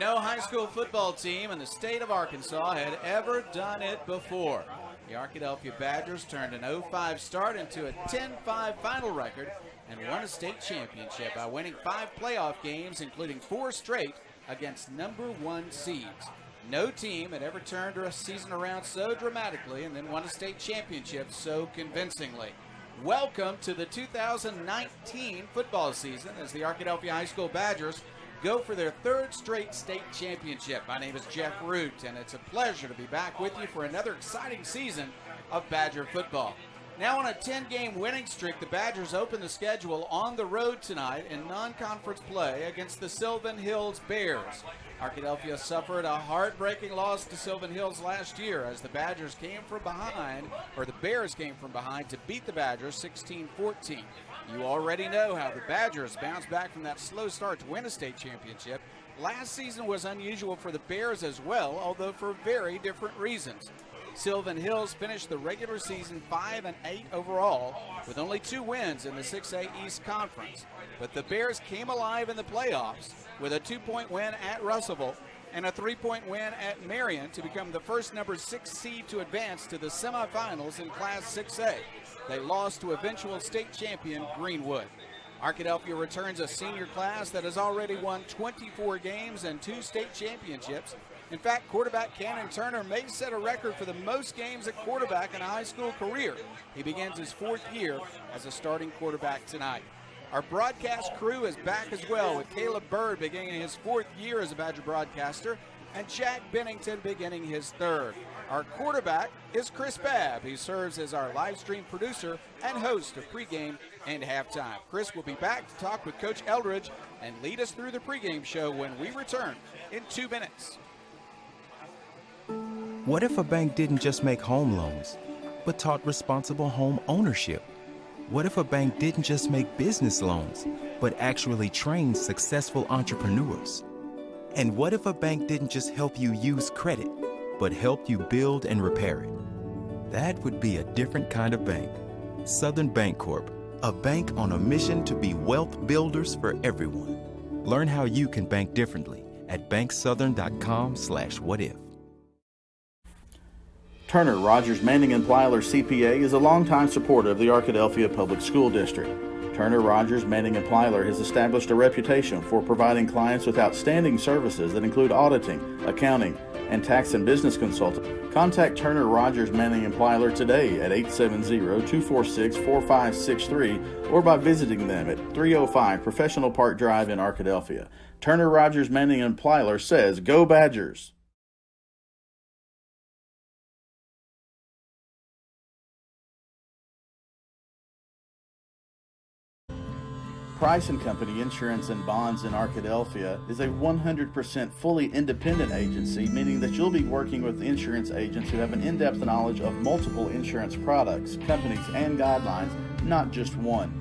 No high school football team in the state of Arkansas had ever done it before. The Arkadelphia Badgers turned an 0-5 start into a 10-5 final record and won a state championship by winning 5 playoff games, including 4 straight against number 1 seeds. No team had ever turned a season around so dramatically and then won a state championship so convincingly. Welcome to the 2019 football season as the Arkadelphia High School Badgers go for their 3rd straight state championship. My name is Jeff Root, and it's a pleasure to be back with you for another exciting season of Badger football. Now on a 10-game winning streak, the Badgers open the schedule on the road tonight in non-conference play against the Sylvan Hills Bears. Arkadelphia suffered a heartbreaking loss to Sylvan Hills last year as the Badgers came from behind, or the Bears came from behind to beat the Badgers 16-14. You already know how the Badgers bounced back from that slow start to win a state championship. Last season was unusual for the Bears as well, although for very different reasons. Sylvan Hills finished the regular season 5-8 overall, with only 2 wins in the 6A East Conference. But the Bears came alive in the playoffs with a 2-point win at Russellville and a 3-point win at Marion to become the first number 6 seed to advance to the semifinals in Class 6A. They lost to eventual state champion Greenwood. Arkadelphia returns a senior class that has already won 24 games and 2 state championships. In fact, quarterback Cannon Turner may set a record for the most games at quarterback in a high school career. He begins his 4th year as a starting quarterback tonight. Our broadcast crew is back as well, with Caleb Bird beginning his 4th year as a Badger broadcaster and Jack Bennington beginning his 3rd. Our quarterback is Chris Babb. He serves as our live stream producer and host of pregame and halftime. Chris will be back to talk with Coach Eldridge and lead us through the pregame show when we return in 2 minutes. What if a bank didn't just make home loans, but taught responsible home ownership? What if a bank didn't just make business loans, but actually trained successful entrepreneurs? And what if a bank didn't just help you use credit, but helped you build and repair it? That would be a different kind of bank. Southern Bancorp, a bank on a mission to be wealth builders for everyone. Learn how you can bank differently at banksouthern.com/whatif. Turner, Rogers, Manning & Plyler CPA is a longtime supporter of the Arkadelphia Public School District. Turner, Rogers, Manning & Plyler has established a reputation for providing clients with outstanding services that include auditing, accounting, and tax and business consulting. Contact Turner, Rogers, Manning & Plyler today at 870-246-4563 or by visiting them at 305 Professional Park Drive in Arkadelphia. Turner, Rogers, Manning & Plyler says, "Go Badgers!" Price & Company Insurance and Bonds in Arkadelphia is a 100% fully independent agency, meaning that you'll be working with insurance agents who have an in-depth knowledge of multiple insurance products, companies, and guidelines, not just one.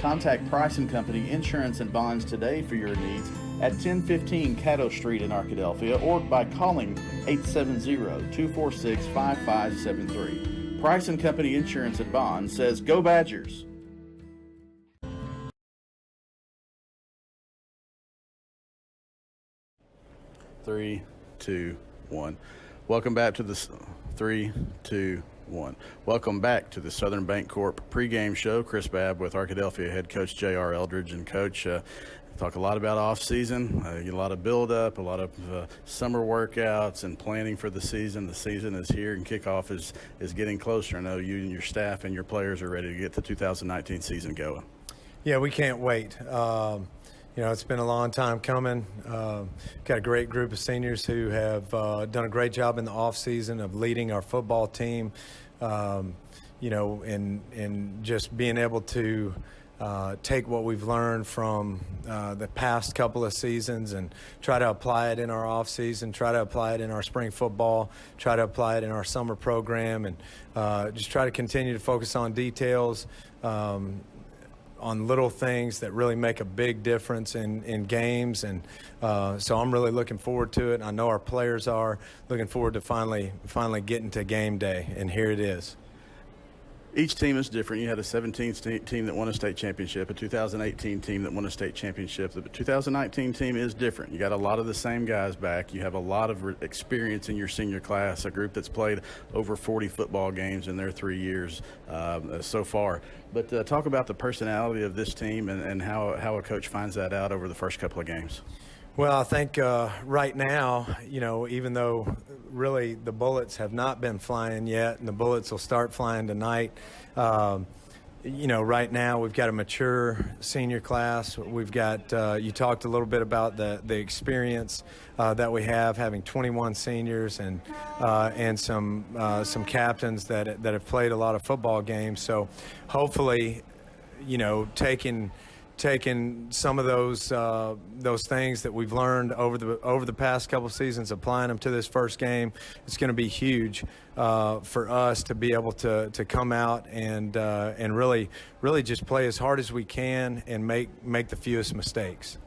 Contact Price & Company Insurance and Bonds today for your needs at 1015 Caddo Street in Arkadelphia or by calling 870-246-5573. Price & Company Insurance and Bonds says, "Go Badgers!" 3, 2, 1. Welcome back to the 3, 2, 1. Welcome back to the Southern Bancorp pregame show. Chris Babb with Arkadelphia head coach J.R. Eldridge. And coach, talk a lot about off season, a lot of build up, a lot of summer workouts and planning for the season. The season is here and kickoff is getting closer. I know you and your staff and your players are ready to get the 2019 season going. Yeah, we can't wait. It's been a long time coming. Got a great group of seniors who have done a great job in the off season of leading our football team, and just being able to take what we've learned from the past couple of seasons and try to apply it in our off season, try to apply it in our spring football, try to apply it in our summer program, and just try to continue to focus on details, on little things that really make a big difference in games. And so I'm really looking forward to it. I know our players are looking forward to finally getting to game day, and here it is. Each team is different. You had a 17 team that won a state championship, a 2018 team that won a state championship. The 2019 team is different. You got a lot of the same guys back. You have a lot of experience in your senior class, a group that's played over 40 football games in their 3 years so far. But talk about the personality of this team and how a coach finds that out over the first couple of games. Well, I think right now, even though really the bullets have not been flying yet, and the bullets will start flying tonight, right now we've got a mature senior class. We've got, you talked a little bit about the experience that we have, having 21 seniors and some captains that have played a lot of football games. So hopefully, taking some of those things that we've learned over the past couple of seasons, applying them to this first game, it's going to be huge for us to be able to come out and really just play as hard as we can and make the fewest mistakes.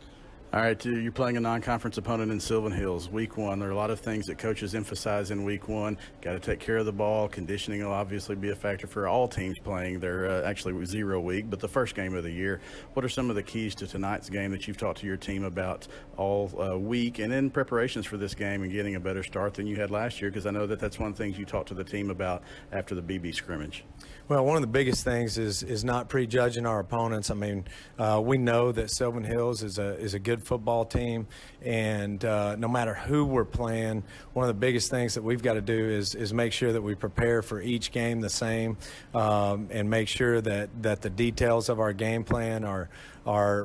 All right, you're playing a non-conference opponent in Sylvan Hills, week one. There are a lot of things that coaches emphasize in week one. Got to take care of the ball. Conditioning will obviously be a factor for all teams playing their actually 0 week, but the first game of the year. What are some of the keys to tonight's game that you've talked to your team about all week and in preparations for this game and getting a better start than you had last year? Because I know that's one of the things you talked to the team about after the BB scrimmage. Well, one of the biggest things is not prejudging our opponents. I mean, we know that Sylvan Hills is a good football team, and no matter who we're playing, one of the biggest things that we've got to do is make sure that we prepare for each game the same, and make sure that the details of our game plan are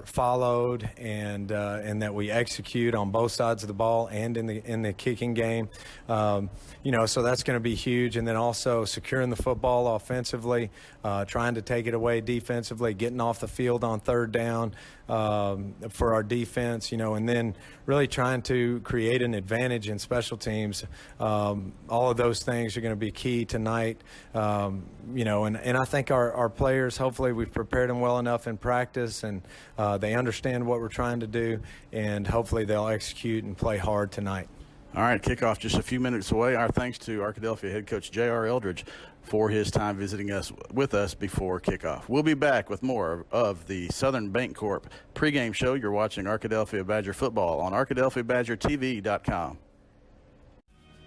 followed and that we execute on both sides of the ball and in the kicking game. So that's going to be huge. And then also securing the football offensively, trying to take it away defensively, getting off the field on third down for our defense, and then really trying to create an advantage in special teams. All of those things are going to be key tonight. And I think our players, hopefully we've prepared them well enough in practice, and they understand what we're trying to do, and hopefully they'll execute and play hard tonight. All right, kickoff just a few minutes away. Our thanks to Arkadelphia head coach J.R. Eldridge for his time visiting us before kickoff. We'll be back with more of the Southern Bancorp pregame show. You're watching Arkadelphia Badger football on ArkadelphiaBadgerTV.com.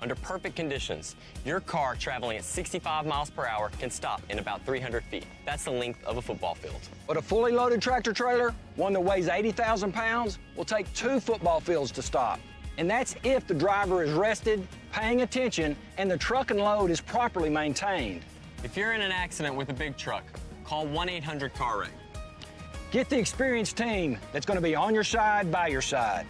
Under perfect conditions, your car traveling at 65 miles per hour can stop in about 300 feet. That's the length of a football field. But a fully loaded tractor trailer, one that weighs 80,000 pounds, will take 2 football fields to stop. And that's if the driver is rested, paying attention, and the truck and load is properly maintained. If you're in an accident with a big truck, call 1-800-CAR-WRECK. Get the experienced team that's going to be on your side, by your side.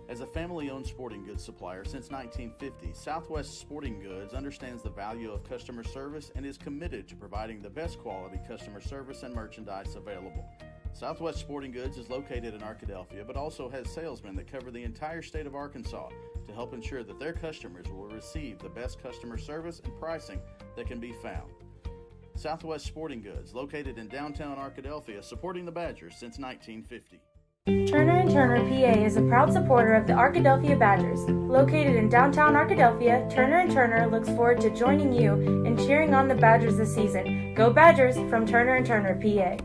As a family-owned sporting goods supplier since 1950, Southwest Sporting Goods understands the value of customer service and is committed to providing the best quality customer service and merchandise available. Southwest Sporting Goods is located in Arkadelphia, but also has salesmen that cover the entire state of Arkansas to help ensure that their customers will receive the best customer service and pricing that can be found. Southwest Sporting Goods, located in downtown Arkadelphia, supporting the Badgers since 1950. Turner & Turner PA is a proud supporter of the Arkadelphia Badgers. Located in downtown Arkadelphia, Turner & Turner looks forward to joining you in cheering on the Badgers this season. Go Badgers from Turner & Turner PA.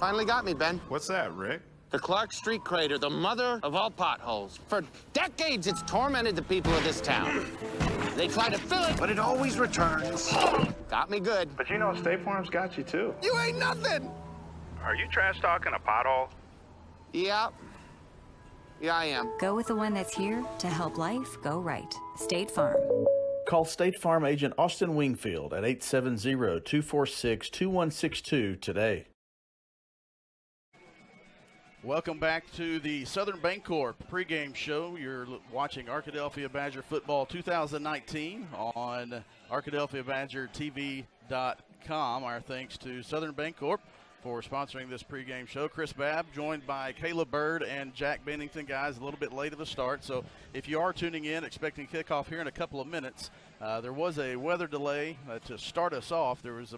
Finally got me, Ben. What's that, Rick? The Clark Street crater, the mother of all potholes. For decades, it's tormented the people of this town. They try to fill it, but it always returns. Got me good. But you know State Farm's got you, too. You ain't nothing. Are you trash talking a pothole? Yeah. Yeah, I am. Go with the one that's here to help life go right. State Farm. Call State Farm agent Austin Wingfield at 870-246-2162 today. Welcome back to the Southern Bancorp pregame show. You're watching Arkadelphia Badger Football 2019 on ArkadelphiaBadgerTV.com. Our thanks to Southern Bancorp for sponsoring this pregame show. Chris Babb, joined by Caleb Bird and Jack Bennington. Guys, a little bit late of a start, so if you are tuning in, expecting kickoff here in a couple of minutes, there was a weather delay to start us off. There was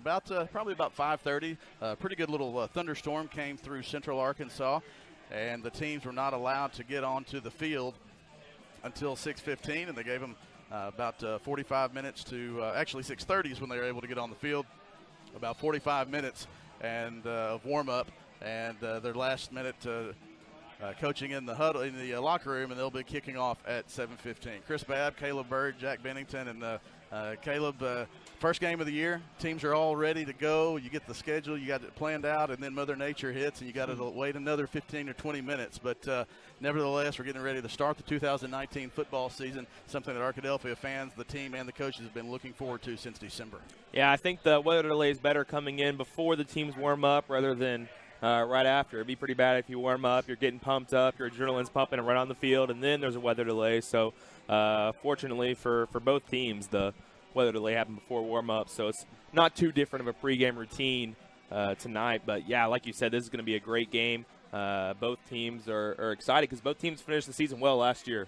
probably about 5:30. A pretty good little thunderstorm came through central Arkansas, and the teams were not allowed to get onto the field until 6:15, and they gave them about 45 minutes to actually 6:30 is when they were able to get on the field. About 45 minutes of warm-up, and their last minute coaching in the huddle in the locker room, and they'll be kicking off at 7:15. Chris Babb, Caleb Bird, Jack Bennington, and Caleb. First game of the year. Teams are all ready to go. You get the schedule, you got it planned out, and then Mother Nature hits, and you got to wait another 15 or 20 minutes. But nevertheless, we're getting ready to start the 2019 football season, something that Arkadelphia fans, the team, and the coaches have been looking forward to since December. Yeah, I think the weather delay is better coming in before the teams warm up rather than right after. It'd be pretty bad if you warm up, you're getting pumped up, your adrenaline's pumping right on the field, and then there's a weather delay. So fortunately for both teams, the weather delay happened before warm-up, so it's not too different of a pregame routine tonight. But, yeah, like you said, this is going to be a great game. Both teams are excited because both teams finished the season well last year.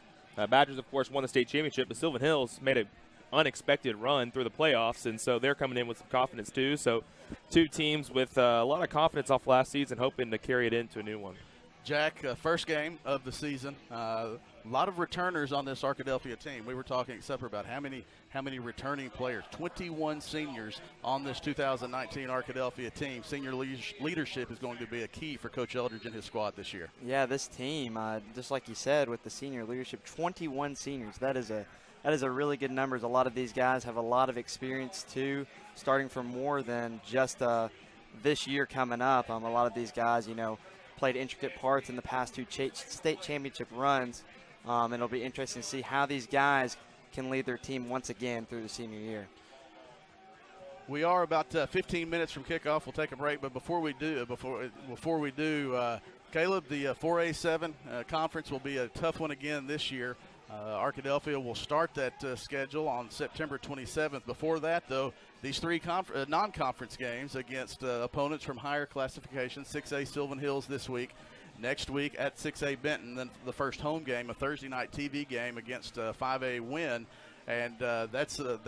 Badgers, of course, won the state championship, but Sylvan Hills made an unexpected run through the playoffs, and so they're coming in with some confidence too. So two teams with a lot of confidence off last season, hoping to carry it into a new one. Jack, first game of the season. A lot of returners on this Arkadelphia team. We were talking at supper about how many returning players. 21 seniors on this 2019 Arkadelphia team. Senior leadership is going to be a key for Coach Eldridge and his squad this year. Yeah, this team, just like you said, with the senior leadership, 21 seniors. That is a really good number. A lot of these guys have a lot of experience too, starting from more than just this year coming up. A lot of these guys, played intricate parts in the past two state championship runs. And it'll be interesting to see how these guys can lead their team once again through the senior year. We are about 15 minutes from kickoff. We'll take a break, but before we do, Caleb, the 4A7 conference will be a tough one again this year. Arkadelphia will start that schedule on September 27th. Before that, though, these three non-conference games against opponents from higher classification, 6A Sylvan Hills this week. Next week at 6A Benton, then the first home game, a Thursday night TV game against 5A Wynn. And that's a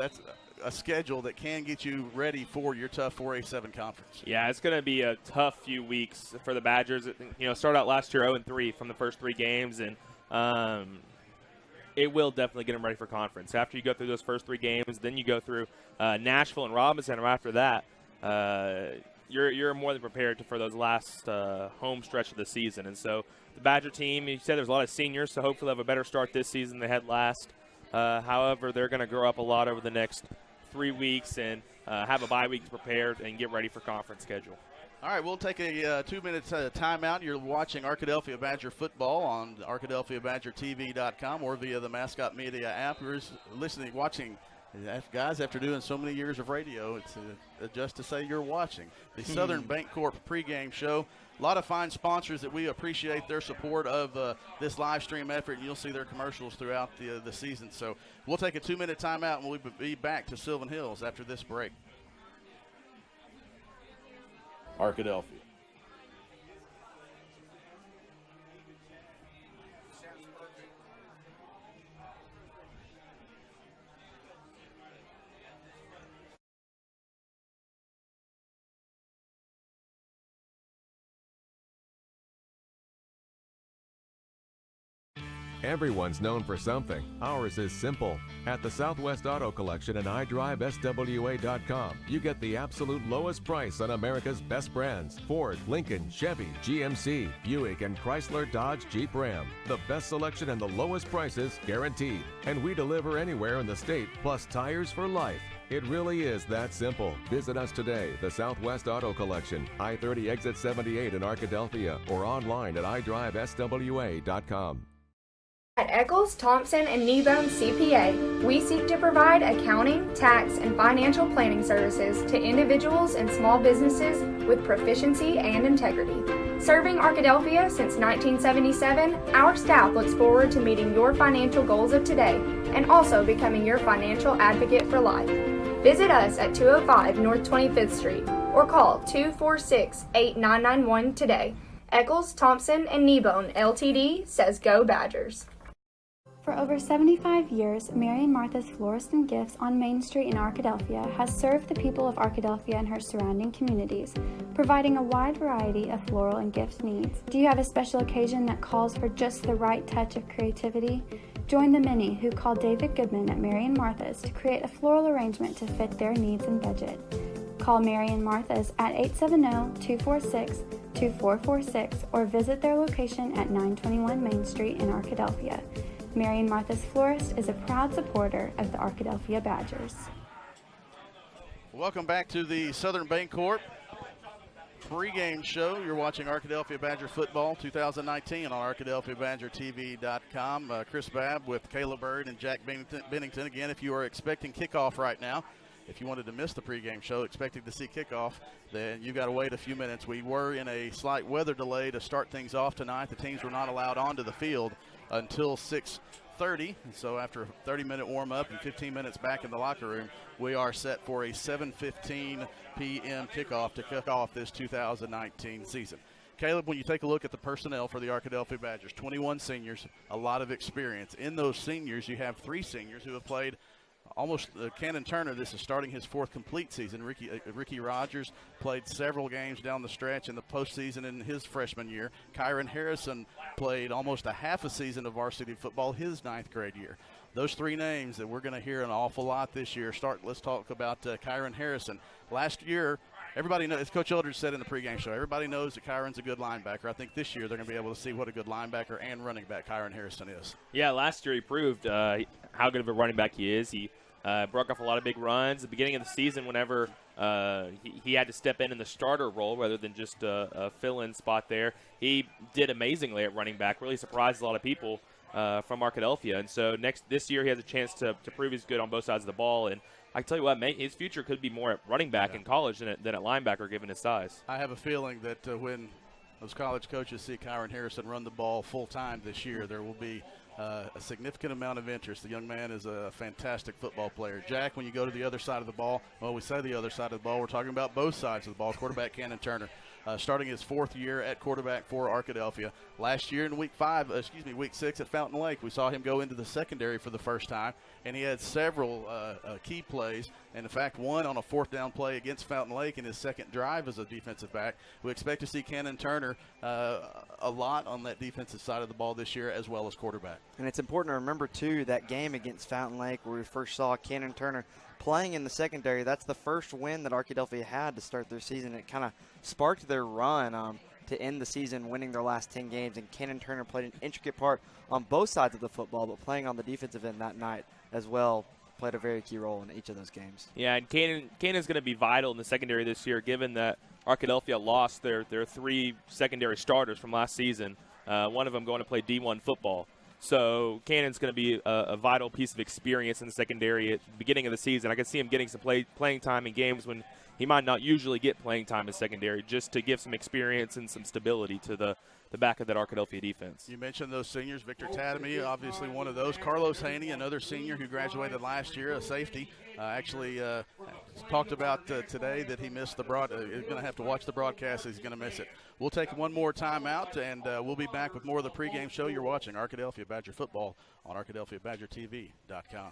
schedule that can get you ready for your tough 4A7 conference. Yeah, it's going to be a tough few weeks for the Badgers. Started out last year 0-3 from the first three games, and it will definitely get them ready for conference. After you go through those first three games, then you go through Nashville and Robinson, or after that, you're more than prepared for those last home stretch of the season. And so the Badger team, you said there's a lot of seniors, so hopefully they'll have a better start this season than they had last. However, they're going to grow up a lot over the next 3 weeks and have a bye week prepared and get ready for conference schedule. All right, we'll take a 2-minute timeout. You're watching Arkadelphia Badger football on ArkadelphiaBadgerTV.com or via the Mascot Media app. You're watching. Guys, after doing so many years of radio, it's just to say you're watching the Southern Bancorp pregame show. A lot of fine sponsors that we appreciate their support of this live stream effort, and you'll see their commercials throughout the season. So we'll take a 2-minute timeout, and we'll be back to Sylvan Hills after this break. Arkadelphia. Everyone's known for something. Ours is simple. At the Southwest Auto Collection and iDriveSWA.com, you get the absolute lowest price on America's best brands: Ford, Lincoln, Chevy, GMC, Buick, and Chrysler, Dodge, Jeep, Ram. The best selection and the lowest prices guaranteed. And we deliver anywhere in the state, plus tires for life. It really is that simple. Visit us today, the Southwest Auto Collection, I-30 exit 78 in Arkadelphia, or online at iDriveSWA.com. At Eccles, Thompson, and Kneebone CPA, we seek to provide accounting, tax, and financial planning services to individuals and small businesses with proficiency and integrity. Serving Arkadelphia since 1977, our staff looks forward to meeting your financial goals of today and also becoming your financial advocate for life. Visit us at 205 North 25th Street or call 246-8991 today. Eccles, Thompson, and Kneebone, LTD says go Badgers. For over 75 years, Mary and Martha's Florist and Gifts on Main Street in Arkadelphia has served the people of Arkadelphia and her surrounding communities, providing a wide variety of floral and gift needs. Do you have a special occasion that calls for just the right touch of creativity? Join the many who call David Goodman at Mary and Martha's to create a floral arrangement to fit their needs and budget. Call Mary and Martha's at 870-246-2446 or visit their location at 921 Main Street in Arkadelphia. Mary and Martha's Florist is a proud supporter of the Arkadelphia Badgers. Welcome back to the Southern Bancorp pregame show. You're watching Arkadelphia Badger football 2019 on ArkadelphiaBadgerTV.com. Chris Babb with Caleb Bird and Jack Bennington. Again, if you are expecting kickoff right now, if you wanted to miss the pregame show, expecting to see kickoff, then you've got to wait a few minutes. We were in a slight weather delay to start things off tonight. The teams were not allowed onto the field until 6:30. So after a 30-minute warm-up and 15 minutes back in the locker room, we are set for a 7:15 p.m. kickoff to kick off this 2019 season. Caleb, when you take a look at the personnel for the Arkadelphia Badgers, 21 seniors, a lot of experience. In those seniors, you have 3 seniors who have played almost Cannon Turner. This is starting his 4th complete season. Ricky Rogers played several games down the stretch in the postseason in his freshman year. Kyron Harrison played almost a half a season of varsity football his 9th grade year. Those 3 names that we're going to hear an awful lot this year. Let's talk about Kyron Harrison. Last year, everybody knows, as Coach Eldridge said in the pregame show, everybody knows that Kyron's a good linebacker. I think this year they're going to be able to see what a good linebacker and running back Kyron Harrison is. Yeah, last year he proved how good of a running back he is. He broke off a lot of big runs. At the beginning of the season, whenever he had to step in the starter role rather than just a fill-in spot there, he did amazingly at running back, really surprised a lot of people from Arkadelphia. And so this year he has a chance to prove he's good on both sides of the ball. And I tell you what, his future could be more at running back in college than at linebacker given his size. I have a feeling that when those college coaches see Kyron Harrison run the ball full-time this year, there will be a significant amount of interest. The young man is a fantastic football player. Jack, when you go to the other side of the ball, well, we say the other side of the ball, we're talking about both sides of the ball. Quarterback Cannon Turner, starting his 4th year at quarterback for Arkadelphia. Last year in week 6 at Fountain Lake, we saw him go into the secondary for the first time, and he had several key plays. And in fact, one on a 4th down play against Fountain Lake in his 2nd drive as a defensive back. We expect to see Cannon Turner a lot on that defensive side of the ball this year, as well as quarterback. And it's important to remember, too, that game against Fountain Lake where we first saw Cannon Turner playing in the secondary. That's the first win that Arkadelphia had to start their season. It kind of sparked their run to end the season, winning their last 10 games. And Cannon Turner played an intricate part on both sides of the football, but playing on the defensive end that night as well played a very key role in each of those games. Yeah, and Cannon's going to be vital in the secondary this year, given that Arkadelphia lost their 3 secondary starters from last season, one of them going to play D1 football. So Cannon's going to be a vital piece of experience in the secondary at the beginning of the season. I can see him getting some playing time in games when he might not usually get playing time in secondary, just to give some experience and some stability to the back of that Arkadelphia defense. You mentioned those seniors. Victor Tadamy, obviously one of those. Carlos Haney, another senior who graduated last year, a safety. Actually talked about today that he missed he's going to have to watch the broadcast. He's going to miss it. We'll take one more time out, and we'll be back with more of the pregame show. You're watching Arkadelphia Badger football on ArkadelphiaBadgerTV.com.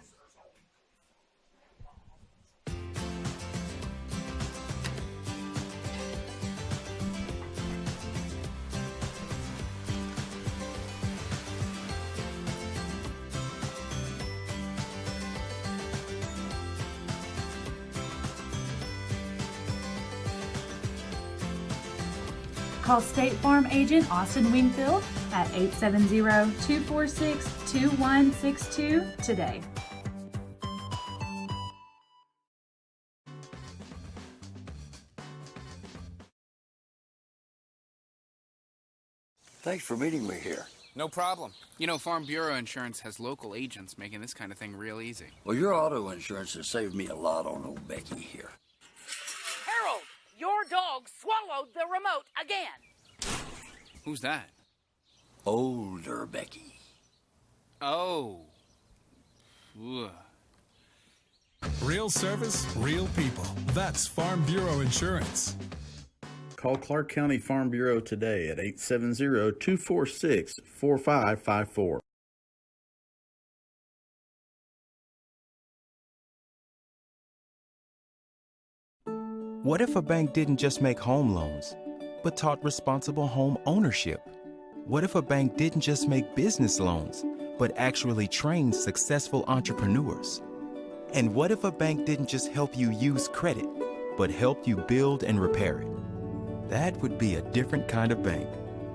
Call State Farm agent Austin Wingfield at 870-246-2162 today. Thanks for meeting me here. No problem. You know, Farm Bureau Insurance has local agents making this kind of thing real easy. Well, your auto insurance has saved me a lot on old Becky here. Harold, your dog swallowed the remote again. Who's that? Older Becky. Oh. Ugh. Real service, real people. That's Farm Bureau Insurance. Call Clark County Farm Bureau today at 870-246-4554. What if a bank didn't just make home loans, but taught responsible home ownership? What if a bank didn't just make business loans, but actually trained successful entrepreneurs? And what if a bank didn't just help you use credit, but helped you build and repair it? That would be a different kind of bank.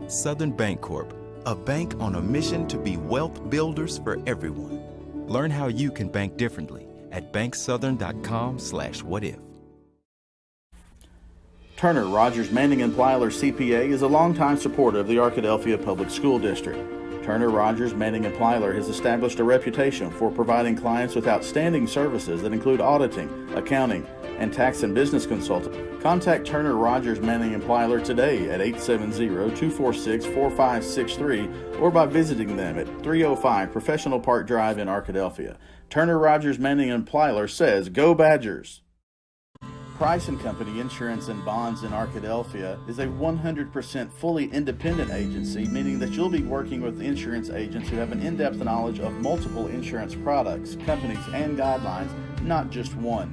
Southern Bancorp, a bank on a mission to be wealth builders for everyone. Learn how you can bank differently at banksouthern.com/whatif. Turner, Rogers, Manning & Plyler CPA is a longtime supporter of the Arkadelphia Public School District. Turner, Rogers, Manning & Plyler has established a reputation for providing clients with outstanding services that include auditing, accounting, and tax and business consulting. Contact Turner, Rogers, Manning & Plyler today at 870-246-4563 or by visiting them at 305 Professional Park Drive in Arkadelphia. Turner, Rogers, Manning & Plyler says, "Go Badgers!" Price & Company Insurance and Bonds in Arkadelphia is a 100% fully independent agency, meaning that you'll be working with insurance agents who have an in-depth knowledge of multiple insurance products, companies, and guidelines, not just one.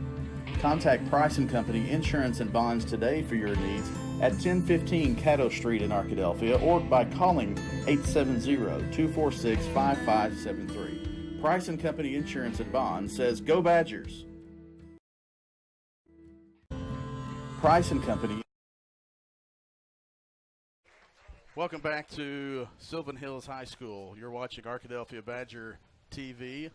Contact Price & Company Insurance and Bonds today for your needs at 1015 Caddo Street in Arkadelphia or by calling 870-246-5573. Price & Company Insurance and Bonds says, "Go Badgers!" Price & Company. Welcome back to Sylvan Hills High School. You're watching Arkadelphia Badger TV.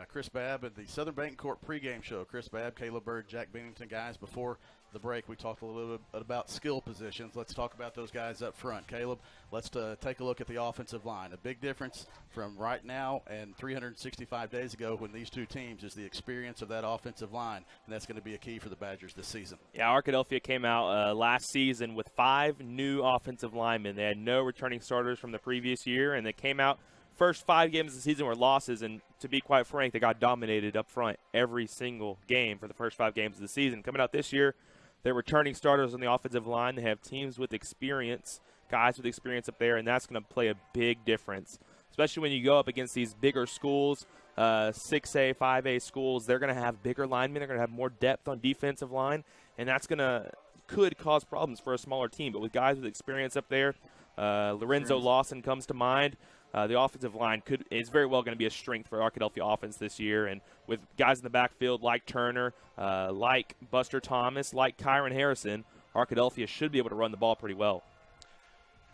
Chris Babb at the Southern Bancorp pregame show. Chris Babb, Caleb Bird, Jack Bennington. Guys, before the break, we talked a little bit about skill positions. Let's talk about those guys up front. Caleb, let's take a look at the offensive line. A big difference from right now and 365 days ago when these two teams is the experience of that offensive line, and that's going to be a key for the Badgers this season. Yeah, Arkadelphia came out last season with 5 new offensive linemen. They had no returning starters from the previous year, and they came out first 5 games of the season were losses, and to be quite frank, they got dominated up front every single game for the first 5 games of the season. Coming out this year, they're returning starters on the offensive line. They have teams with experience, guys with experience up there, and that's going to play a big difference, especially when you go up against these bigger schools, 6A, 5A schools. They're going to have bigger linemen. They're going to have more depth on defensive line, and that's could cause problems for a smaller team. But with guys with experience up there, Lorenzo Lawson comes to mind. The offensive line is very well going to be a strength for Arkadelphia offense this year. And with guys in the backfield like Turner, like Buster Thomas, like Kyron Harrison, Arkadelphia should be able to run the ball pretty well.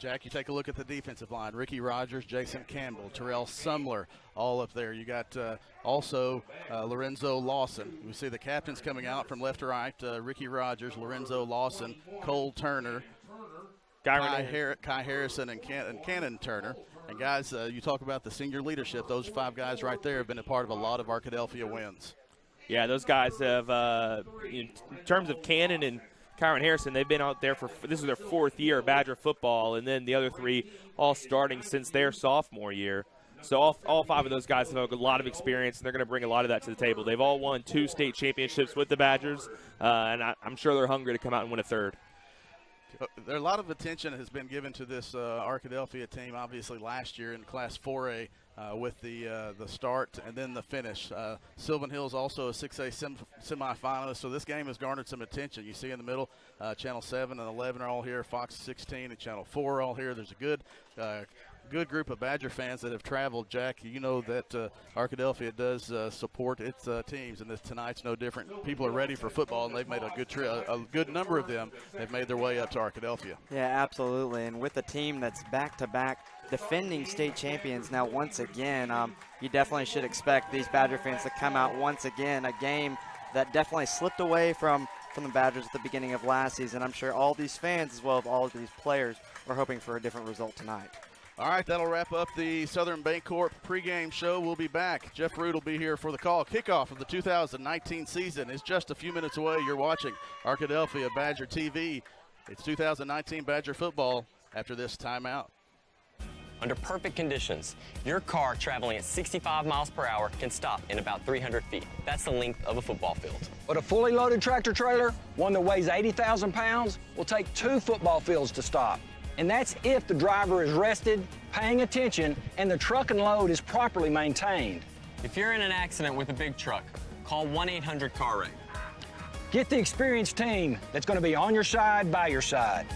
Jack, you take a look at the defensive line. Ricky Rogers, Jason Campbell, Terrell Sumler, all up there. You got also Lorenzo Lawson. We see the captains coming out from left to right. Ricky Rogers, Lorenzo Lawson, Cole Turner, Kai Harrison, and Cannon Turner. And, guys, you talk about the senior leadership. Those 5 guys right there have been a part of a lot of Arkadelphia wins. Yeah, those guys have, in terms of Cannon and Kyron Harrison, they've been out there this is their 4th year of Badger football, and then the other 3 all starting since their sophomore year. So all 5 of those guys have a lot of experience, and they're going to bring a lot of that to the table. They've all won 2 state championships with the Badgers, and I'm sure they're hungry to come out and win a 3rd. There a lot of attention has been given to this Arkadelphia team, obviously last year in Class 4A with the start and then the finish. Sylvan Hills also a 6A semifinalist, so this game has garnered some attention. You see in the middle, Channel 7 and 11 are all here, Fox 16 and Channel 4 are all here. There's a good group of Badger fans that have traveled. Jack, you know that Arkadelphia does support its teams, and tonight's no different. People are ready for football, and they've made a good number of them have made their way up to Arkadelphia. Yeah, absolutely. And with a team that's back-to-back defending state champions now once again, you definitely should expect these Badger fans to come out once again, a game that definitely slipped away from the Badgers at the beginning of last season. I'm sure all these fans, as well as all of these players, are hoping for a different result tonight. All right, that'll wrap up the Southern Bancorp pregame show. We'll be back. Jeff Root will be here for the call. Kickoff of the 2019 season is just a few minutes away. You're watching Arkadelphia Badger TV. It's 2019 Badger football after this timeout. Under perfect conditions, your car traveling at 65 miles per hour can stop in about 300 feet. That's the length of a football field. But a fully loaded tractor trailer, one that weighs 80,000 pounds, will take 2 football fields to stop. And that's if the driver is rested, paying attention, and the truck and load is properly maintained. If you're in an accident with a big truck, call 1-800-CAR-WRECK. Get the experienced team that's going to be on your side, by your side.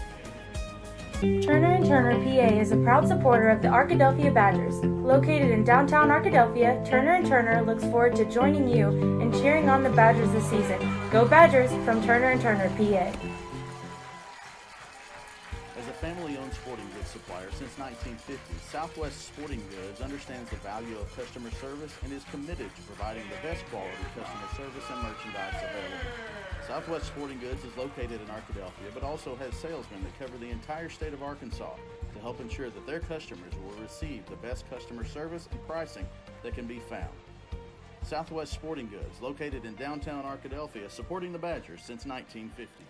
Turner & Turner PA is a proud supporter of the Arkadelphia Badgers. Located in downtown Arkadelphia, Turner & Turner looks forward to joining you and cheering on the Badgers this season. Go Badgers from Turner & Turner PA. As a family-owned sporting goods supplier since 1950, Southwest Sporting Goods understands the value of customer service and is committed to providing the best quality customer service and merchandise available. Southwest Sporting Goods is located in Arkadelphia, but also has salesmen that cover the entire state of Arkansas to help ensure that their customers will receive the best customer service and pricing that can be found. Southwest Sporting Goods, located in downtown Arkadelphia, supporting the Badgers since 1950.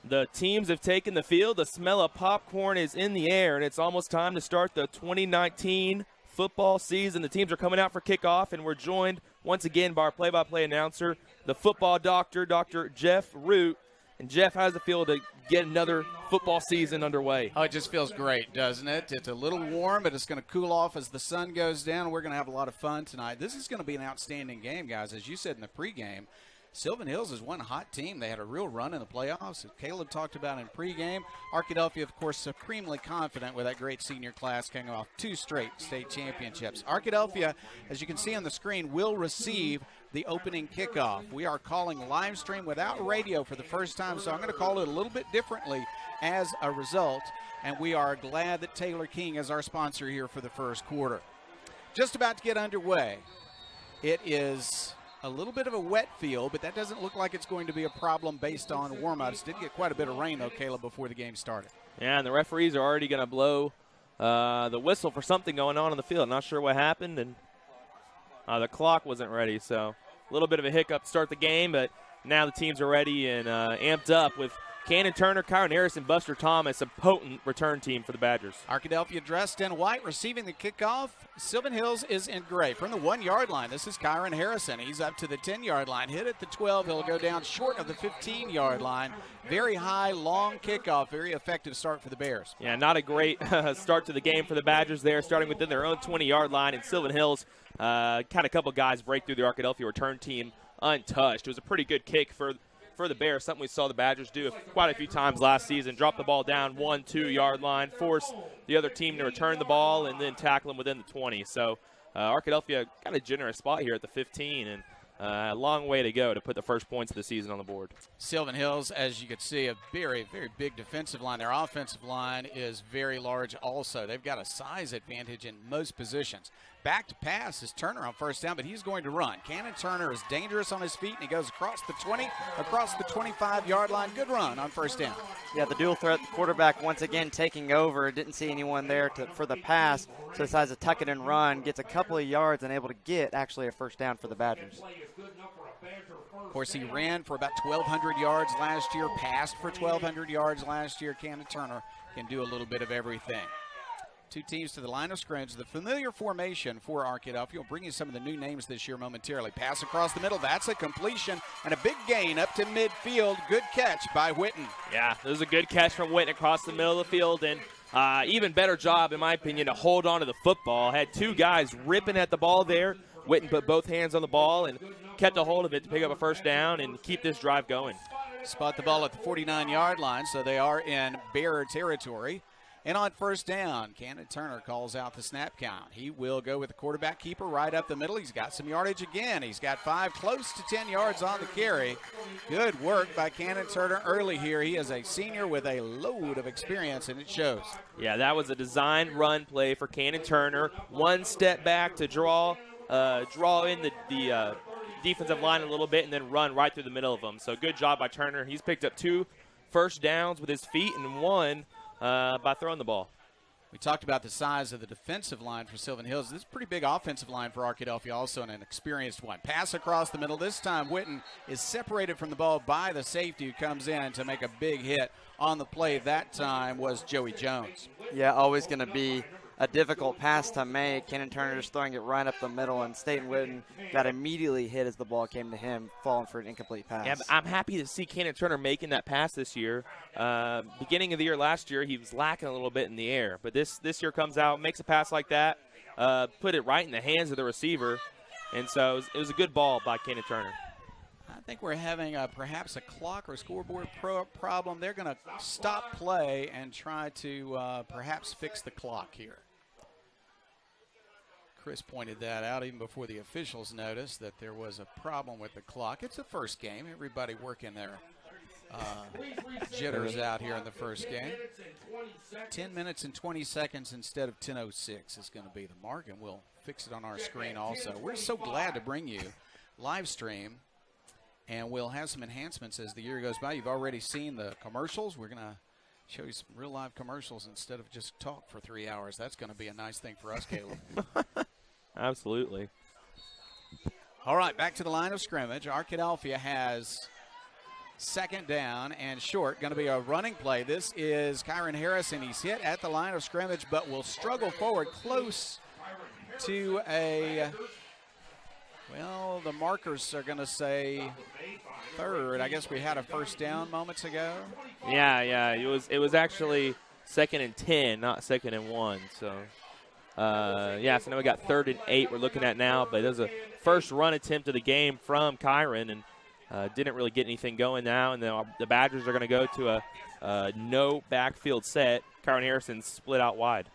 The teams have taken the field. The smell of popcorn is in the air, and it's almost time to start the 2019 football season. The teams are coming out for kickoff, and we're joined once again by our play-by-play announcer, the football doctor, Dr. Jeff Root. And, Jeff, how does it feel to get another football season underway? Oh, it just feels great, doesn't it? It's a little warm, but it's going to cool off as the sun goes down. We're going to have a lot of fun tonight. This is going to be an outstanding game, guys. As you said in the pregame, Sylvan Hills is one hot team. They had a real run in the playoffs, as Caleb talked about in pregame. Arkadelphia, of course, supremely confident with that great senior class coming off 2 straight state championships. Arkadelphia, as you can see on the screen, will receive the opening kickoff. We are calling live stream without radio for the first time, so I'm going to call it a little bit differently as a result. And we are glad that Taylor King is our sponsor here for the first quarter. Just about to get underway. It is a little bit of a wet field, but that doesn't look like it's going to be a problem based on warm-ups. Did get quite a bit of rain, though, Caleb, before the game started. Yeah, and the referees are already going to blow the whistle for something going on in the field. Not sure what happened, and the clock wasn't ready. So a little bit of a hiccup to start the game, but now the teams are ready and amped up with Cannon Turner, Kyron Harrison, Buster Thomas, a potent return team for the Badgers. Arkadelphia dressed in white, receiving the kickoff. Sylvan Hills is in gray. From the 1-yard line, this is Kyron Harrison. He's up to the 10-yard line. Hit at the 12. He'll go down short of the 15-yard line. Very high, long kickoff. Very effective start for the Bears. Yeah, not a great start to the game for the Badgers there, starting within their own 20-yard line. And Sylvan Hills kind of a couple guys break through the Arkadelphia return team untouched. It was a pretty good kick for the Bears, something we saw the Badgers do quite a few times last season. Drop the ball down 1-2 yard line, force the other team to return the ball, and then tackle them within the 20. So Arkadelphia got a generous spot here at the 15, and a long way to go to put the first points of the season on the board. Sylvan Hills, as you could see, a very, very big defensive line. Their offensive line is very large also. They've got a size advantage in most positions. Back to pass is Turner on first down, but he's going to run. Cannon Turner is dangerous on his feet, and he goes across the 20, across the 25-yard line. Good run on first down. Yeah, the dual threat quarterback once again taking over. Didn't see anyone there for the pass, so decides to tuck it and run. Gets a couple of yards and able to get actually a first down for the Badgers. Of course, he ran for about 1,200 yards last year, passed for 1,200 yards last year. Cannon Turner can do a little bit of everything. Two teams to the line of scrimmage. The familiar formation for Arkadelphia. We'll bring you some of the new names this year momentarily. Pass across the middle. That's a completion and a big gain up to midfield. Good catch by Witten. Yeah, this is a good catch from Witten across the middle of the field, and even better job, in my opinion, to hold on to the football. Had two guys ripping at the ball there. Witten put both hands on the ball and kept a hold of it to pick up a first down and keep this drive going. Spot the ball at the 49-yard line, so they are in Bear territory. And on first down, Cannon Turner calls out the snap count. He will go with the quarterback keeper right up the middle. He's got some yardage again. He's got 5, close to 10 yards on the carry. Good work by Cannon Turner early here. He is a senior with a load of experience, and it shows. Yeah, that was a designed run play for Cannon Turner. One step back to draw in the defensive line a little bit and then run right through the middle of them. So good job by Turner. He's picked up 2 first downs with his feet and 1 by throwing the ball. We talked about the size of the defensive line for Sylvan Hills. This is a pretty big offensive line for Arkadelphia, also, and an experienced one. Pass across the middle. This time, Witten is separated from the ball by the safety who comes in to make a big hit on the play. That time was Joey Jones. Yeah, always going to be a difficult pass to make. Cannon Turner just throwing it right up the middle, and Staten Witten got immediately hit as the ball came to him, falling for an incomplete pass. Yeah, I'm happy to see Cannon Turner making that pass this year. Beginning of the year last year, he was lacking a little bit in the air, but this year comes out, makes a pass like that, put it right in the hands of the receiver, and so it was a good ball by Cannon Turner. I think we're having perhaps a clock or scoreboard problem. They're going to stop play and try to perhaps fix the clock here. Chris pointed that out even before the officials noticed that there was a problem with the clock. It's the first game. Everybody working their jitters out here in the first game. 10 minutes and 20 seconds instead of 10:06 is going to be the mark, and we'll fix it on our screen also. We're so glad to bring you live stream, and we'll have some enhancements as the year goes by. You've already seen the commercials. We're going to show you some real live commercials instead of just talk for 3 hours. That's going to be a nice thing for us, Caleb. Absolutely. All right, back to the line of scrimmage. Arkadelphia has second down and short. Going to be a running play. This is Kyron Harrison. He's hit at the line of scrimmage, but will struggle forward close to a, well, the markers are going to say third. I guess we had a first down moments ago. Yeah. It was actually 2nd and 10, not 2nd and 1. So, so now we got 3rd and 8 we're looking at now. But it was a first run attempt of the game from Kyron, and didn't really get anything going now. And the Badgers are going to go to a no backfield set. Kyron Harrison split out wide.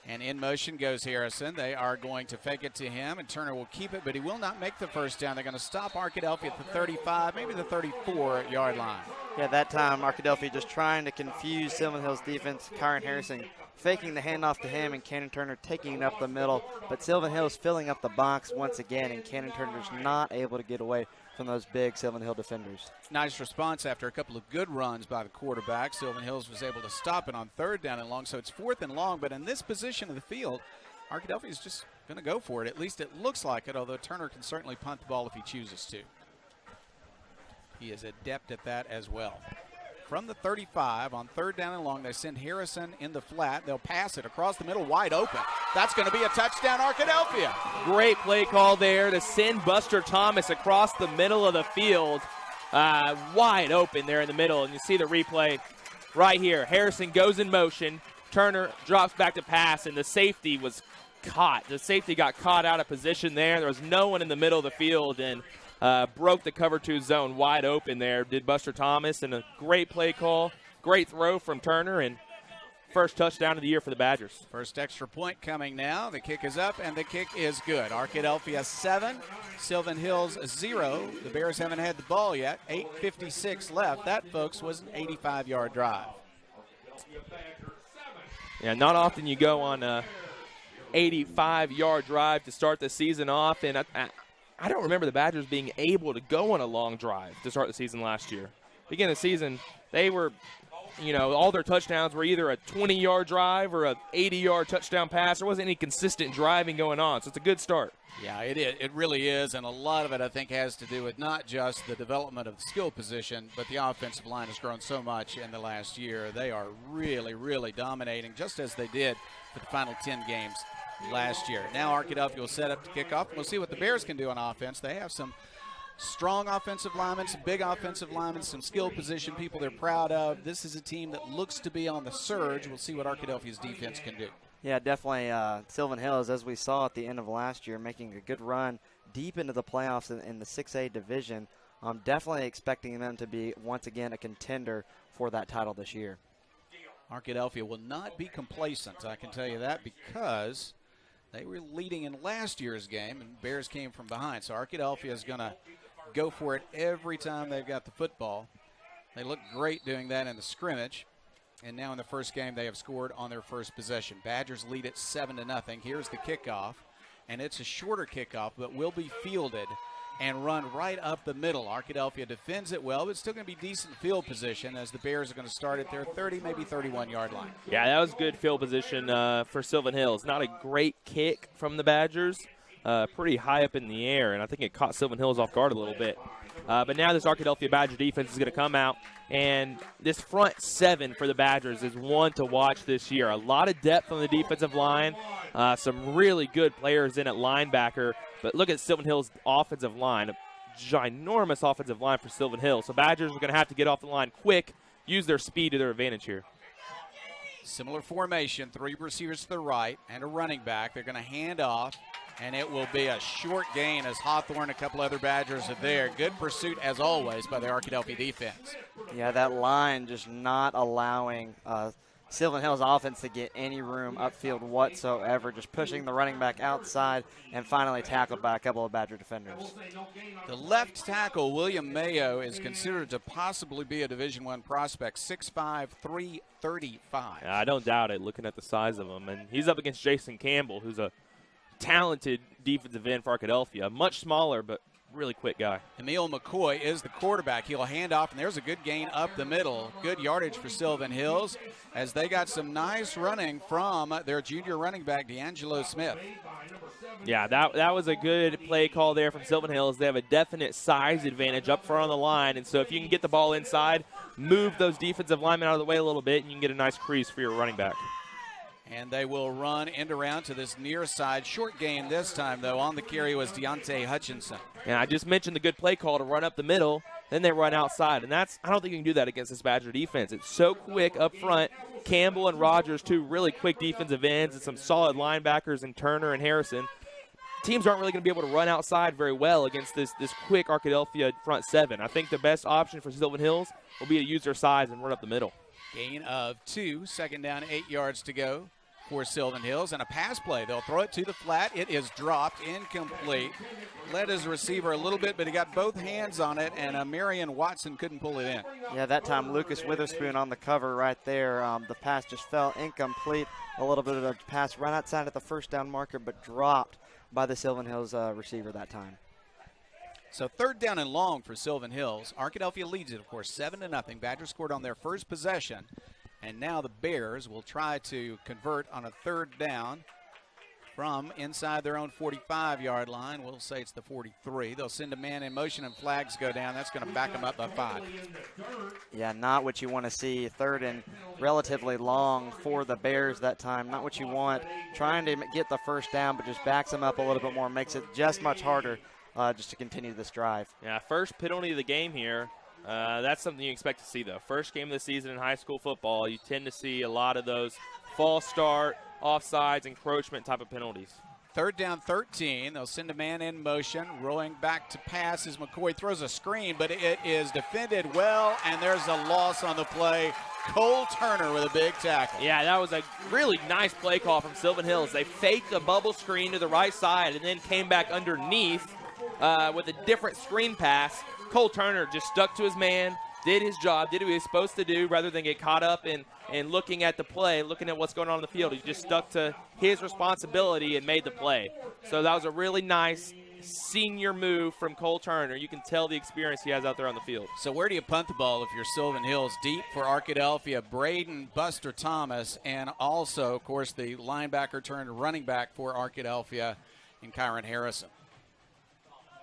And in motion goes Harrison. They are going to fake it to him, and Turner will keep it, but he will not make the first down. They're going to stop Arkadelphia at the 35, maybe the 34-yard line. Yeah, that time Arkadelphia just trying to confuse Sylvan Hills defense. Kyron Harrison faking the handoff to him, and Cannon Turner taking it up the middle. But Sylvan Hills filling up the box once again, and Cannon Turner's not able to get away from those big Sylvan Hill defenders. Nice response after a couple of good runs by the quarterback. Sylvan Hills was able to stop it on 3rd down and long, so it's 4th and long. But in this position of the field, Arkadelphia is just going to go for it. At least it looks like it, although Turner can certainly punt the ball if he chooses to. He is adept at that as well. From the 35 on 3rd down and long, they send Harrison in the flat. They'll pass it across the middle, wide open. That's going to be a touchdown, Arkadelphia. Great play call there to send Buster Thomas across the middle of the field. Wide open there in the middle, and you see the replay right here. Harrison goes in motion. Turner drops back to pass, and the safety was caught. The safety got caught out of position there. There was no one in the middle of the field, and broke the cover 2 zone wide open there, did Buster Thomas, and a great play call, great throw from Turner, and first touchdown of the year for the Badgers. First extra point coming now. The kick is up, and the kick is good. Arkadelphia 7, Sylvan Hills 0. The Bears haven't had the ball yet. 8:56 left. That, folks, was an 85-yard drive. Yeah, not often you go on a 85-yard drive to start the season off, and I don't remember the Badgers being able to go on a long drive to start the season last year. Beginning of the season, they were, all their touchdowns were either a 20-yard drive or a 80-yard touchdown pass. There wasn't any consistent driving going on, so it's a good start. Yeah, it is. It really is, and a lot of it, I think, has to do with not just the development of the skill position, but the offensive line has grown so much in the last year. They are really, really dominating, just as they did for the final 10 games last year. Now Arkadelphia will set up to kick off. We'll see what the Bears can do on offense. They have some strong offensive linemen, some big offensive linemen, some skill position people they're proud of. This is a team that looks to be on the surge. We'll see what Arkadelphia's defense can do. Yeah, definitely. Sylvan Hills, as we saw at the end of last year, making a good run deep into the playoffs in the 6A division. I'm definitely expecting them to be, once again, a contender for that title this year. Arkadelphia will not be complacent, I can tell you that, because they were leading in last year's game, and Bears came from behind. So Arkadelphia is going to go for it every time they've got the football. They look great doing that in the scrimmage. And now in the first game, they have scored on their first possession. Badgers lead it 7-0. Here's the kickoff, and it's a shorter kickoff, but will be fielded and run right up the middle. Arkadelphia defends it well, but it's still going to be decent field position as the Bears are going to start at their 30, maybe 31-yard line. Yeah, that was good field position for Sylvan Hills. Not a great kick from the Badgers, pretty high up in the air, and I think it caught Sylvan Hills off guard a little bit. But now this Arkadelphia Badger defense is going to come out, and this front seven for the Badgers is one to watch this year. A lot of depth on the defensive line, some really good players in at linebacker. But look at Sylvan Hills' offensive line, a ginormous offensive line for Sylvan Hills. So Badgers are going to have to get off the line quick, use their speed to their advantage here. Similar formation, 3 receivers to the right and a running back. They're going to hand off, and it will be a short gain as Hawthorne and a couple other Badgers are there. Good pursuit, as always, by the Arkadelphia defense. Yeah, that line just not allowing Sylvan Hills offense to get any room upfield whatsoever, just pushing the running back outside and finally tackled by a couple of Badger defenders. The left tackle, William Mayo, is considered to possibly be a Division I prospect, 6'5", 335. Yeah, I don't doubt it, looking at the size of him. And he's up against Jason Campbell, who's a talented defensive end for Arkadelphia. Much smaller, but really quick guy. Emil McCoy is the quarterback. He'll hand off, and there's a good gain up the middle. Good yardage for Sylvan Hills as they got some nice running from their junior running back, D'Angelo Smith. Yeah, that was a good play call there from Sylvan Hills. They have a definite size advantage up front on the line, and so if you can get the ball inside, move those defensive linemen out of the way a little bit, and you can get a nice crease for your running back. And they will run end around to this near side. Short gain this time, though. On the carry was Deontay Hutchinson. And I just mentioned the good play call to run up the middle, then they run outside. And I don't think you can do that against this Badger defense. It's so quick up front. Campbell and Rogers, two really quick defensive ends, and some solid linebackers in Turner and Harrison. Teams aren't really going to be able to run outside very well against this quick Arkadelphia front seven. I think the best option for Sylvan Hills will be to use their size and run up the middle. Gain of 2, second down, 8 yards to go for Sylvan Hills, and a pass play. They'll throw it to the flat. It is dropped, incomplete. Led his receiver a little bit, but he got both hands on it, and Marion Watson couldn't pull it in. Yeah, that time Lucas Witherspoon on the cover right there. The pass just fell incomplete. A little bit of a pass right outside of the first down marker, but dropped by the Sylvan Hills receiver that time. So third down and long for Sylvan Hills. Arkadelphia leads it, of course, 7-0. Badgers scored on their first possession. And now the Bears will try to convert on a third down from inside their own 45-yard line. We'll say it's the 43. They'll send a man in motion and flags go down. That's going to back them up by 5. Yeah, not what you want to see. Third and relatively long for the Bears that time. Not what you want. Trying to get the first down, but just backs them up a little bit more. Makes it just much harder just to continue this drive. Yeah, first penalty of the game here. That's something you expect to see, though. First game of the season in high school football, you tend to see a lot of those false start, offsides, encroachment type of penalties. Third down, 13. They'll send a man in motion. Rolling back to pass as McCoy throws a screen, but it is defended well, and there's a loss on the play. Cole Turner with a big tackle. Yeah, that was a really nice play call from Sylvan Hills. They faked a bubble screen to the right side and then came back underneath with a different screen pass. Cole Turner just stuck to his man, did his job, did what he was supposed to do rather than get caught up in looking at the play, looking at what's going on in the field. He just stuck to his responsibility and made the play. So that was a really nice senior move from Cole Turner. You can tell the experience he has out there on the field. So where do you punt the ball if you're Sylvan Hills? Deep for Arkadelphia, Braden Buster Thomas, and also, of course, the linebacker turned running back for Arkadelphia in Kyron Harrison.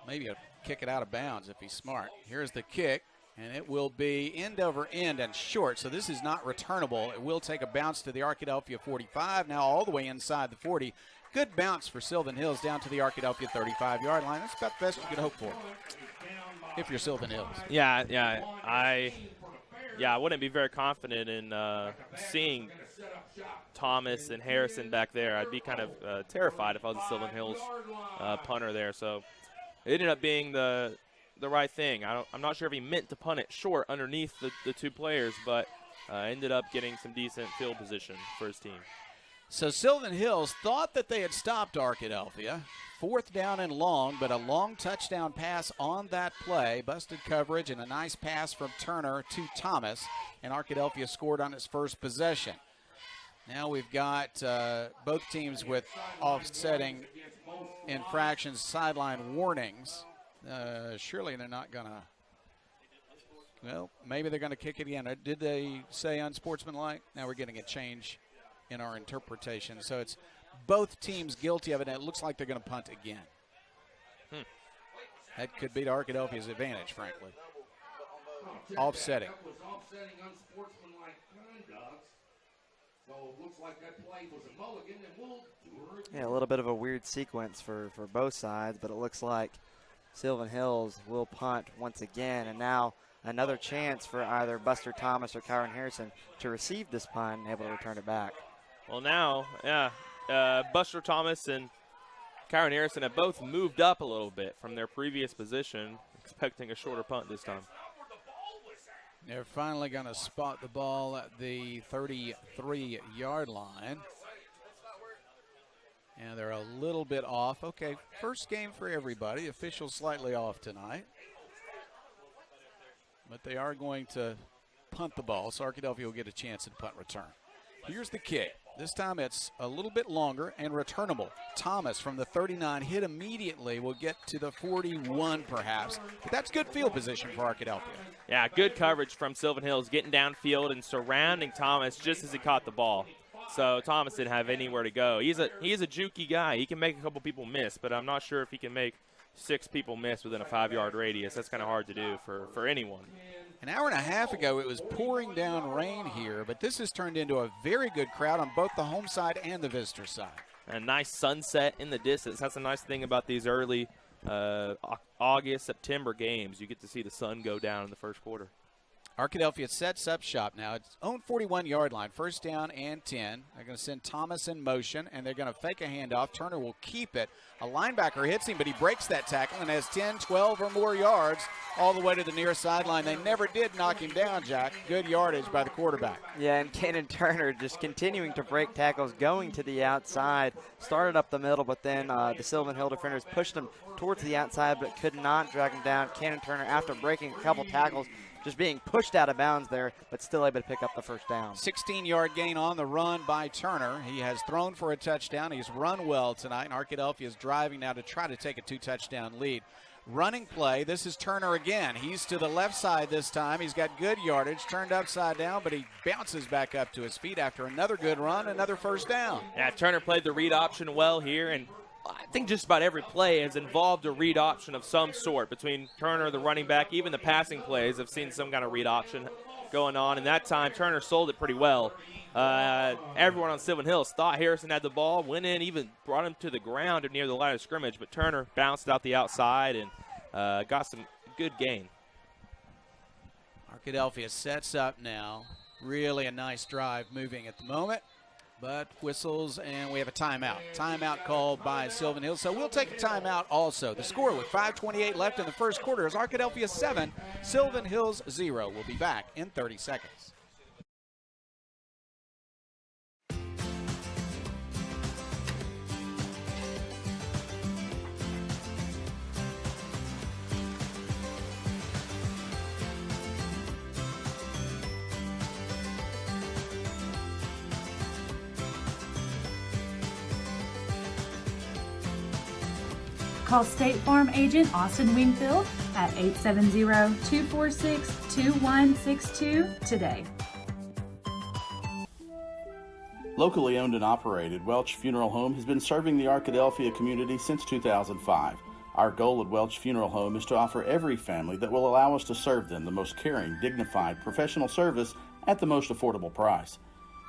Maybe a kick it out of bounds if he's smart. Here's the kick, and it will be end over end and short, so this is not returnable. It will take a bounce to the Arkadelphia 45, now all the way inside the 40. Good bounce for Sylvan Hills down to the Arkadelphia 35-yard line. That's about the best you could hope for if you're Sylvan Hills. Yeah, I wouldn't be very confident in seeing Thomas and Harrison back there. I'd be kind of terrified if I was a Sylvan Hills punter there. So it ended up being the right thing. I'm not sure if he meant to punt it short underneath the two players, but ended up getting some decent field position for his team. So Sylvan Hills thought that they had stopped Arkadelphia. Fourth down and long, but a long touchdown pass on that play. Busted coverage and a nice pass from Turner to Thomas, and Arkadelphia scored on its first possession. Now we've got both teams with offsetting infractions, sideline warnings. Surely they're not going to. Well, maybe they're going to kick it again. Did they say unsportsmanlike? Now we're getting a change in our interpretation. So it's both teams guilty of it, and it looks like they're going to punt again. That could be to Arkadelphia's advantage, frankly. Offsetting. Offsetting unsportsmanlike conduct. So it looks like that play was a mulligan, and we'll do it. Yeah, a little bit of a weird sequence for both sides, but it looks like Sylvan Hills will punt once again, and now another chance for either Buster Thomas or Kyron Harrison to receive this punt and able to return it back. Well, now, Buster Thomas and Kyron Harrison have both moved up a little bit from their previous position, expecting a shorter punt this time. They're finally going to spot the ball at the 33-yard line. And they're a little bit off. Okay, first game for everybody. Officials slightly off tonight. But they are going to punt the ball, so Arkadelphia will get a chance at punt return. Here's the kick. This time it's a little bit longer and returnable. Thomas from the 39 hit immediately. Will get to the 41 perhaps. But that's good field position for Arkadelphia. Yeah, good coverage from Sylvan Hills, getting downfield and surrounding Thomas just as he caught the ball. So Thomas didn't have anywhere to go. He's a jukey guy. He can make a couple people miss, but I'm not sure if he can make 6 people miss within a 5-yard radius. That's kind of hard to do for anyone. An hour and a half ago, it was pouring down rain here, but this has turned into a very good crowd on both the home side and the visitor side. A nice sunset in the distance. That's a nice thing about these early August, September games. You get to see the sun go down in the first quarter. Arkadelphia sets up shop now. It's own 41-yard line, first down and 10. They're going to send Thomas in motion, and they're going to fake a handoff. Turner will keep it. A linebacker hits him, but he breaks that tackle and has 10, 12 or more yards all the way to the near sideline. They never did knock him down, Jack. Good yardage by the quarterback. Yeah, and Cannon Turner just continuing to break tackles, going to the outside. Started up the middle, but then the Sylvan Hill defenders pushed him towards the outside, but could not drag him down. Cannon Turner, after breaking a couple tackles, just being pushed out of bounds there, but still able to pick up the first down. 16-yard gain on the run by Turner. He has thrown for a touchdown. He's run well tonight, and Arkadelphia is driving now to try to take a 2-touchdown lead. Running play, this is Turner again. He's to the left side this time. He's got good yardage, turned upside down, but he bounces back up to his feet after another good run, another first down. Yeah, Turner played the read option well here, and I think just about every play has involved a read option of some sort between Turner, the running back, even the passing plays have seen some kind of read option going on. And that time, Turner sold it pretty well. Everyone on Sylvan Hills thought Harrison had the ball, went in, even brought him to the ground or near the line of scrimmage, but Turner bounced out the outside and got some good gain. Arkadelphia sets up now. Really a nice drive moving at the moment. But whistles, and we have a timeout. Timeout called by Sylvan Hills. So we'll take a timeout also. The score with 5:28 left in the first quarter is Arkadelphia 7, Sylvan Hills 0. We'll be back in 30 seconds. Call State Farm agent Austin Wingfield at 870-246-2162 today. Locally owned and operated, Welch Funeral Home has been serving the Arkadelphia community since 2005. Our goal at Welch Funeral Home is to offer every family that will allow us to serve them the most caring, dignified, professional service at the most affordable price.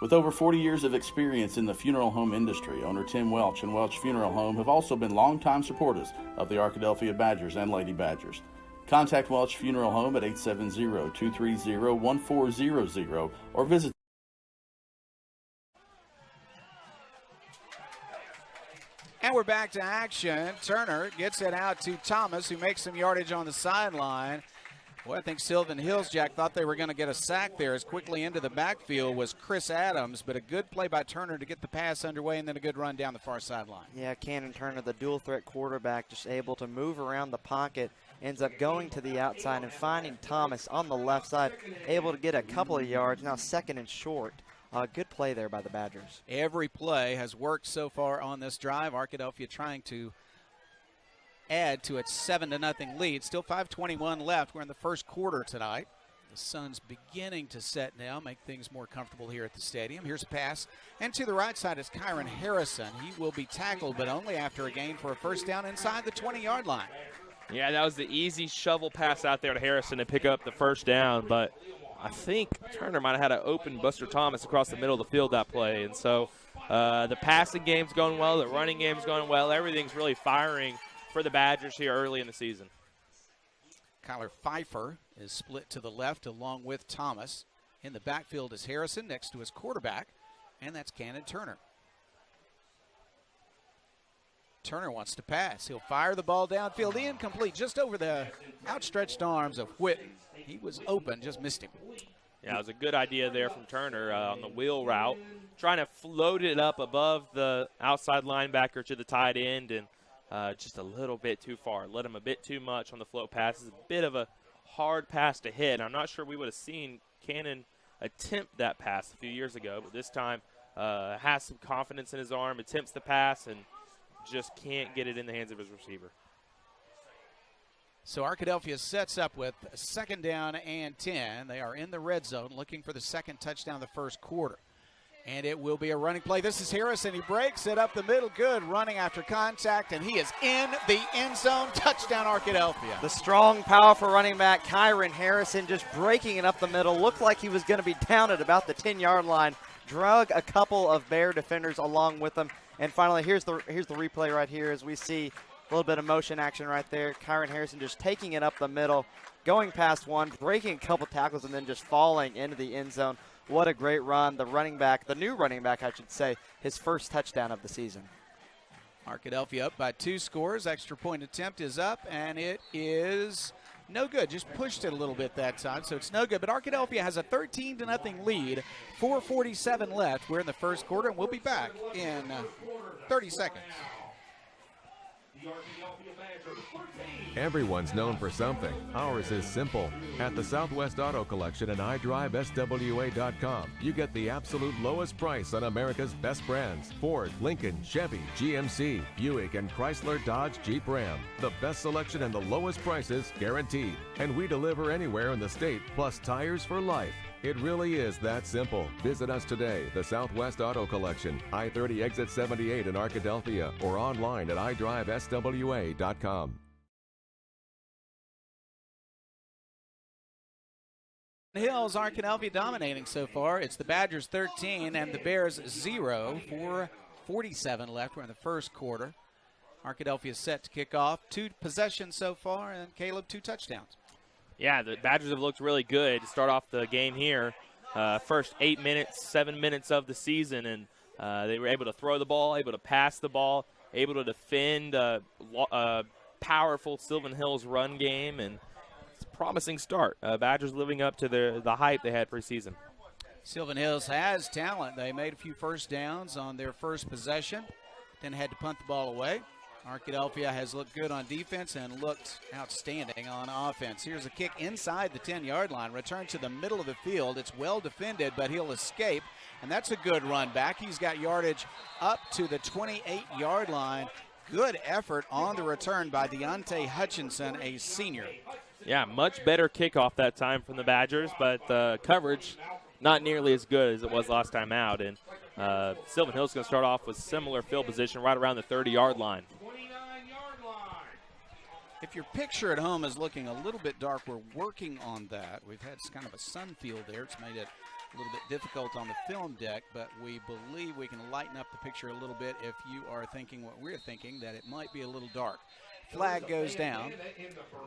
With over 40 years of experience in the funeral home industry, owner Tim Welch and Welch Funeral Home have also been longtime supporters of the Arkadelphia Badgers and Lady Badgers. Contact Welch Funeral Home at 870-230-1400 or visit. And we're back to action. Turner gets it out to Thomas, who makes some yardage on the sideline. Well, I think Sylvan Hills, Jack, thought they were going to get a sack there. As quickly into the backfield was Chris Adams, but a good play by Turner to get the pass underway and then a good run down the far sideline. Yeah, Cannon Turner, the dual-threat quarterback, just able to move around the pocket, ends up going to the outside and finding Thomas on the left side, able to get a couple of yards, now second and short. Good play there by the Badgers. Every play has worked so far on this drive. Arkadelphia trying to add to its 7-0 lead. Still 5:21 left. We're in the first quarter tonight. The sun's beginning to set now, make things more comfortable here at the stadium. Here's a pass, and to the right side is Kyron Harrison. He will be tackled, but only after a gain for a first down inside the 20-yard line. Yeah, that was the easy shovel pass out there to Harrison to pick up the first down, but I think Turner might have had an open Buster Thomas across the middle of the field that play. And so the passing game's going well, the running game's going well. Everything's really firing for the Badgers here early in the season. Kyler Pfeiffer is split to the left along with Thomas. In the backfield is Harrison next to his quarterback, and that's Cannon Turner. Turner wants to pass. He'll fire the ball downfield, incomplete, just over the outstretched arms of Whitten. He was open, just missed him. Yeah, it was a good idea there from Turner on the wheel route, trying to float it up above the outside linebacker to the tight end, and just a little bit too far. Let him a bit too much on the float pass. It's a bit of a hard pass to hit. I'm not sure we would have seen Cannon attempt that pass a few years ago, but this time has some confidence in his arm, attempts the pass, and just can't get it in the hands of his receiver. So Arkadelphia sets up with 2nd down and 10. They are in the red zone looking for the second touchdown of the first quarter. And it will be a running play. This is Harrison. He breaks it up the middle. Good running after contact, and he is in the end zone. Touchdown, Arkadelphia. The strong, powerful running back, Kyron Harrison, just breaking it up the middle. Looked like he was going to be down at about the 10-yard line. Drug a couple of Bear defenders along with him. And finally, here's the replay right here as we see a little bit of motion action right there. Kyron Harrison just taking it up the middle, going past one, breaking a couple tackles, and then just falling into the end zone. What a great run. The running back, the new running back, I should say, his first touchdown of the season. Arkadelphia up by 2 scores. Extra point attempt is up, and it is no good. Just pushed it a little bit that time, so it's no good. But Arkadelphia has a 13-0 lead. 4:47 left. We're in the first quarter, and we'll be back in 30 seconds. Everyone's known for something. Ours is simple. At the Southwest Auto Collection and iDriveSWA.com, you get the absolute lowest price on America's best brands. Ford, Lincoln, Chevy, GMC, Buick, and Chrysler, Dodge, Jeep, Ram. The best selection and the lowest prices guaranteed. And we deliver anywhere in the state, plus tires for life. It really is that simple. Visit us today, the Southwest Auto Collection, I-30 exit 78 in Arkadelphia, or online at iDriveSWA.com. Hills, Arkadelphia dominating so far. It's the Badgers 13 and the Bears 0. 4:47 left. We're in the first quarter. Arkadelphia set to kick off. 2 possessions so far, and Caleb 2 touchdowns. Yeah, the Badgers have looked really good to start off the game here. First 8 minutes, 7 minutes of the season, and they were able to throw the ball, able to pass the ball, able to defend a powerful Sylvan Hills run game, and it's a promising start. Badgers living up to the hype they had preseason. Sylvan Hills has talent. They made a few first downs on their first possession, then had to punt the ball away. Arkadelphia has looked good on defense and looked outstanding on offense. Here's a kick inside the 10-yard line. Return to the middle of the field. It's well defended, but he'll escape, and that's a good run back. He's got yardage up to the 28-yard line. Good effort on the return by Deontay Hutchinson, a senior. Yeah, much better kickoff that time from the Badgers, but coverage not nearly as good as it was last time out. And Sylvan Hills going to start off with similar field position right around the 30-yard line. If your picture at home is looking a little bit dark, we're working on that. We've had kind of a sun field there. It's made it a little bit difficult on the film deck, but we believe we can lighten up the picture a little bit if you are thinking what we're thinking, that it might be a little dark. Flag goes down.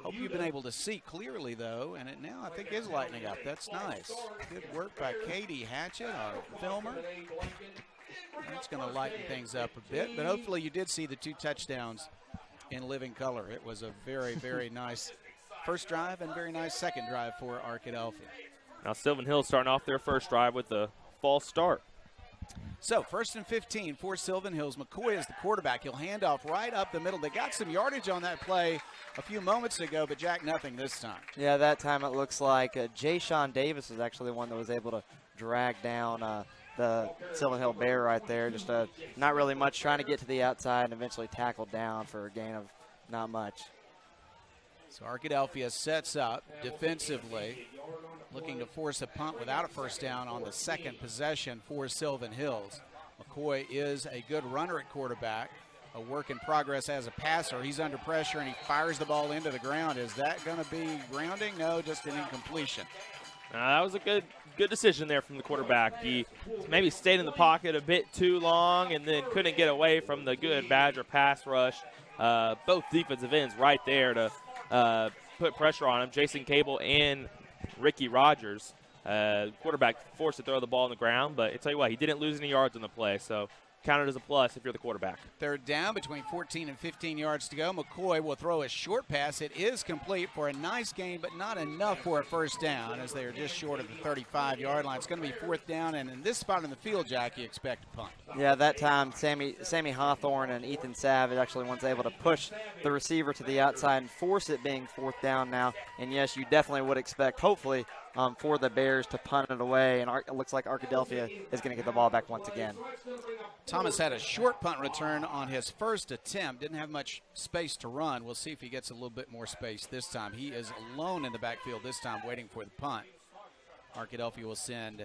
Hope you've been able to see clearly, though, and it now I think is lightening up. That's nice. Good work by Katie Hatchett, our filmer. That's going to lighten things up a bit, but hopefully you did see the 2 touchdowns in living color. It was a very, very nice first drive and very nice second drive for Arkadelphia. Now Sylvan Hills starting off their first drive with a false start. So 1st and 15 for Sylvan Hills. McCoy is the quarterback. He'll hand off right up the middle. They got some yardage on that play a few moments ago, but Jack, nothing this time. Yeah, that time it looks like Jay Sean Davis was actually the one that was able to drag down the Sylvan Hill Bear right there. Just not really much, trying to get to the outside and eventually tackled down for a gain of Not much. So Arkadelphia sets up defensively, looking to force a punt without a first down on the second possession for Sylvan Hills. McCoy is a good runner at quarterback, a work in progress as a passer. He's under pressure and he fires the ball into the ground. Is that going to be grounding? No, just an incompletion. That was a good decision there from the quarterback. He maybe stayed in the pocket a bit too long and then couldn't get away from the good Badger pass rush. Both defensive ends right there to put pressure on him, Jason Cable and Ricky Rogers. Quarterback forced to throw the ball on the ground, but I tell you what, he didn't lose any yards on the play, so counted as a plus if you're the quarterback. Third down, between 14 and 15 yards to go. McCoy will throw a short pass. It is complete for a nice gain, but not enough for a first down, as they are just short of the 35-yard line. It's going to be fourth down, and in this spot in the field, Jack, you expect a punt. Yeah, that time Sammy Hawthorne and Ethan Savage actually was able to push the receiver to the outside and force it being fourth down now. And yes, you definitely would expect, hopefully, for the Bears to punt it away, and it looks like Arkadelphia is going to get the ball back once again. Thomas had a short punt return on his first attempt. Didn't have much space to run. We'll see if he gets a little bit more space this time. He is alone in the backfield this time waiting for the punt. Arkadelphia will send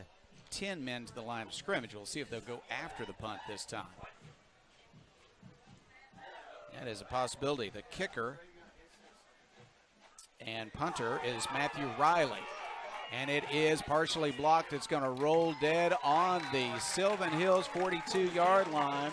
10 men to the line of scrimmage. We'll see if they'll go after the punt this time. That is a possibility. The kicker and punter is Matthew Riley. And it is partially blocked. It's going to roll dead on the Sylvan Hills 42-yard line.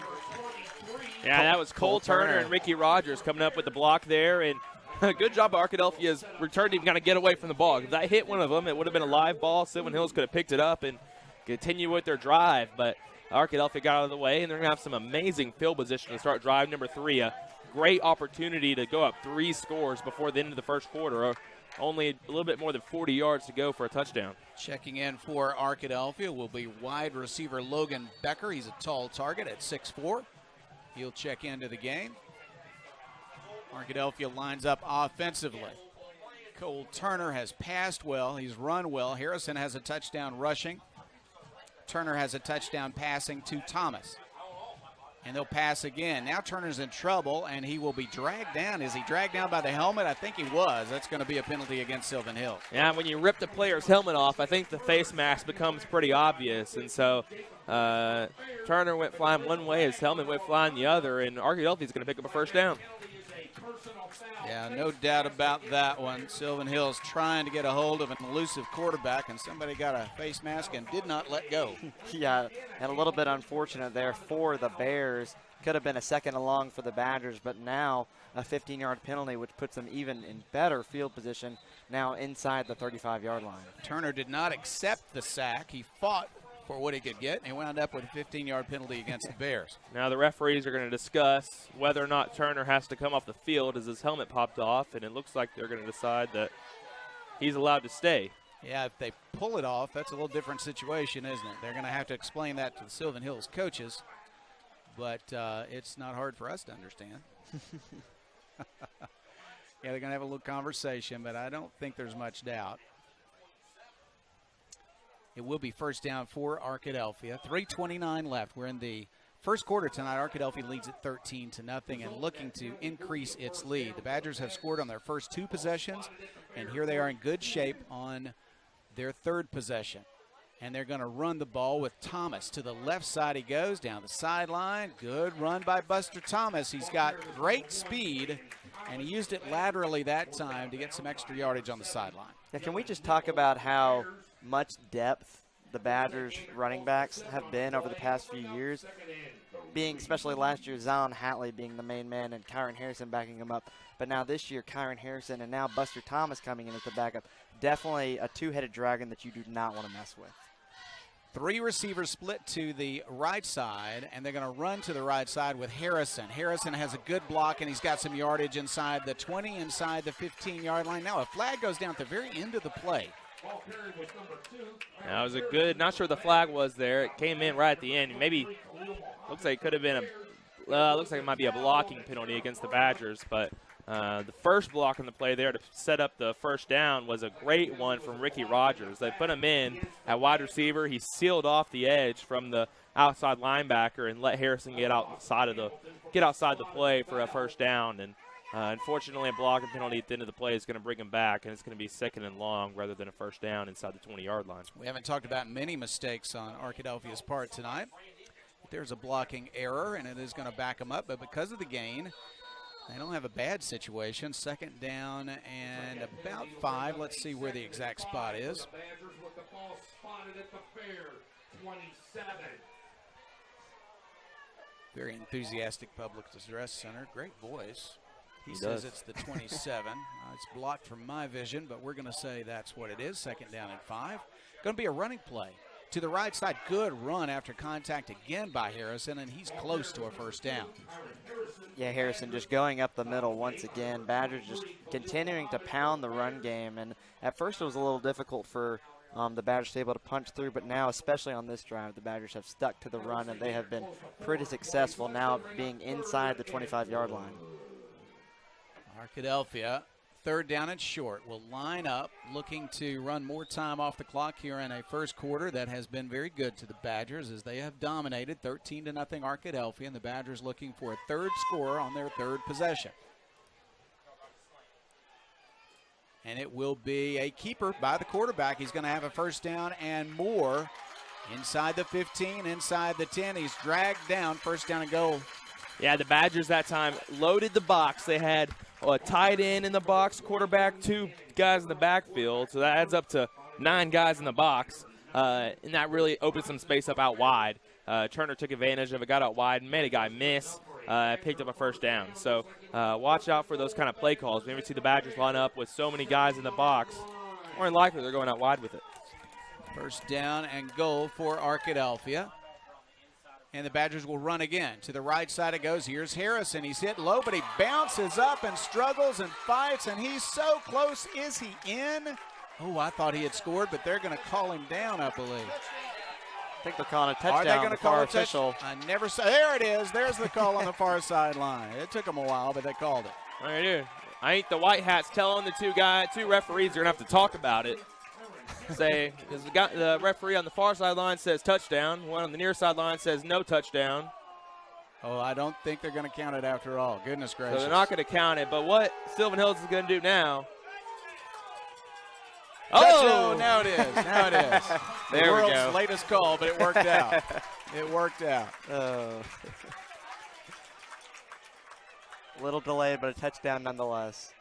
Yeah, that was Cole Turner and Ricky Rogers coming up with the block there. And good job by Arkadelphia's return team kind of get away from the ball. If that hit one of them, it would have been a live ball. Sylvan Hills could have picked it up and continue with their drive. But Arkadelphia got out of the way, and they're going to have some amazing field position to start drive number 3. A great opportunity to go up 3 scores before the end of the first quarter. Only a little bit more than 40 yards to go for a touchdown. Checking in for Arkadelphia will be wide receiver Logan Becker. He's a tall target at 6'4". He'll check into the game. Arkadelphia lines up offensively. Cole Turner has passed well. He's run well. Harrison has a touchdown rushing. Turner has a touchdown passing to Thomas. And they'll pass again. Now Turner's in trouble, and he will be dragged down. Is he dragged down by the helmet? I think he was. That's going to be a penalty against Sylvan Hills. Yeah, when you rip the player's helmet off, I think the face mask becomes pretty obvious. And so Turner went flying one way, his helmet went flying the other, and Arkadelphia's going to pick up a first down. Yeah, no doubt about that one. Sylvan Hills trying to get a hold of an elusive quarterback, and somebody got a face mask and did not let go. Yeah, and a little bit unfortunate there for the Bears. Could have been a second and long for the Badgers, but now a 15-yard penalty, which puts them even in better field position now inside the 35-yard line. Turner did not accept the sack. He fought for what he could get, and he wound up with a 15-yard penalty against the Bears. Now the referees are going to discuss whether or not Turner has to come off the field as his helmet popped off, and it looks like they're going to decide that he's allowed to stay. Yeah, if they pull it off, that's a little different situation, isn't it? They're going to have to explain that to the Sylvan Hills coaches, but it's not hard for us to understand. Yeah, they're going to have a little conversation, but I don't think there's much doubt. It will be first down for Arkadelphia. 3:29 left. We're in the first quarter tonight. Arkadelphia leads at 13-0 and looking to increase its lead. The Badgers have scored on their first 2 possessions, and here they are in good shape on their third possession. And they're going to run the ball with Thomas. To the left side he goes, down the sideline. Good run by Buster Thomas. He's got great speed, and he used it laterally that time to get some extra yardage on the sideline. Yeah, can we just talk about how much depth the Badgers running backs have been over the past few years, being especially last year Zion Hatley being the main man and Kyron Harrison backing him up, but now this year Kyron Harrison and now Buster Thomas coming in as the backup. Definitely a two-headed dragon that you do not want to mess with. 3 receivers split to the right side, and they're going to run to the right side with Harrison. Harrison has a good block, and he's got some yardage inside the 20, inside the 15-yard line. Now a flag goes down at the very end of the play. That was a good, not sure the flag was there. It came in right at the end. Maybe, looks like it could have been looks like it might be a blocking penalty against the Badgers, but the first block in the play there to set up the first down was a great one from Ricky Rogers. They put him in at wide receiver. He sealed off the edge from the outside linebacker and let Harrison get outside the play for a first down. And Unfortunately, a blocking penalty at the end of the play is going to bring him back, and it's going to be 2nd and long rather than a first down inside the 20-yard line. We haven't talked about many mistakes on Arkadelphia's part tonight. There's a blocking error, and it is going to back them up, but because of the gain, they don't have a bad situation. 2nd down and about 5. Let's see where the exact spot is. The Badgers with the ball spotted at the fair, 27. Very enthusiastic public address center. Great voice. He He says does. it's the 27. It's blocked from my vision, but we're going to say that's what it is. 2nd down and 5. Going to be a running play to the right side. Good run after contact again by Harrison, and he's close to a first down. Yeah, Harrison just going up the middle once again. Badgers just continuing to pound the run game. And at first it was a little difficult for the Badgers to be able to punch through, but now, especially on this drive, the Badgers have stuck to the run, and they have been pretty successful now being inside the 25-yard line. Arkadelphia, 3rd down and short, will line up, looking to run more time off the clock here in a first quarter that has been very good to the Badgers as they have dominated 13-0 Arkadelphia, and the Badgers looking for a 3rd score on their 3rd possession. And it will be a keeper by the quarterback. He's going to have a first down and more inside the 15, inside the 10. He's dragged down, 1st down and goal. Yeah, the Badgers that time loaded the box. They had a tight end in the box, quarterback, 2 guys in the backfield. So that adds up to 9 guys in the box. And that really opened some space up out wide. Turner took advantage of it, got out wide, and made a guy miss. Picked up a first down. So watch out for those kind of play calls. Whenever you see the Badgers line up with so many guys in the box, more than likely they're going out wide with it. 1st down and goal for Arkadelphia. And the Badgers will run again. To the right side it goes. Here's Harrison. He's hit low, but he bounces up and struggles and fights, and he's so close. Is he in? Oh, I thought he had scored, but they're going to call him down, I believe. I think they're calling a touchdown. Are they going to call a official. I never saw. There it is. There's the call on the far sideline. It took them a while, but they called it. Right here. I ain't the white hats telling the 2 referees are going to have to talk about it. Say, because the referee on the far sideline says touchdown. One on the near sideline says no touchdown. Oh, I don't think they're going to count it after all. Goodness gracious. So they're not going to count it. But what Sylvan Hills is going to do now. Oh, now it is. Now it is. There the we world's go. latest call, but it worked out. It worked out. Little delayed, but a touchdown nonetheless.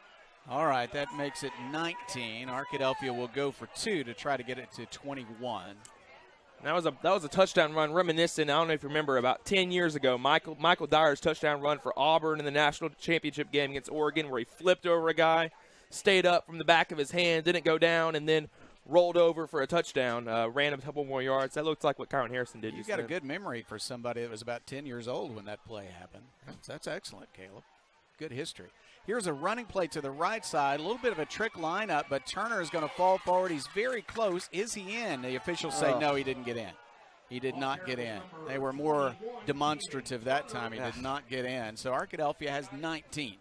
All right, that makes it 19. Arkadelphia will go for 2 to try to get it to 21. That was a touchdown run reminiscent. I don't know if you remember, about 10 years ago, Michael Dyer's touchdown run for Auburn in the national championship game against Oregon, where he flipped over a guy, stayed up from the back of his hand, didn't go down, and then rolled over for a touchdown, ran a couple more yards. That looks like what Kyron Harrison did. You've got a good memory for somebody that was about 10 years old when that play happened. That's excellent, Caleb. Good history. Here's a running play to the right side. A little bit of a trick lineup, but Turner is going to fall forward. He's very close. Is he in? The officials say no, he didn't get in. He did not get in. They were more demonstrative that time. He did not get in. So Arkadelphia has 19.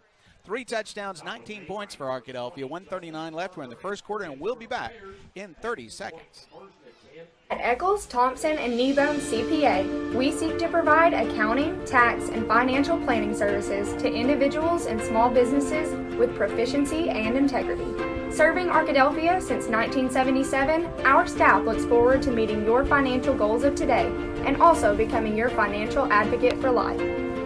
3 touchdowns, 19 points for Arkadelphia. 1:39 left. We're in the first quarter, and we'll be back in 30 seconds. At Eccles, Thompson, and Kneebone CPA, we seek to provide accounting, tax, and financial planning services to individuals and small businesses with proficiency and integrity. Serving Arkadelphia since 1977, our staff looks forward to meeting your financial goals of today and also becoming your financial advocate for life.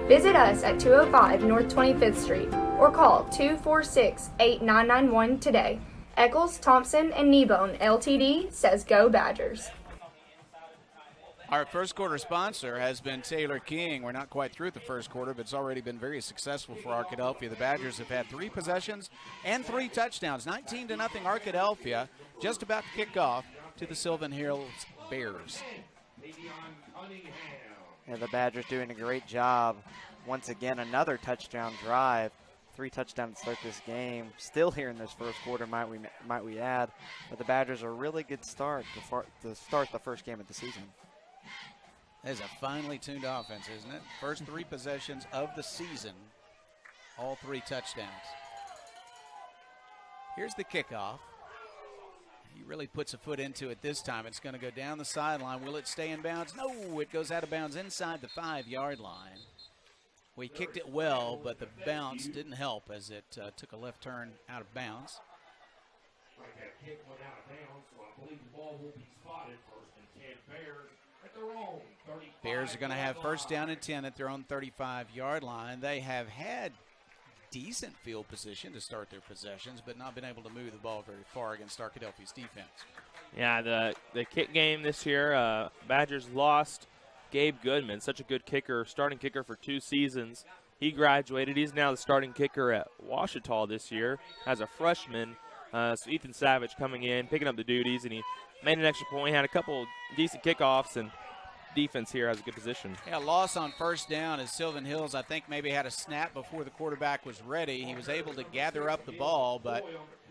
Visit us at 205 North 25th Street or call 246-8991 today. Eccles, Thompson, and Kneebone Ltd. says go Badgers. Our first quarter sponsor has been Taylor King. We're not quite through the first quarter, but it's already been very successful for Arkadelphia. The Badgers have had 3 possessions and 3 touchdowns. 19-0 Arkadelphia, just about to kick off to the Sylvan Hills Bears. Yeah, the Badgers doing a great job. Once again, another touchdown drive. 3 touchdowns to start this game. Still here in this first quarter, might we add. But the Badgers are a really good start to start the first game of the season. That is a finely tuned offense, isn't it? First 3 possessions of the season, all 3 touchdowns. Here's the kickoff. He really puts a foot into it this time. It's going to go down the sideline. Will it stay in bounds? No, it goes out of bounds inside the 5-yard line. Well, he kicked it well, but the bounce didn't help as it took a left turn out of bounds. Like that kick went out of bounds, so I believe the ball will be spotted first and 10 Bears at their own 35. Bears are going to have first down and 10 at their own 35-yard line. They have had decent field position to start their possessions, but not been able to move the ball very far against Arkadelphia's defense. Yeah, the kick game this year, Badgers lost Gabe Goodman, such a good kicker, starting kicker for 2 seasons. He graduated. He's now the starting kicker at Ouachita this year as a freshman. So Ethan Savage coming in, picking up the duties, and he made an extra point. He had a couple decent kickoffs, and defense here has a good position. Yeah, loss on first down as Sylvan Hills, I think, maybe had a snap before the quarterback was ready. He was able to gather up the ball, but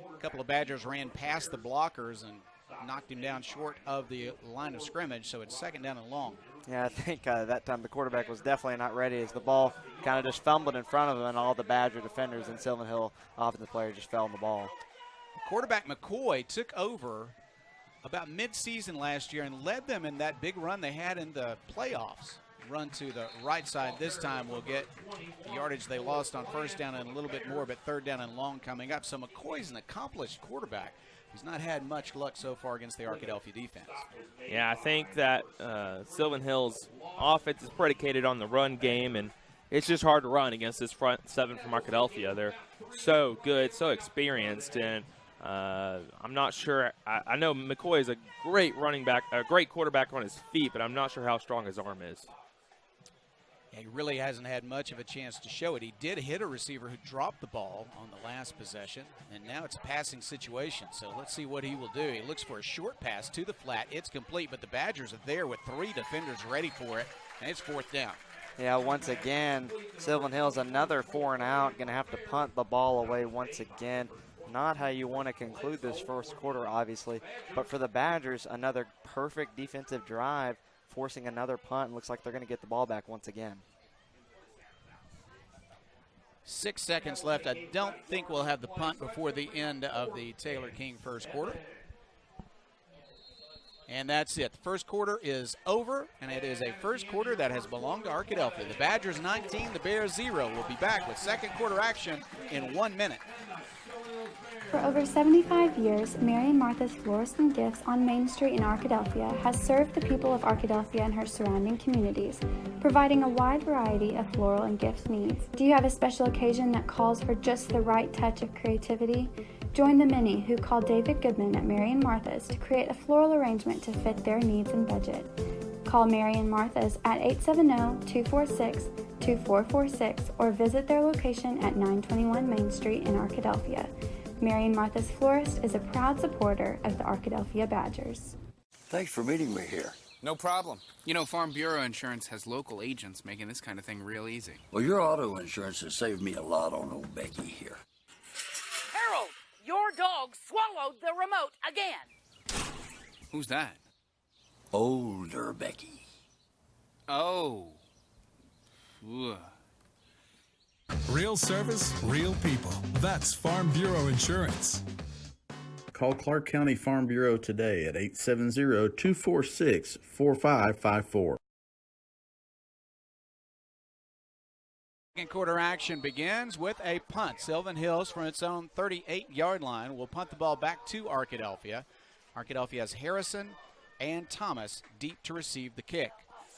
a couple of Badgers ran past the blockers and knocked him down short of the line of scrimmage, so it's second down and long. Yeah, I think that time the quarterback was definitely not ready as the ball kind of just fumbled in front of him, and all the Badger defenders and Sylvan Hill offensive players just fell on the ball. Quarterback McCoy took over about mid-season last year and led them in that big run they had in the playoffs. Run to the right side this time will get the yardage they lost on first down and a little bit more, but third down and long coming up. So McCoy's an accomplished quarterback. He's not had much luck so far against the Arkadelphia defense. Yeah, I think that Sylvan Hills offense is predicated on the run game, and it's just hard to run against this front seven from Arkadelphia. They're so good, so experienced, and I'm not sure. I know McCoy is a great running back, a great quarterback on his feet, but I'm not sure how strong his arm is. Yeah, he really hasn't had much of a chance to show it. He did hit a receiver who dropped the ball on the last possession, and now it's a passing situation. So let's see what he will do. He looks for a short pass to the flat. It's complete, but the Badgers are there with 3 defenders ready for it, and it's fourth down. Yeah, once again, Sylvan Hills another 4 and out, going to have to punt the ball away once again. Not how you want to conclude this first quarter, obviously, but for the Badgers, another perfect defensive drive, forcing another punt. Looks like they're going to get the ball back once again. 6 seconds left. I don't think we'll have the punt before the end of the Taylor King first quarter. And that's it. The first quarter is over, and it is a first quarter that has belonged to Arkadelphia. The Badgers 19, the Bears 0. We'll be back with second quarter action in 1 minute. For over 75 years, Mary and Martha's Florist and Gifts on Main Street in Arkadelphia has served the people of Arkadelphia and her surrounding communities, providing a wide variety of floral and gift needs. Do you have a special occasion that calls for just the right touch of creativity? Join the many who call David Goodman at Mary and Martha's to create a floral arrangement to fit their needs and budget. Call Mary and Martha's at 870-246-2446 or visit their location at 921 Main Street in Arkadelphia. Mary and Martha's Florist is a proud supporter of the Arkadelphia Badgers. Thanks for meeting me here. No problem. You know, Farm Bureau Insurance has local agents making this kind of thing real easy. Well, your auto insurance has saved me a lot on old Becky here. Harold, your dog swallowed the remote again. Who's that? Older Becky. Oh. Ugh. Real service, real people. That's Farm Bureau Insurance. Call Clark County Farm Bureau today at 870-246-4554. Second quarter action begins with a punt. Sylvan Hills from its own 38-yard line will punt the ball back to Arkadelphia. Arkadelphia has Harrison and Thomas deep to receive the kick.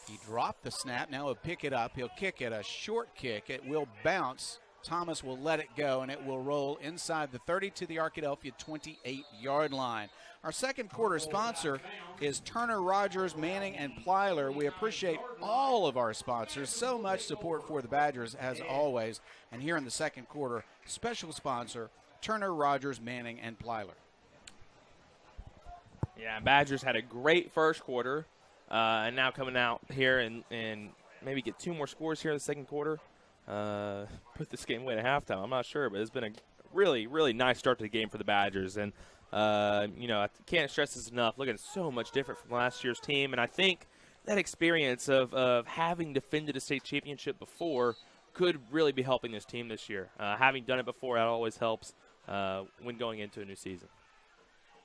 He dropped the snap. Now he'll pick it up. He'll kick it, a short kick. It will bounce. Thomas will let it go, and it will roll inside the 30 to the Arkadelphia 28-yard line. Our second quarter sponsor is Turner, Rogers, Manning, and Plyler. We appreciate all of our sponsors. So much support for the Badgers, as always. And here in the second quarter, special sponsor, Turner, Rogers, Manning, and Plyler. Yeah, Badgers had a great first quarter. And now coming out here and maybe get 2 more scores here in the second quarter. Put this game away at halftime. I'm not sure, but it's been a really, really nice start to the game for the Badgers. And, I can't stress this enough. Looking so much different from last year's team. And I think that experience of having defended a state championship before could really be helping this team this year. Having done it before, that always helps when going into a new season.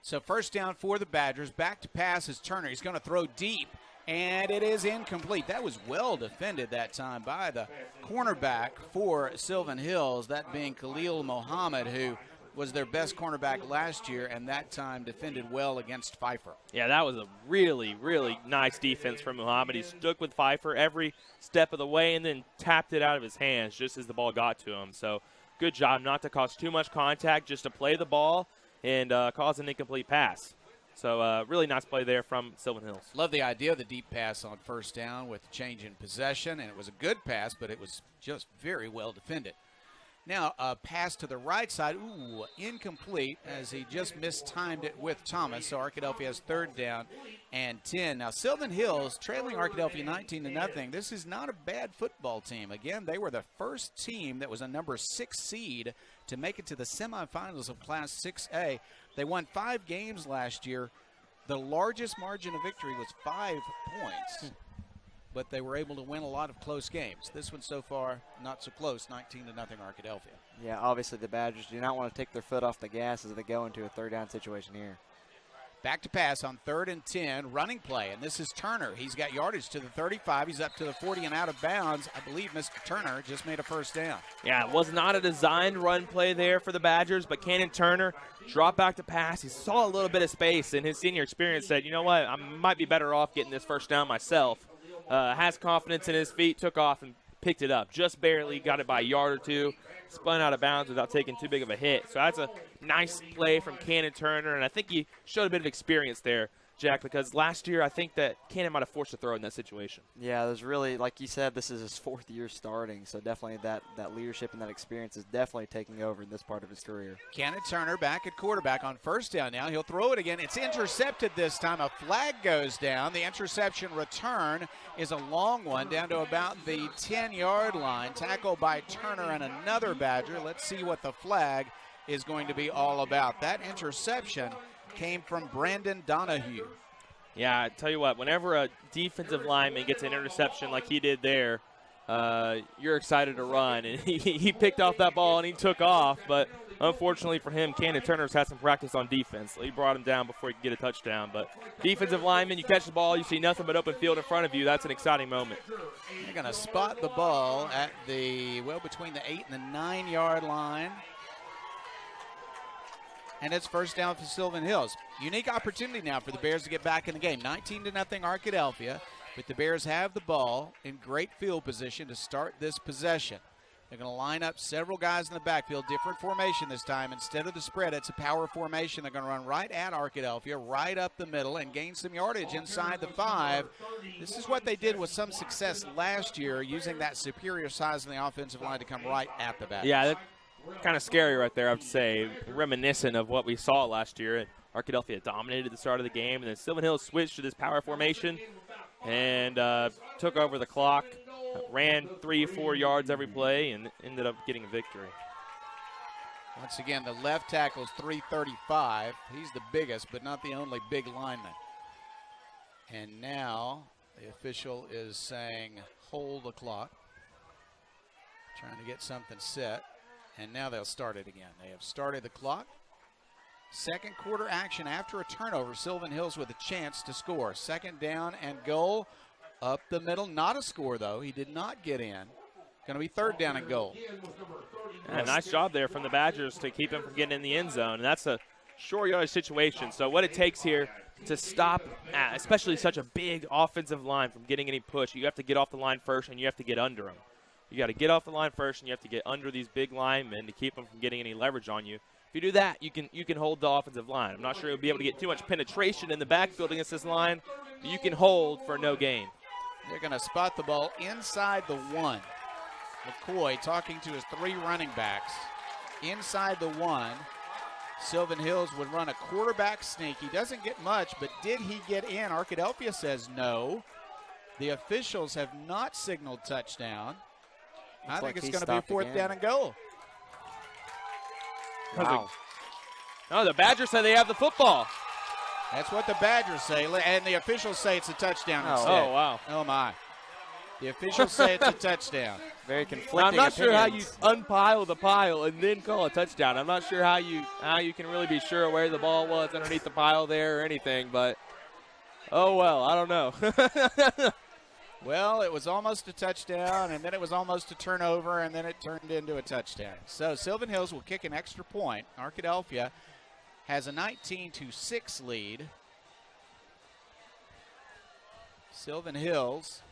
So first down for the Badgers. Back to pass is Turner. He's going to throw deep. And it is incomplete. That was well defended that time by the cornerback for Sylvan Hills, that being Khalil Mohammed, who was their best cornerback last year, and that time defended well against Pfeiffer. Yeah, that was a really, really nice defense from Muhammad. He stuck with Pfeiffer every step of the way and then tapped it out of his hands just as the ball got to him. So good job not to cause too much contact, just to play the ball and cause an incomplete pass. So really nice play there from Sylvan Hills. Love the idea of the deep pass on first down with the change in possession, and it was a good pass, but it was just very well defended. Now, a pass to the right side, incomplete, as he just mistimed it with Thomas. So Arkadelphia has 3rd down and 10. Now, Sylvan Hills trailing Arkadelphia 19-0. This is not a bad football team. Again, they were the first team that was a number 6 seed to make it to the semifinals of Class 6A. They won 5 games last year. The largest margin of victory was 5 points. But they were able to win a lot of close games. This one so far, not so close, 19-0 Arkadelphia. Yeah, obviously the Badgers do not want to take their foot off the gas as they go into a 3rd down situation here. Back to pass on 3rd and 10, running play, and this is Turner. He's got yardage to the 35. He's up to the 40 and out of bounds. I believe Mr. Turner just made a 1st down. Yeah, it was not a designed run play there for the Badgers, but Cannon Turner dropped back to pass. He saw a little bit of space, and his senior experience said, you know what, I might be better off getting this 1st down myself. Has confidence in his feet, took off and picked it up. Just barely got it by a yard or two, spun out of bounds without taking too big of a hit. So that's a nice play from Cannon Turner, and I think he showed a bit of experience there, Jack, because last year I think that Cannon might have forced a throw in that situation. Yeah, there's really, like you said, this is his 4th year starting, so definitely that leadership and that experience is definitely taking over in this part of his career. Cannon Turner back at quarterback on 1st down now. He'll throw it again. It's intercepted this time. A flag goes down. The interception return is a long one down to about the 10-yard line. Tackled by Turner and another Badger. Let's see what the flag is going to be all about. That interception came from Brandon Donahue. Yeah, I tell you what, whenever a defensive lineman gets an interception like he did there, you're excited to run. And he picked off that ball and he took off, but unfortunately for him, Cannon Turner's had some practice on defense. He brought him down before he could get a touchdown. But defensive lineman, you catch the ball, you see nothing but open field in front of you. That's an exciting moment. They're going to spot the ball at between the 8 and the 9-yard line. And it's 1st down for Sylvan Hills. Unique opportunity now for the Bears to get back in the game. 19-0 Arkadelphia, but the Bears have the ball in great field position to start this possession. They're going to line up several guys in the backfield, different formation this time. Instead of the spread, it's a power formation. They're going to run right at Arkadelphia, right up the middle, and gain some yardage inside the 5. This is what they did with some success last year, using that superior size in the offensive line to come right at the back. Yeah, kind of scary right there, I would say, reminiscent of what we saw last year. Arkadelphia dominated the start of the game, and then Sylvan Hills switched to this power formation and took over the clock, ran 3-4 yards every play, and ended up getting a victory. Once again, the left tackle is 335. He's the biggest, but not the only big lineman. And now the official is saying hold the clock, trying to get something set. And now they'll start it again. They have started the clock. 2nd quarter action after a turnover. Sylvan Hills with a chance to score. 2nd down and goal up the middle. Not a score, though. He did not get in. Going to be 3rd down and goal. Yeah, nice job there from the Badgers to keep him from getting in the end zone. And that's a short yardage situation. So what it takes here to stop, especially such a big offensive line from getting any push, you have to get off the line first and you have to get under them. You got to get off the line first, and you have to get under these big linemen to keep them from getting any leverage on you. If you do that, you can hold the offensive line. I'm not sure you'll be able to get too much penetration in the backfield against this line, but you can hold for no gain. They're going to spot the ball inside the 1. McCoy talking to his 3 running backs. Inside the 1, Sylvan Hills would run a quarterback sneak. He doesn't get much, but did he get in? Arkadelphia says no. The officials have not signaled touchdown. I think it's going to be 4th down and goal. Wow. No, the Badgers say they have the football. That's what the Badgers say, and the officials say it's a touchdown instead. Oh, wow. Oh, my. The officials say it's a touchdown. Very conflicting I'm not sure how you opinions. unpile the pile and then call a touchdown. I'm not sure how you can really be sure where the ball was underneath the pile there or anything, but Oh, well, I don't know. Well, it was almost a touchdown, and then it was almost a turnover, and then it turned into a touchdown. So Sylvan Hills will kick an extra point. Arkadelphia has a 19-6 lead. Sylvan Hills,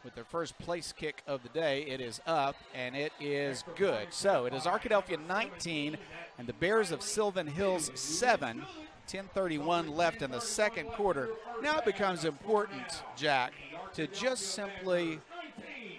with their first place kick of the day, it is up, and it is good. So it is Arkadelphia 19, and the Bears of Sylvan Hills 7. 10:31 left in the second quarter. Now it becomes important, Jack, to just simply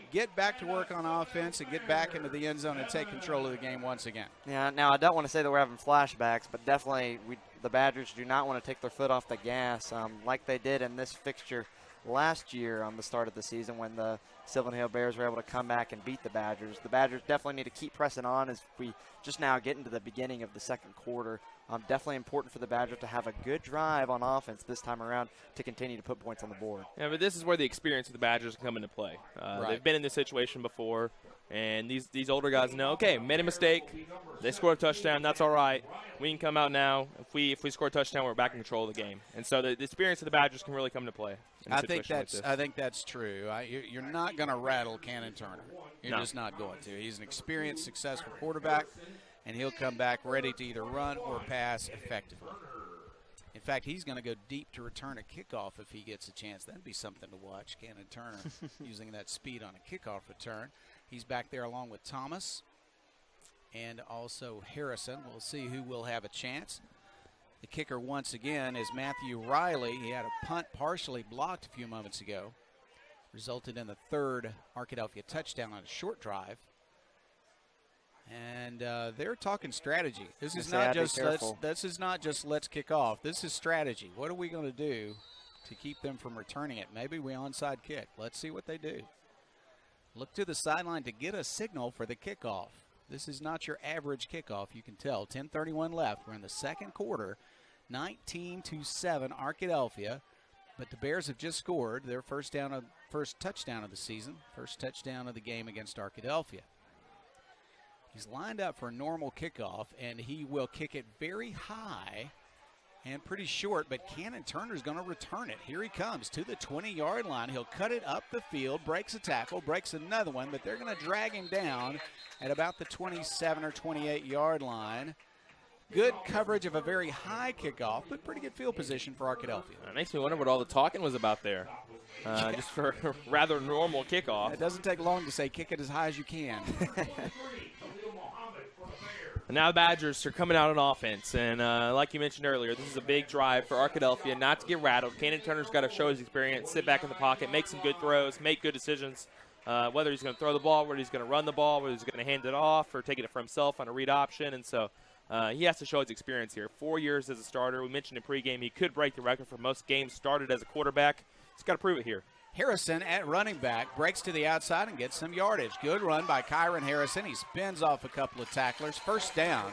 get back to work on offense and get back into the end zone and take control of the game once again. Yeah, now I don't want to say that we're having flashbacks, but definitely the Badgers do not want to take their foot off the gas like they did in this fixture last year on the start of the season when the Sylvan Hill Bears were able to come back and beat the Badgers. The Badgers definitely need to keep pressing on as we just now get into the beginning of the second quarter. Definitely important for the Badgers to have a good drive on offense this time around to continue to put points on the board. Yeah, but this is where the experience of the Badgers come into play. Right. They've been in this situation before, and these older guys know, okay, made a mistake. They scored a touchdown. That's all right. We can come out now. If we score a touchdown, we're back in control of the game. And so the experience of the Badgers can really come into play. I think that's true. You're not going to rattle Cannon Turner. You're just not going to. He's an experienced, successful quarterback, and he'll come back ready to either run or pass effectively. In fact, he's going to go deep to return a kickoff if he gets a chance. That'd be something to watch, Cannon Turner using that speed on a kickoff return. He's back there along with Thomas and also Harrison. We'll see who will have a chance. The kicker once again is Matthew Riley. He had a punt partially blocked a few moments ago. Resulted in the third Arkadelphia touchdown on a short drive. And they're talking strategy. This is not just let's kick off. This is strategy. What are we going to do to keep them from returning it? Maybe we onside kick. Let's see what they do. Look to the sideline to get a signal for the kickoff. This is not your average kickoff, you can tell. 10:31 left. We're in the second quarter. 19-7 Arkadelphia. But the Bears have just scored their first touchdown of the season, first touchdown of the game against Arkadelphia. He's lined up for a normal kickoff, and he will kick it very high and pretty short, but Cannon Turner's going to return it. Here he comes to the 20-yard line. He'll cut it up the field, breaks a tackle, breaks another one, but they're going to drag him down at about the 27 or 28-yard line. Good coverage of a very high kickoff, but pretty good field position for Arkadelphia. It makes me wonder what all the talking was about there. Just for a rather normal kickoff. It doesn't take long to say kick it as high as you can. And now the Badgers are coming out on offense. And like you mentioned earlier, this is a big drive for Arkadelphia not to get rattled. Cannon Turner's got to show his experience, sit back in the pocket, make some good throws, make good decisions, whether he's going to throw the ball, whether he's going to run the ball, whether he's going to hand it off or taking it for himself on a read option. And so he has to show his experience here. 4 years as a starter. We mentioned in pregame he could break the record for most games started as a quarterback. He's got to prove it here. Harrison at running back breaks to the outside and gets some yardage. Good run by Kyron Harrison. He spins off a couple of tacklers. First down.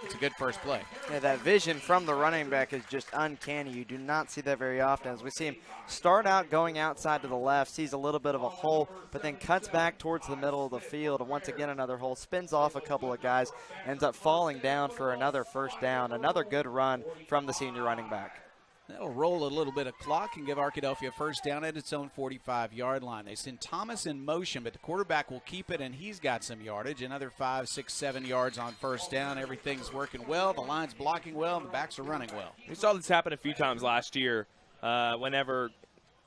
It's a good first play. Yeah, that vision from the running back is just uncanny. You do not see that very often. As we see him start out going outside to the left, sees a little bit of a hole, but then cuts back towards the middle of the field. And once again, another hole, spins off a couple of guys, ends up falling down for another first down. Another good run from the senior running back. That'll roll a little bit of clock and give Arkadelphia first down at its own 45-yard line. They send Thomas in motion, but the quarterback will keep it, and he's got some yardage. Another 5, 6, 7 yards on first down. Everything's working well. The line's blocking well, and the backs are running well. We saw this happen a few times last year. Whenever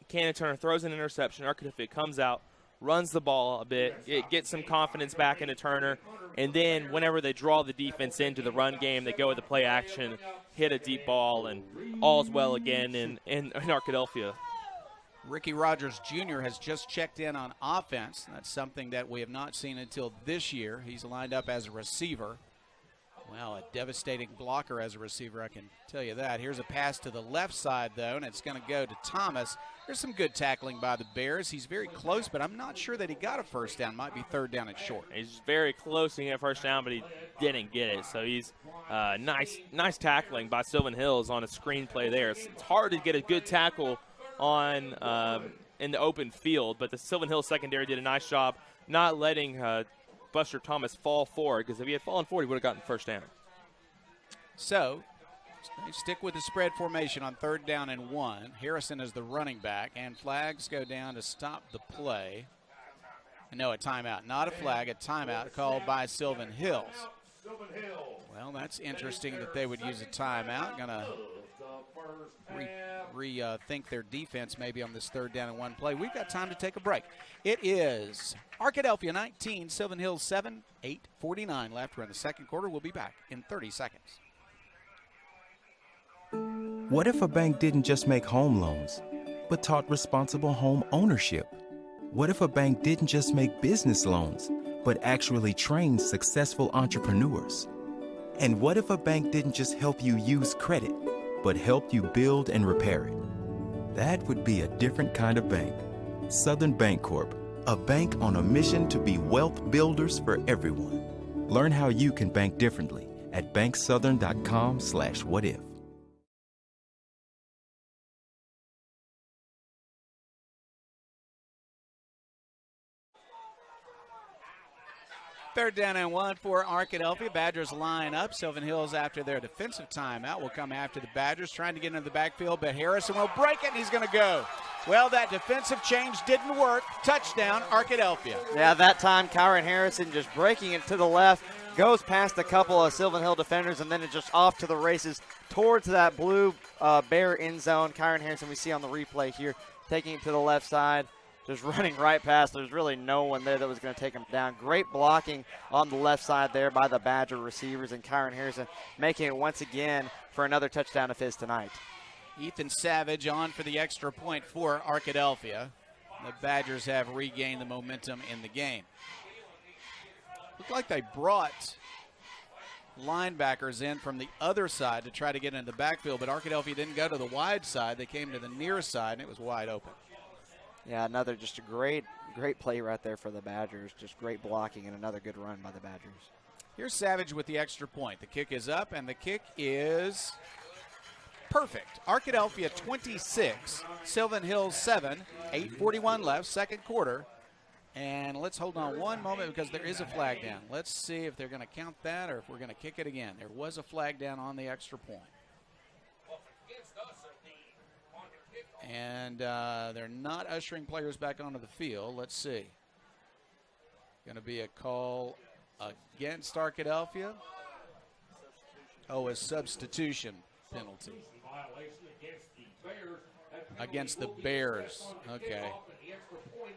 Cannon Turner throws an interception, Arkadelphia comes out, runs the ball a bit, it gets some confidence back into Turner, and then whenever they draw the defense into the run game, they go with the play action, hit a deep ball, and all's well again in Arkadelphia. Ricky Rogers Jr. has just checked in on offense. That's something that we have not seen until this year. He's lined up as a receiver. Well, a devastating blocker as a receiver, I can tell you that. Here's a pass to the left side, though, and it's going to go to Thomas. There's some good tackling by the Bears. He's very close, but I'm not sure that he got a first down. Might be third down and short. He's very close to getting a first down, but he didn't get it. So he's nice tackling by Sylvan Hills on a screen play there. It's hard to get a good tackle on in the open field, but the Sylvan Hills secondary did a nice job not letting Buster Thomas fall forward, because if he had fallen forward, he would have gotten first down. So, They stick with the spread formation on 3rd down and 1. Harrison is the running back, and flags go down to stop the play. No, a timeout. Not a flag, a timeout called by Sylvan Hills. Well, that's interesting that they would use a timeout. Going to rethink their defense maybe on this 3rd down and 1 play. We've got time to take a break. It is Arkadelphia 19, Sylvan Hills 7, 8:49 left. We're in the second quarter. We'll be back in 30 seconds. What if a bank didn't just make home loans, but taught responsible home ownership? What if a bank didn't just make business loans, but actually trained successful entrepreneurs? And what if a bank didn't just help you use credit, but helped you build and repair it? That would be a different kind of bank. Southern Bancorp, a bank on a mission to be wealth builders for everyone. Learn how you can bank differently at banksouthern.com/whatif. Third down and 1 for Arkadelphia. Badgers line up. Sylvan Hills, after their defensive timeout, will come after the Badgers, trying to get into the backfield, but Harrison will break it, and he's going to go. Well, that defensive change didn't work. Touchdown, Arkadelphia. Yeah, that time, Kyron Harrison just breaking it to the left, goes past a couple of Sylvan Hill defenders, and then it's just off to the races towards that blue Bear end zone. Kyron Harrison, we see on the replay here, taking it to the left side. Just running right past. There's really no one there that was going to take him down. Great blocking on the left side there by the Badger receivers, and Kyron Harrison making it once again for another touchdown of his tonight. Ethan Savage on for the extra point for Arkadelphia. The Badgers have regained the momentum in the game. Looked like they brought linebackers in from the other side to try to get into the backfield, but Arkadelphia didn't go to the wide side. They came to the near side, and it was wide open. Yeah, another just a great play right there for the Badgers. Just great blocking and another good run by the Badgers. Here's Savage with the extra point. The kick is up, and the kick is perfect. Arkadelphia 26, Sylvan Hills 7, 8:41 left, second quarter. And let's hold on one moment because there is a flag down. Let's see if they're going to count that or if we're going to kick it again. There was a flag down on the extra point. And they're not ushering players back onto the field. Let's see. Going to be a call against Arkadelphia. Oh, a substitution penalty. Against the Bears. Okay.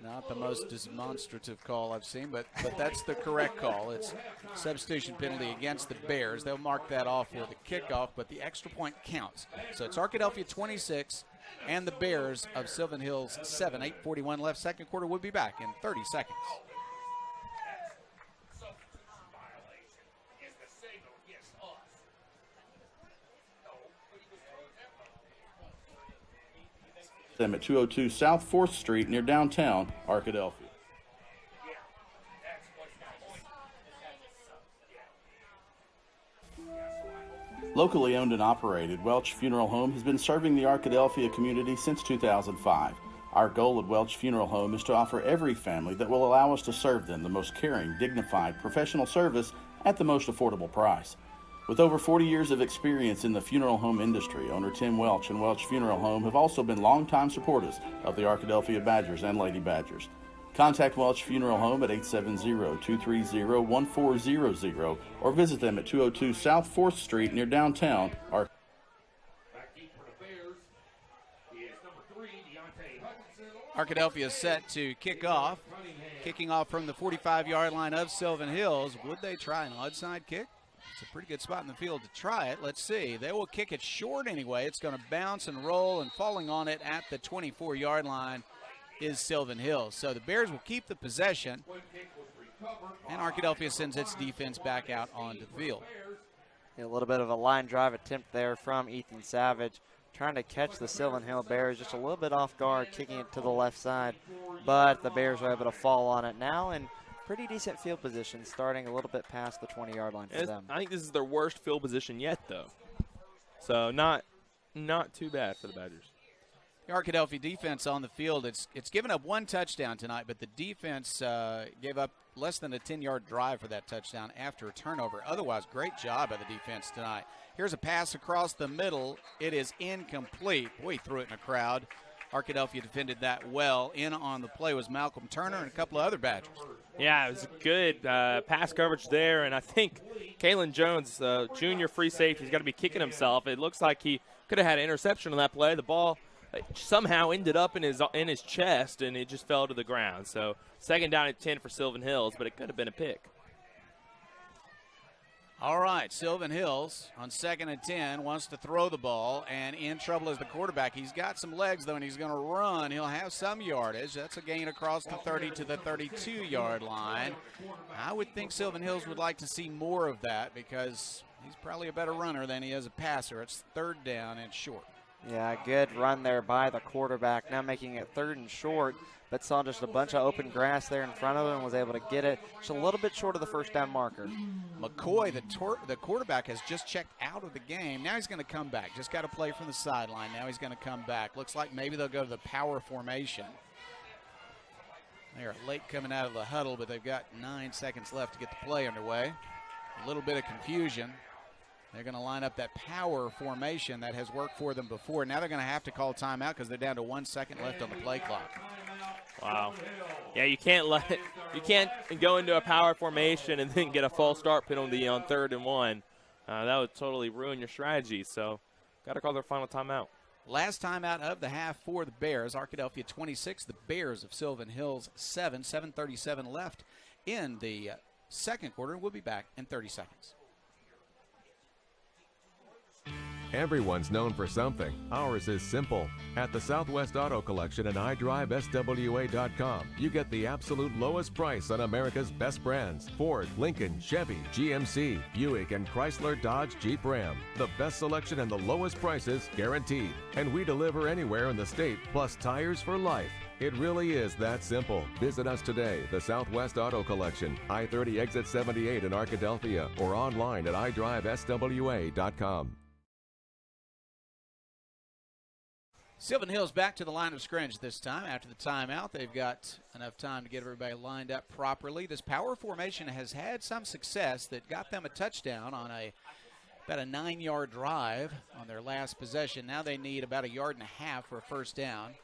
Not the most demonstrative call I've seen, but that's the correct call. It's substitution penalty against the Bears. They'll mark that off for the kickoff, but the extra point counts. So it's Arkadelphia 26 and the Bears of Sylvan Hills 7. 8:41 left. Second quarter. We'll be back in 30 seconds. Them at 202 South 4th Street near downtown Arkadelphia. Locally owned and operated, Welch Funeral Home has been serving the Arkadelphia community since 2005. Our goal at Welch Funeral Home is to offer every family that will allow us to serve them the most caring, dignified, professional service at the most affordable price. With over 40 years of experience in the funeral home industry, owner Tim Welch and Welch Funeral Home have also been longtime supporters of the Arkadelphia Badgers and Lady Badgers. Contact Welch Funeral Home at 870-230-1400 or visit them at 202 South 4th Street near downtown Arkadelphia. Arkadelphia is set to kick off. Kicking off from the 45-yard line of Sylvan Hills. Would they try an onside kick? It's a pretty good spot in the field to try it. Let's see. They will kick it short anyway. It's going to bounce and roll, and falling on it at the 24-yard line is Sylvan Hills. So the Bears will keep the possession, and Arkadelphia sends its defense back out onto the field. A little bit of a line drive attempt there from Ethan Savage, trying to catch the Sylvan Hill Bears just a little bit off guard, kicking it to the left side, but the Bears were able to fall on it now, and pretty decent field position, starting a little bit past the 20-yard line for them. I think this is their worst field position yet, though. So not too bad for the Badgers. The Arkadelphia defense on the field, it's given up one touchdown tonight, but the defense gave up less than a 10-yard drive for that touchdown after a turnover. Otherwise, great job by the defense tonight. Here's a pass across the middle. It is incomplete. Boy, he threw it in a crowd. Arkadelphia defended that well. In on the play was Malcolm Turner and a couple of other Badgers. Yeah, it was good pass coverage there, and I think Kalen Jones, junior free safety, has got to be kicking himself. It looks like he could have had an interception on that play. The ball somehow ended up in his chest, and it just fell to the ground. So 2nd down and 10 for Sylvan Hills, but it could have been a pick. All right, Sylvan Hills on 2nd and 10 wants to throw the ball, and in trouble is the quarterback. He's got some legs, though, and he's going to run. He'll have some yardage. That's a gain across the 30 to the 32-yard line. I would think Sylvan Hills would like to see more of that because he's probably a better runner than he is a passer. It's 3rd down and short. Yeah, good run there by the quarterback. Now making it 3rd and short, but saw just a bunch of open grass there in front of him and was able to get it just a little bit short of the 1st down marker. McCoy, the quarterback, has just checked out of the game. Now he's going to come back. Just got to play from the sideline. Now he's going to come back. Looks like maybe they'll go to the power formation. They are late coming out of the huddle, but they've got 9 seconds left to get the play underway. A little bit of confusion. They're going to line up that power formation that has worked for them before. Now they're going to have to call timeout because they're down to 1 second left on the play clock. Wow. Yeah, you can't go into a power formation and then get a false start penalty on 3rd and 1. That would totally ruin your strategy. So got to call their final timeout. Last timeout of the half for the Bears. Arkadelphia 26, the Bears of Sylvan Hills 7. 7:37 left in the 2nd quarter. We'll be back in 30 seconds. Everyone's known for something. Ours is simple. At the Southwest Auto Collection and iDriveSWA.com, you get the absolute lowest price on America's best brands. Ford, Lincoln, Chevy, GMC, Buick, and Chrysler, Dodge, Jeep, Ram. The best selection and the lowest prices guaranteed. And we deliver anywhere in the state, plus tires for life. It really is that simple. Visit us today, the Southwest Auto Collection, I-30 exit 78 in Arkadelphia, or online at iDriveSWA.com. Sylvan Hills back to the line of scrimmage this time. After the timeout, they've got enough time to get everybody lined up properly. This power formation has had some success that got them a touchdown on about a 9-yard drive on their last possession. Now they need about 1.5 yards for a 1st down.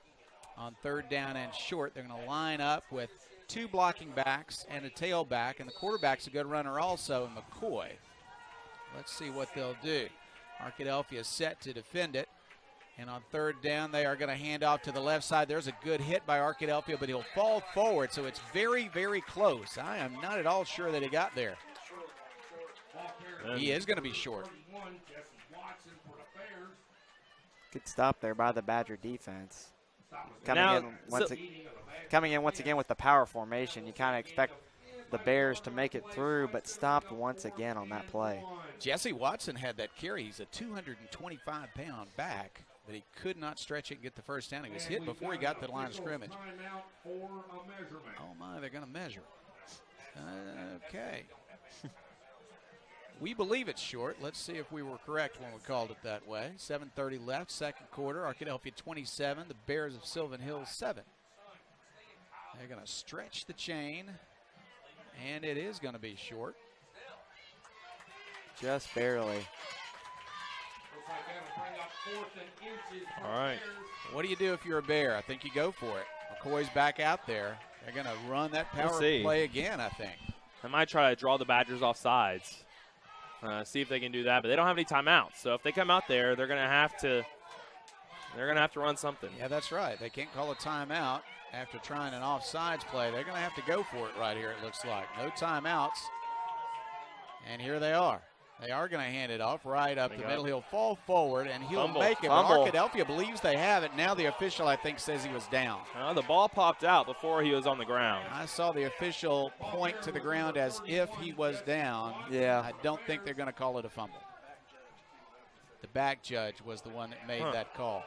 On 3rd down and short, they're going to line up with 2 blocking backs and a tailback, and the quarterback's a good runner also, McCoy. Let's see what they'll do. Arkadelphia is set to defend it. And on 3rd down, they are going to hand off to the left side. There's a good hit by Arkadelphia, but he'll fall forward, so it's very, very close. I am not at all sure that he got there. He is going to be short. Good stop there by the Badger defense. Coming in once again with the power formation. You kind of expect the Bears to make it through, but stopped once again on that play. Jesse Watson had that carry. He's a 225-pound back, but he could not stretch it and get the 1st down. He was hit before he got to the line of scrimmage. Oh, my, they're going to measure. Okay. We believe it's short. Let's see if we were correct when we called it that way. 7:30 left, 2nd quarter. Arkadelphia 27, the Bears of Sylvan Hills 7. They're going to stretch the chain, and it is going to be short. Just barely. All right. What do you do if you're a Bear? I think you go for it. McCoy's back out there. They're going to run that power play again, I think. I might try to draw the Badgers off sides. See if they can do that, but they don't have any timeouts. So if they come out there, they're going to have to run something. Yeah, that's right. They can't call a timeout after trying an offsides play. They're going to have to go for it right here, it looks like. No timeouts. And here they are. They are going to hand it off right up the middle. He'll fall forward, and he'll make it. But Arkadelphia believes they have it. Now the official, I think, says he was down. The ball popped out before he was on the ground. I saw the official point to the ground as if he was down. Yeah. I don't think they're going to call it a fumble. The back judge was the one that made that call.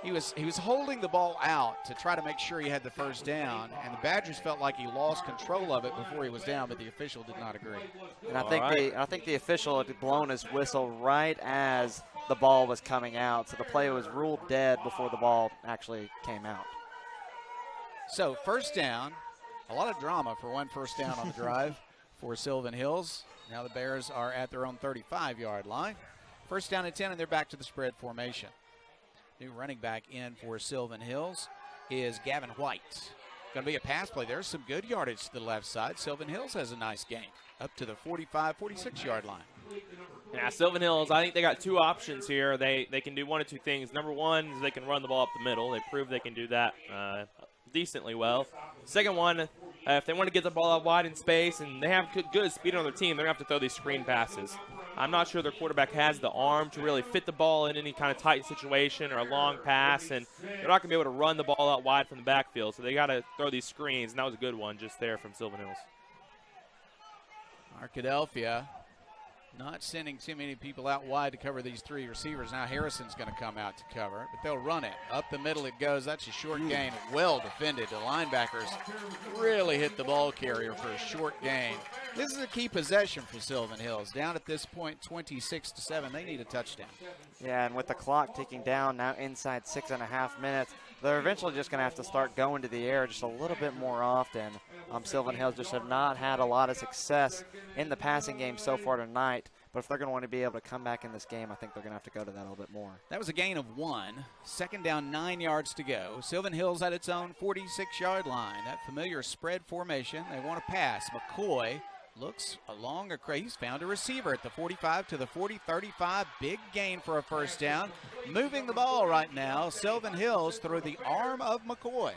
He was holding the ball out to try to make sure he had the 1st down, and the Badgers felt like he lost control of it before he was down, but the official did not agree. And I think the official had blown his whistle right as the ball was coming out, so the play was ruled dead before the ball actually came out. So 1st down A lot of drama for one first down on the drive for Sylvan Hills. Now the Bears are at their own 35-yard line. First down and 10, and they're back to the spread formation. New running back in for Sylvan Hills is Gavin White. Going to be a pass play. There's some good yardage to the left side. Sylvan Hills has a nice gain up to the 45, 46-yard line. Yeah, Sylvan Hills, I think they got two options here. They can do one of two things. Number one is they can run the ball up the middle. They proved they can do that decently well. Second one, if they want to get the ball out wide in space and they have good speed on their team, they're going to have to throw these screen passes. I'm not sure their quarterback has the arm to really fit the ball in any kind of tight situation or a long pass, and they're not going to be able to run the ball out wide from the backfield, so they got to throw these screens, and that was a good one just there from Sylvan Hills. Arkadelphia not sending too many people out wide to cover these three receivers. Now Harrison's going to come out to cover, but they'll run it. Up the middle it goes. That's a short gain. Well defended. The linebackers really hit the ball carrier for a short gain. This is a key possession for Sylvan Hills. Down at this point, 26-7. They need a touchdown. Yeah, and with the clock ticking down now inside 6.5 minutes, they're eventually just going to have to start going to the air just a little bit more often. Sylvan Hills just have not had a lot of success in the passing game so far tonight. But if they're going to want to be able to come back in this game, I think they're going to have to go to that a little bit more. That was a gain of 1. Second down, 9 yards to go. Sylvan Hills at its own 46-yard line. That familiar spread formation. They want to pass. McCoy looks along he's found a receiver at the 45 to the 40, 35. Big gain for a first down. Moving the ball right now, Sylvan Hills through the arm of McCoy.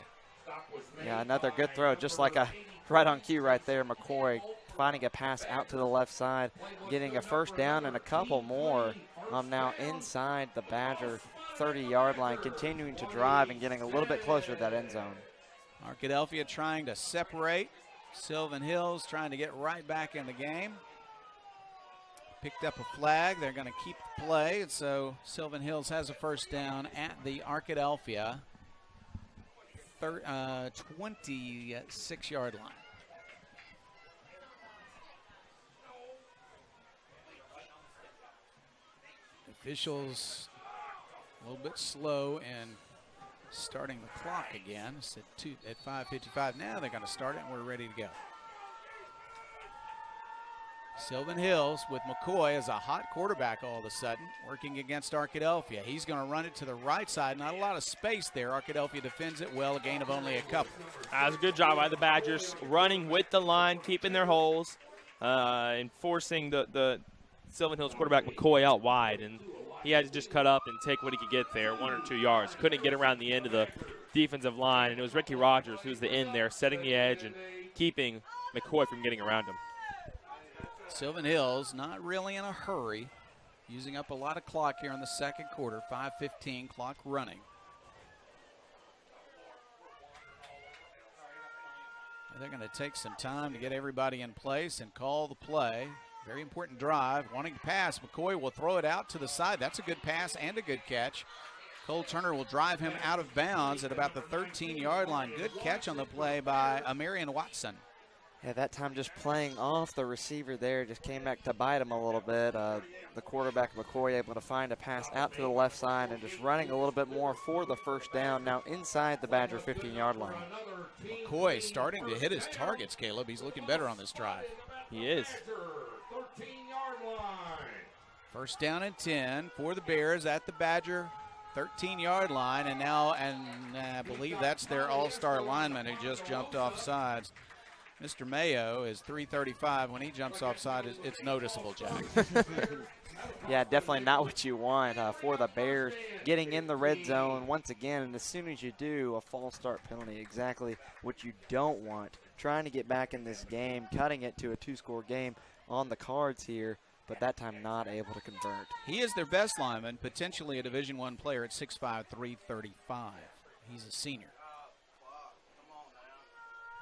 Yeah, another good throw, just like a right on cue right there. McCoy finding a pass out to the left side, getting a first down and a couple more. Now inside the Badger 30-yard line, continuing to drive and getting a little bit closer to that end zone. Arkadelphia trying to separate. Sylvan Hills trying to get right back in the game. Picked up a flag. They're going to keep the play, and so Sylvan Hills has a first down at the Arkadelphia 26-yard line. Officials a little bit slow and starting the clock again. It's at 5:55. Now they're going to start it, and we're ready to go. Sylvan Hills with McCoy as a hot quarterback all of a sudden, working against Arkadelphia. He's going to run it to the right side. Not a lot of space there. Arkadelphia defends it well, a gain of only a couple. That was a good job by the Badgers, running with the line, keeping their holes, and forcing the Sylvan Hills quarterback McCoy out wide. And he had to just cut up and take what he could get there, 1 or 2 yards. Couldn't get around the end of the defensive line, and it was Ricky Rogers who was the end there, setting the edge and keeping McCoy from getting around him. Sylvan Hills not really in a hurry, using up a lot of clock here in the second quarter. 5:15 clock running. They're going to take some time to get everybody in place and call the play. Very important drive. Wanting to pass. McCoy will throw it out to the side. That's a good pass and a good catch. Cole Turner will drive him out of bounds at about the 13-yard line. Good catch on the play by Amarian Watson. Yeah, that time just playing off the receiver there just came back to bite him a little bit. The quarterback, McCoy, able to find a pass out to the left side and just running a little bit more for the first down. Now inside the Badger 15-yard line. McCoy starting to hit his targets, Caleb. He's looking better on this drive. He is. 13-yard line. First down and 10 for the Bears at the Badger 13-yard line. And now, I believe that's their all-star lineman who just jumped off sides. Mr. Mayo is 335. When he jumps offside, it's noticeable, Jack. Yeah, definitely not what you want for the Bears. Getting in the red zone once again, and as soon as you do, a false start penalty. Exactly what you don't want. Trying to get back in this game, cutting it to a 2-score game on the cards here, but that time not able to convert. He is their best lineman, potentially a Division I player at 6'5", 335. He's a senior.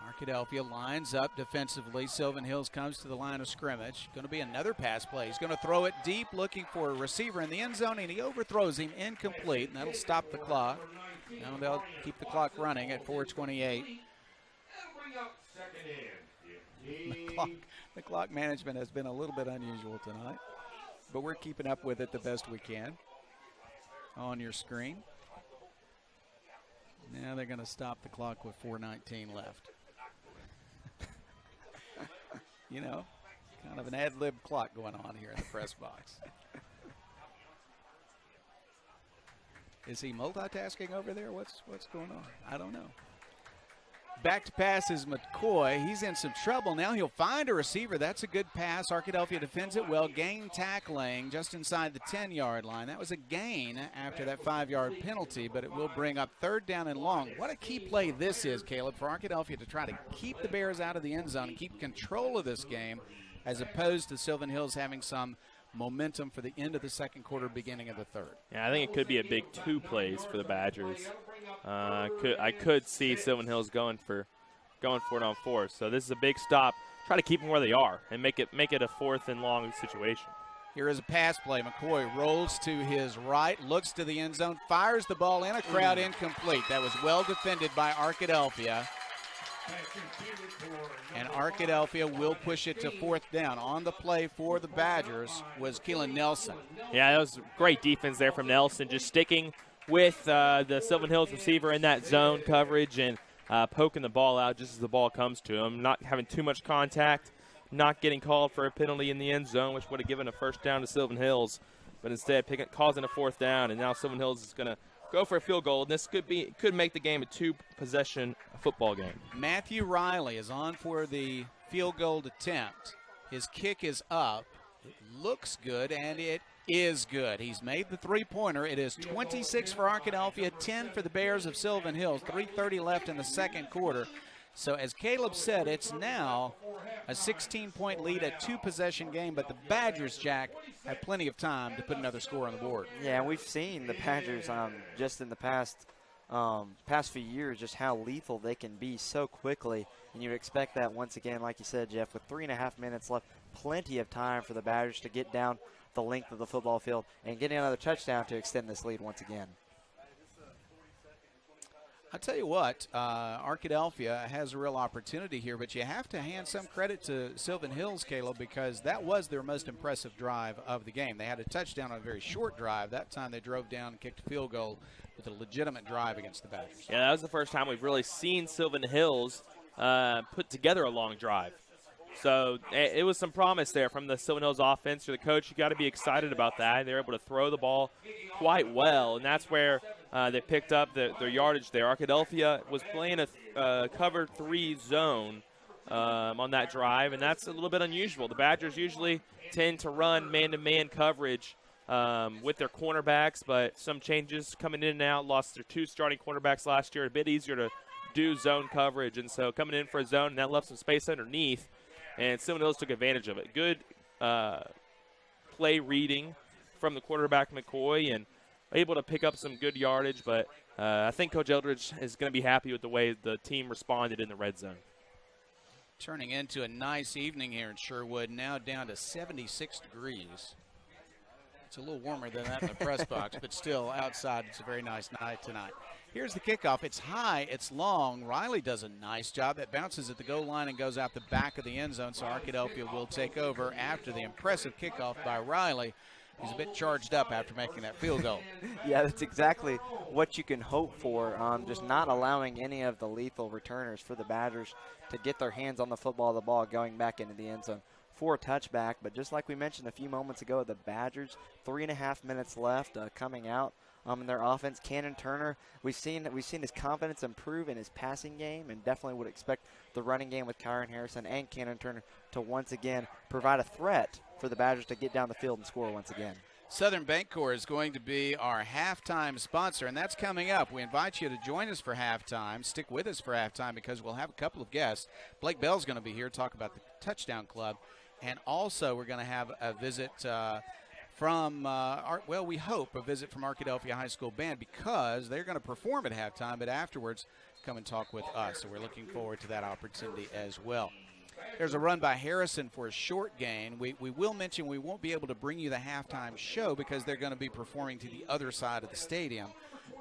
Arkadelphia lines up defensively. Sylvan Hills comes to the line of scrimmage. Going to be another pass play. He's going to throw it deep, looking for a receiver in the end zone, and he overthrows him, incomplete, and that'll stop the clock. Now they'll keep the clock running at 4:28. The clock management has been a little bit unusual tonight, but we're keeping up with it the best we can on your screen. Now they're going to stop the clock with 4:19 left. You know, kind of an ad-lib clock going on here in the press box. Is he multitasking over there? What's going on? I don't know. Back to pass is McCoy. He's in some trouble now. He'll find a receiver. That's a good pass. Arkadelphia defends it well. Gain tackling just inside the 10-yard line. That was a gain after that 5-yard penalty, but it will bring up 3rd down and long. What a key play this is, Caleb, for Arkadelphia to try to keep the Bears out of the end zone and keep control of this game, as opposed to Sylvan Hills having some momentum for the end of the second quarter, beginning of the third. Yeah, I think it could be a big 2 plays for the Badgers. I could see Sylvan Hills going for it on 4th. So this is a big stop. Try to keep them where they are and make it a 4th and long situation. Here is a pass play. McCoy rolls to his right, looks to the end zone, fires the ball in a crowd, incomplete. That was well defended by Arkadelphia. And Arkadelphia will push it to 4th down. On the play for the Badgers was Keelan Nelson. Yeah, that was great defense there from Nelson, just sticking with the Sylvan Hills receiver in that zone coverage and poking the ball out just as the ball comes to him, not having too much contact, not getting called for a penalty in the end zone, which would have given a 1st down to Sylvan Hills, but instead causing a 4th down, and now Sylvan Hills is going to go for a field goal, and this could make the game a 2-possession football game. Matthew Riley is on for the field goal attempt. His kick is up. It looks good, and it is good. He's made the 3-pointer. It is 26 for Arkadelphia, 10 for the Bears of Sylvan Hills. 3:30 left in the second quarter. So as Caleb said, it's now a 16-point lead, a 2-possession game, but the Badgers, Jack, have plenty of time to put another score on the board. Yeah, we've seen the Badgers just in the past few years just how lethal they can be so quickly, and you expect that once again, like you said, Jeff, with 3.5 minutes left, plenty of time for the Badgers to get down the length of the football field and get another touchdown to extend this lead once again. I'll tell you what, Arkadelphia has a real opportunity here, but you have to hand some credit to Sylvan Hills, Caleb, because that was their most impressive drive of the game. They had a touchdown on a very short drive. That time they drove down and kicked a field goal with a legitimate drive against the Badgers. Yeah, that was the first time we've really seen Sylvan Hills put together a long drive. So it was some promise there from the Sylvan Hills offense. You're the coach, you got to be excited about that. They're able to throw the ball quite well, and that's where they picked up their yardage there. Arkadelphia was playing a cover 3 zone on that drive, and that's a little bit unusual. The Badgers usually tend to run man-to-man coverage with their cornerbacks, but some changes coming in and out. Lost their 2 starting cornerbacks last year. A bit easier to do zone coverage, and so coming in for a zone, and that left some space underneath. And Sylvan Hills took advantage of it. Good play reading from the quarterback, McCoy, and able to pick up some good yardage. But I think Coach Eldridge is going to be happy with the way the team responded in the red zone. Turning into a nice evening here in Sherwood, now down to 76 degrees. It's a little warmer than that in the press box, but still outside it's a very nice night tonight. Here's the kickoff. It's high, it's long. Riley does a nice job. It bounces at the goal line and goes out the back of the end zone, so Arkadelphia will take over after the impressive kickoff by Riley. He's a bit charged up after making that field goal. Yeah, that's exactly what you can hope for, just not allowing any of the lethal returners for the Badgers to get their hands on the football, the ball going back into the end zone for a touchback. But just like we mentioned a few moments ago, the Badgers, 3.5 minutes left coming out. In their offense, Cannon Turner, we've seen his confidence improve in his passing game, and definitely would expect the running game with Kyron Harrison and Cannon Turner to once again provide a threat for the Badgers to get down the field and score once again. Southern Bancorp is going to be our halftime sponsor, and that's coming up. We invite you to join us for halftime. Stick with us for halftime because we'll have a couple of guests. Blake Bell's going to be here, talk about the Touchdown Club, and also we're going to have a visit from, we hope a visit from Arkadelphia High School Band, because they're going to perform at halftime, but afterwards come and talk with us. So we're looking forward to that opportunity as well. There's a run by Harrison for a short gain. We will mention we won't be able to bring you the halftime show because they're going to be performing to the other side of the stadium,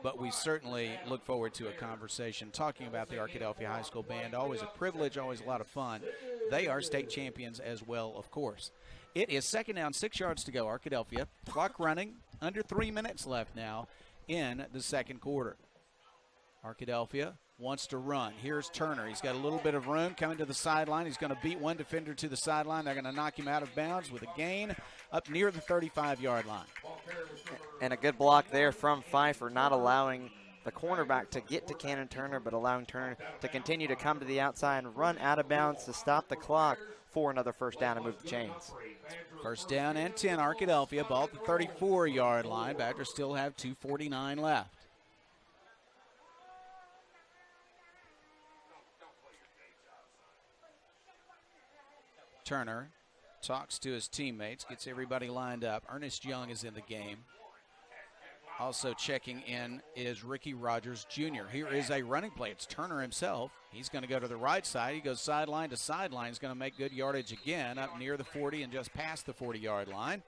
but we certainly look forward to a conversation talking about the Arkadelphia High School Band. Always a privilege, always a lot of fun. They are state champions as well, of course. It is second down, 6 yards to go. Arkadelphia, clock running, under 3 minutes left now in the second quarter. Arkadelphia wants to run. Here's Turner. He's got a little bit of room coming to the sideline. He's going to beat one defender to the sideline. They're going to knock him out of bounds with a gain up near the 35-yard line. And a good block there from Pfeiffer, not allowing the cornerback to get to Cannon Turner, but allowing Turner to continue to come to the outside and run out of bounds to stop the clock for another first down and move the chains. First down and 10, Arkadelphia. Ball at the 34-yard line. Badgers still have 2:49 left. Turner talks to his teammates, gets everybody lined up. Ernest Young is in the game. Also checking in is Ricky Rogers Jr. Here is a running play. It's Turner himself. He's going to go to the right side. He goes sideline to sideline. He's going to make good yardage again up near the 40 and just past the 40-yard line.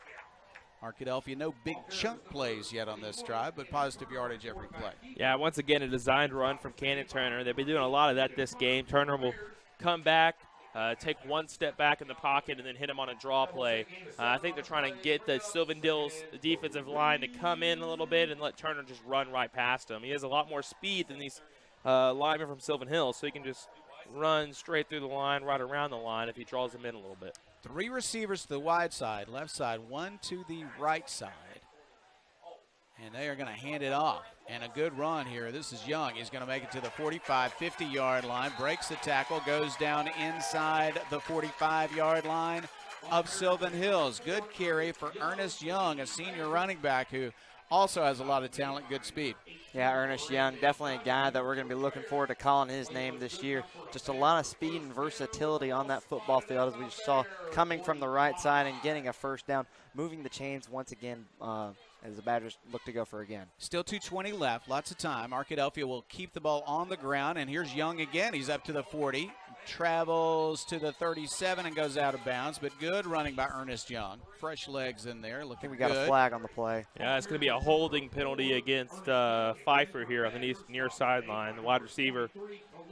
Arkadelphia, no big chunk plays yet on this drive, but positive yardage every play. Yeah, once again, a designed run from Cannon Turner. They've been doing a lot of that this game. Turner will come back, take one step back in the pocket, and then hit him on a draw play. I think they're trying to get the Sylvan Hills defensive line to come in a little bit and let Turner just run right past him. He has a lot more speed than these linemen from Sylvan Hills, so he can just run straight through the line, right around the line if he draws them in a little bit. 3 receivers to the wide side, left side, 1 to the right side. And they are going to hand it off. And a good run here. This is Young. He's going to make it to the 45, 50-yard line. Breaks the tackle, goes down inside the 45-yard line of Sylvan Hills. Good carry for Ernest Young, a senior running back who also has a lot of talent, good speed. Yeah, Ernest Young, definitely a guy that we're going to be looking forward to calling his name this year. Just a lot of speed and versatility on that football field, as we saw coming from the right side and getting a first down, moving the chains once again as the Badgers look to go for again. Still 2:20 left, lots of time. Arkadelphia will keep the ball on the ground, and here's Young again. He's up to the 40, travels to the 37 and goes out of bounds, but good running by Ernest Young. Fresh legs in there, looking good. I think we got a flag on the play. Yeah, it's going to be a holding penalty against Pfeiffer here on the near sideline. The wide receiver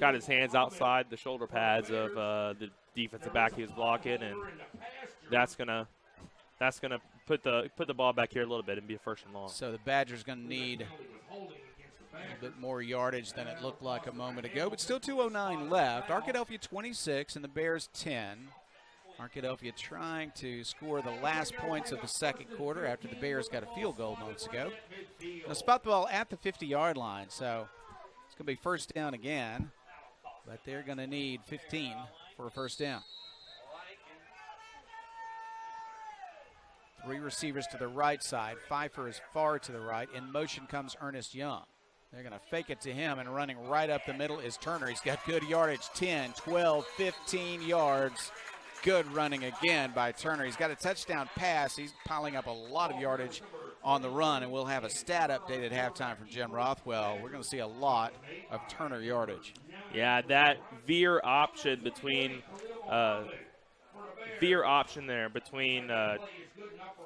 got his hands outside the shoulder pads of the defensive back he was blocking, and that's going to put the ball back here a little bit and be a first and long. So the Badgers going to need a little bit more yardage than it looked like a moment ago, but still 2:09 left. Arkadelphia 26 and the Bears 10. Arkadelphia trying to score the last points of the second quarter after the Bears got a field goal moments ago. Now spot the ball at the 50-yard line, so it's going to be first down again, but they're going to need 15 for a first down. 3 receivers to the right side. Pfeiffer is far to the right. In motion comes Ernest Young. They're going to fake it to him, and running right up the middle is Turner. He's got good yardage, 10, 12, 15 yards. Good running again by Turner. He's got a touchdown pass. He's piling up a lot of yardage on the run, and we'll have a stat update at halftime from Jim Rothwell. We're going to see a lot of Turner yardage. Yeah, that veer option there between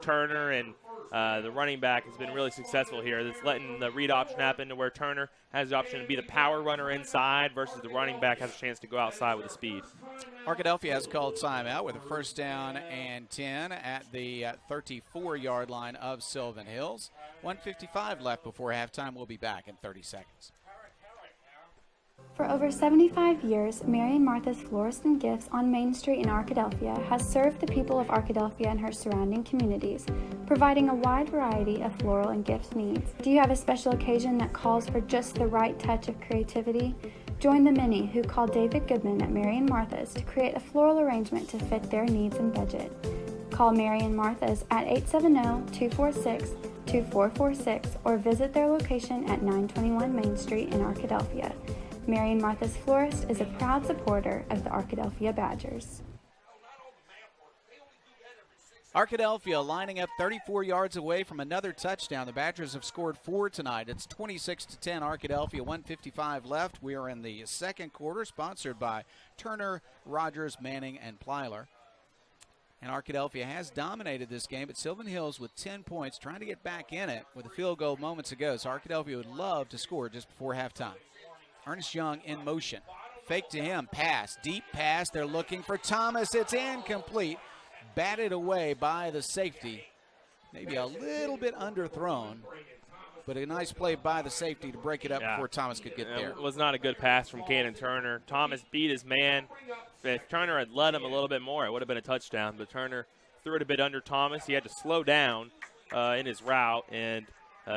Turner and the running back has been really successful here. That's letting the read option happen to where Turner has the option to be the power runner inside versus the running back has a chance to go outside with the speed. Arkadelphia has called timeout with a first down and 10 at the 34-yard line of Sylvan Hills. 1:55 left before halftime. We'll be back in 30 seconds. For over 75 years, Mary and Martha's Florist and Gifts on Main Street in Arkadelphia has served the people of Arkadelphia and her surrounding communities, providing a wide variety of floral and gift needs. Do you have a special occasion that calls for just the right touch of creativity? Join the many who called David Goodman at Mary and Martha's to create a floral arrangement to fit their needs and budget. Call Mary and Martha's at 870-246-2446 or visit their location at 921 Main Street in Arkadelphia. Mary and Martha's Florist is a proud supporter of the Arkadelphia Badgers. Arkadelphia lining up 34 yards away from another touchdown. The Badgers have scored 4 tonight. It's 26-10 Arkadelphia, 1:55 left. We are in the second quarter, sponsored by Turner, Rogers, Manning, and Plyler. And Arkadelphia has dominated this game, but Sylvan Hills with 10 points, trying to get back in it with a field goal moments ago. So Arkadelphia would love to score just before halftime. Ernest Young in motion. Fake to him, pass, deep pass. They're looking for Thomas. It's incomplete. Batted away by the safety. Maybe a little bit underthrown. but a nice play by the safety to break it up before Thomas could get there. It was not a good pass from Cannon Turner. Thomas beat his man. If Turner had led him a little bit more, it would have been a touchdown, but Turner threw it a bit under Thomas. He had to slow down in his route, and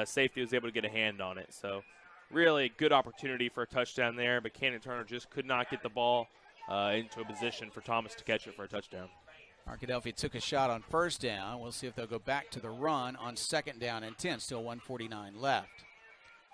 safety was able to get a hand on it. So really good opportunity for a touchdown there, but Cannon Turner just could not get the ball into a position for Thomas to catch it for a touchdown. Arkadelphia took a shot on first down. We'll see if they'll go back to the run on 2nd down and 10. Still 1:49 left.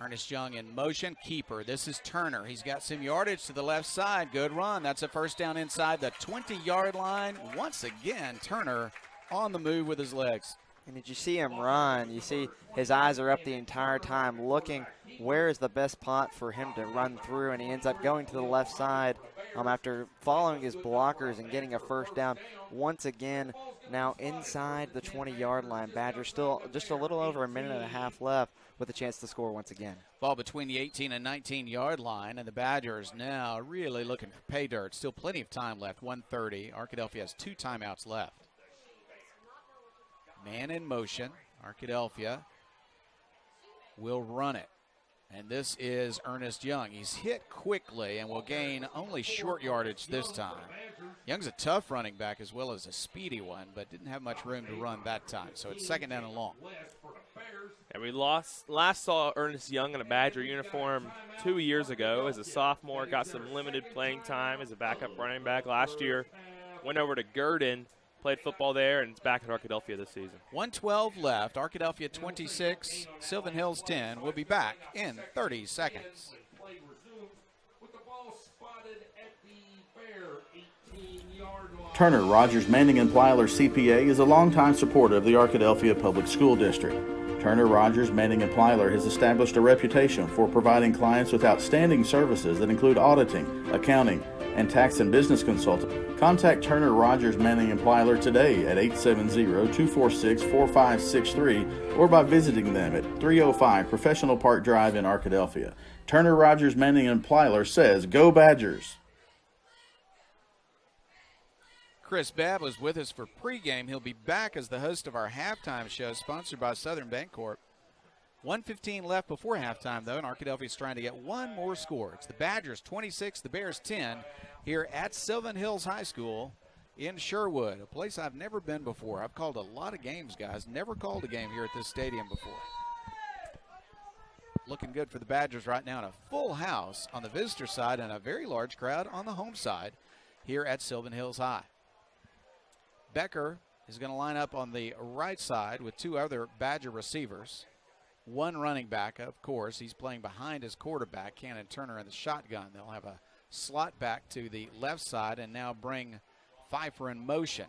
Ernest Young in motion. Keeper. This is Turner. He's got some yardage to the left side. Good run. That's a first down inside the 20-yard line. Once again, Turner on the move with his legs. And did you see him run? You see his eyes are up the entire time looking where is the best spot for him to run through, and he ends up going to the left side after following his blockers and getting a first down. Once again, now inside the 20-yard line. Badgers still just a little over a minute and a half left with a chance to score once again. Ball between the 18 and 19-yard line, and the Badgers now really looking for pay dirt. Still plenty of time left, 1:30. Arkadelphia has 2 timeouts left. Man in motion. Arkadelphia will run it. And this is Ernest Young. He's hit quickly and will gain only short yardage this time. Young's a tough running back as well as a speedy one, but didn't have much room to run that time. So it's 2nd down and long. And we last saw Ernest Young in a Badger uniform 2 years ago as a sophomore. Got some limited playing time as a backup running back last year. Went over to Gurdon, played football there, and is back at Arkadelphia this season. 1:12 left. Arkadelphia 26, Sylvan Hills 10. We'll be back in 30 seconds. Turner Rogers Manning and Plyler CPA is a longtime supporter of the Arkadelphia Public School District. Turner Rogers Manning and Plyler has established a reputation for providing clients with outstanding services that include auditing, accounting, and tax and business consulting. Contact Turner Rogers Manning and Plyler today at 870-246-4563 or by visiting them at 305 Professional Park Drive in Arkadelphia. Turner Rogers Manning and Plyler says, "Go Badgers!" Chris Babb was with us for pregame. He'll be back as the host of our halftime show, sponsored by Southern Bancorp. 1:15 left before halftime, though, and Arkadelphia is trying to get one more score. It's the Badgers 26, the Bears 10, here at Sylvan Hills High School in Sherwood, a place I've never been before. I've called a lot of games, guys. Never called a game here at this stadium before. Looking good for the Badgers right now, in a full house on the visitor side and a very large crowd on the home side here at Sylvan Hills High. Becker is going to line up on the right side with 2 other Badger receivers. 1 running back, of course. He's playing behind his quarterback, Cannon Turner, in the shotgun. They'll have a slot back to the left side and now bring Pfeiffer in motion.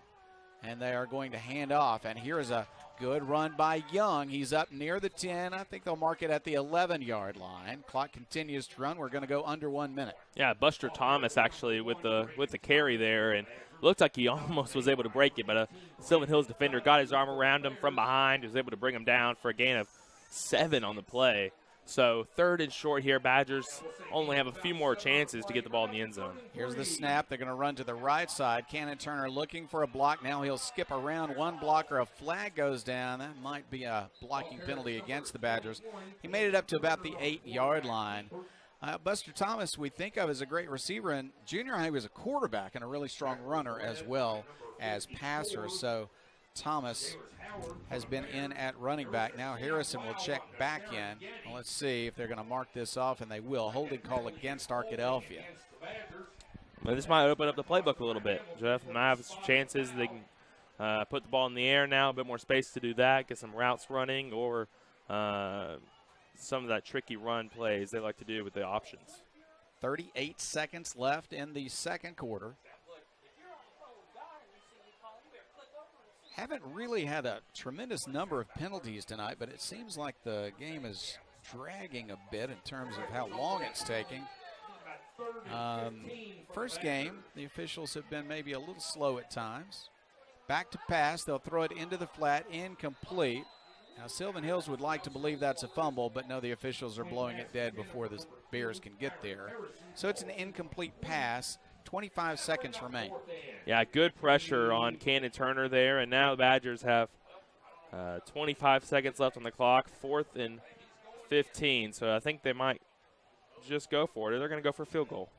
And they are going to hand off. And here is a good run by Young. He's up near the 10. I think they'll mark it at the 11-yard line. Clock continues to run. We're going to go under 1 minute. Yeah, Buster Thomas actually with the carry there, and looked like he almost was able to break it, but a Sylvan Hills defender got his arm around him from behind. He was able to bring him down for a gain of 7 on the play. So 3rd and short here. Badgers only have a few more chances to get the ball in the end zone. Here's the snap. They're going to run to the right side. Cannon Turner looking for a block. Now he'll skip around one blocker. A flag goes down. That might be a blocking penalty against the Badgers. He made it up to about the 8-yard line. Buster Thomas, we think of as a great receiver, and junior high was a quarterback and a really strong runner as well as passer. So Thomas has been in at running back. Now Harrison will check back in. Well, let's see if they're going to mark this off, and they will. Holding call against Arkadelphia. Well, this might open up the playbook a little bit. Jeff might have some chances. They can put the ball in the air now, a bit more space to do that, get some routes running, or some of that tricky run plays they like to do with the options. 38 seconds left in the second quarter. Haven't really had a tremendous number of penalties tonight, but it seems like the game is dragging a bit in terms of how long it's taking. First game, the officials have been maybe a little slow at times. Back to pass, they'll throw it into the flat, incomplete. Now, Sylvan Hills would like to believe that's a fumble, but no, the officials are blowing it dead before the Bears can get there. So it's an incomplete pass. 25 seconds remain. Yeah, good pressure on Cannon Turner there, and now the Badgers have 25 seconds left on the clock. 4th and 15. So I think they might just go for it. They're going to go for a field goal.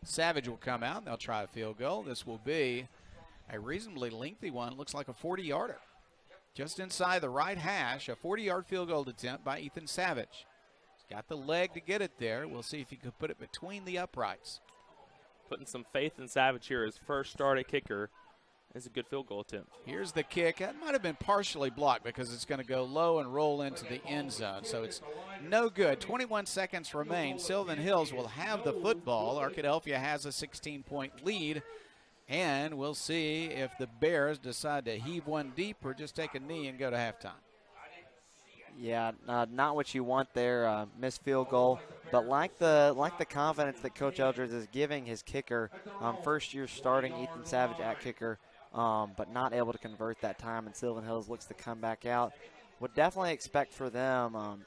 Savage will come out. They'll try a field goal. This will be a reasonably lengthy one. Looks like a 40-yarder. Just inside the right hash, a 40-yard field goal attempt by Ethan Savage. He's got the leg to get it there. We'll see if he can put it between the uprights. Putting some faith in Savage here. His first start at kicker is a good field goal attempt. Here's the kick. That might have been partially blocked because it's going to go low and roll into the end zone. So it's no good. 21 seconds remain. Sylvan Hills will have the football. Arkadelphia has a 16-point lead. And we'll see if the Bears decide to heave one deep or just take a knee and go to halftime. Yeah, not what you want there. Missed field goal, but like the confidence that Coach Eldridge is giving his kicker. First year starting Ethan Savage at kicker, but not able to convert that time. And Sylvan Hills looks to come back out. Would definitely expect for them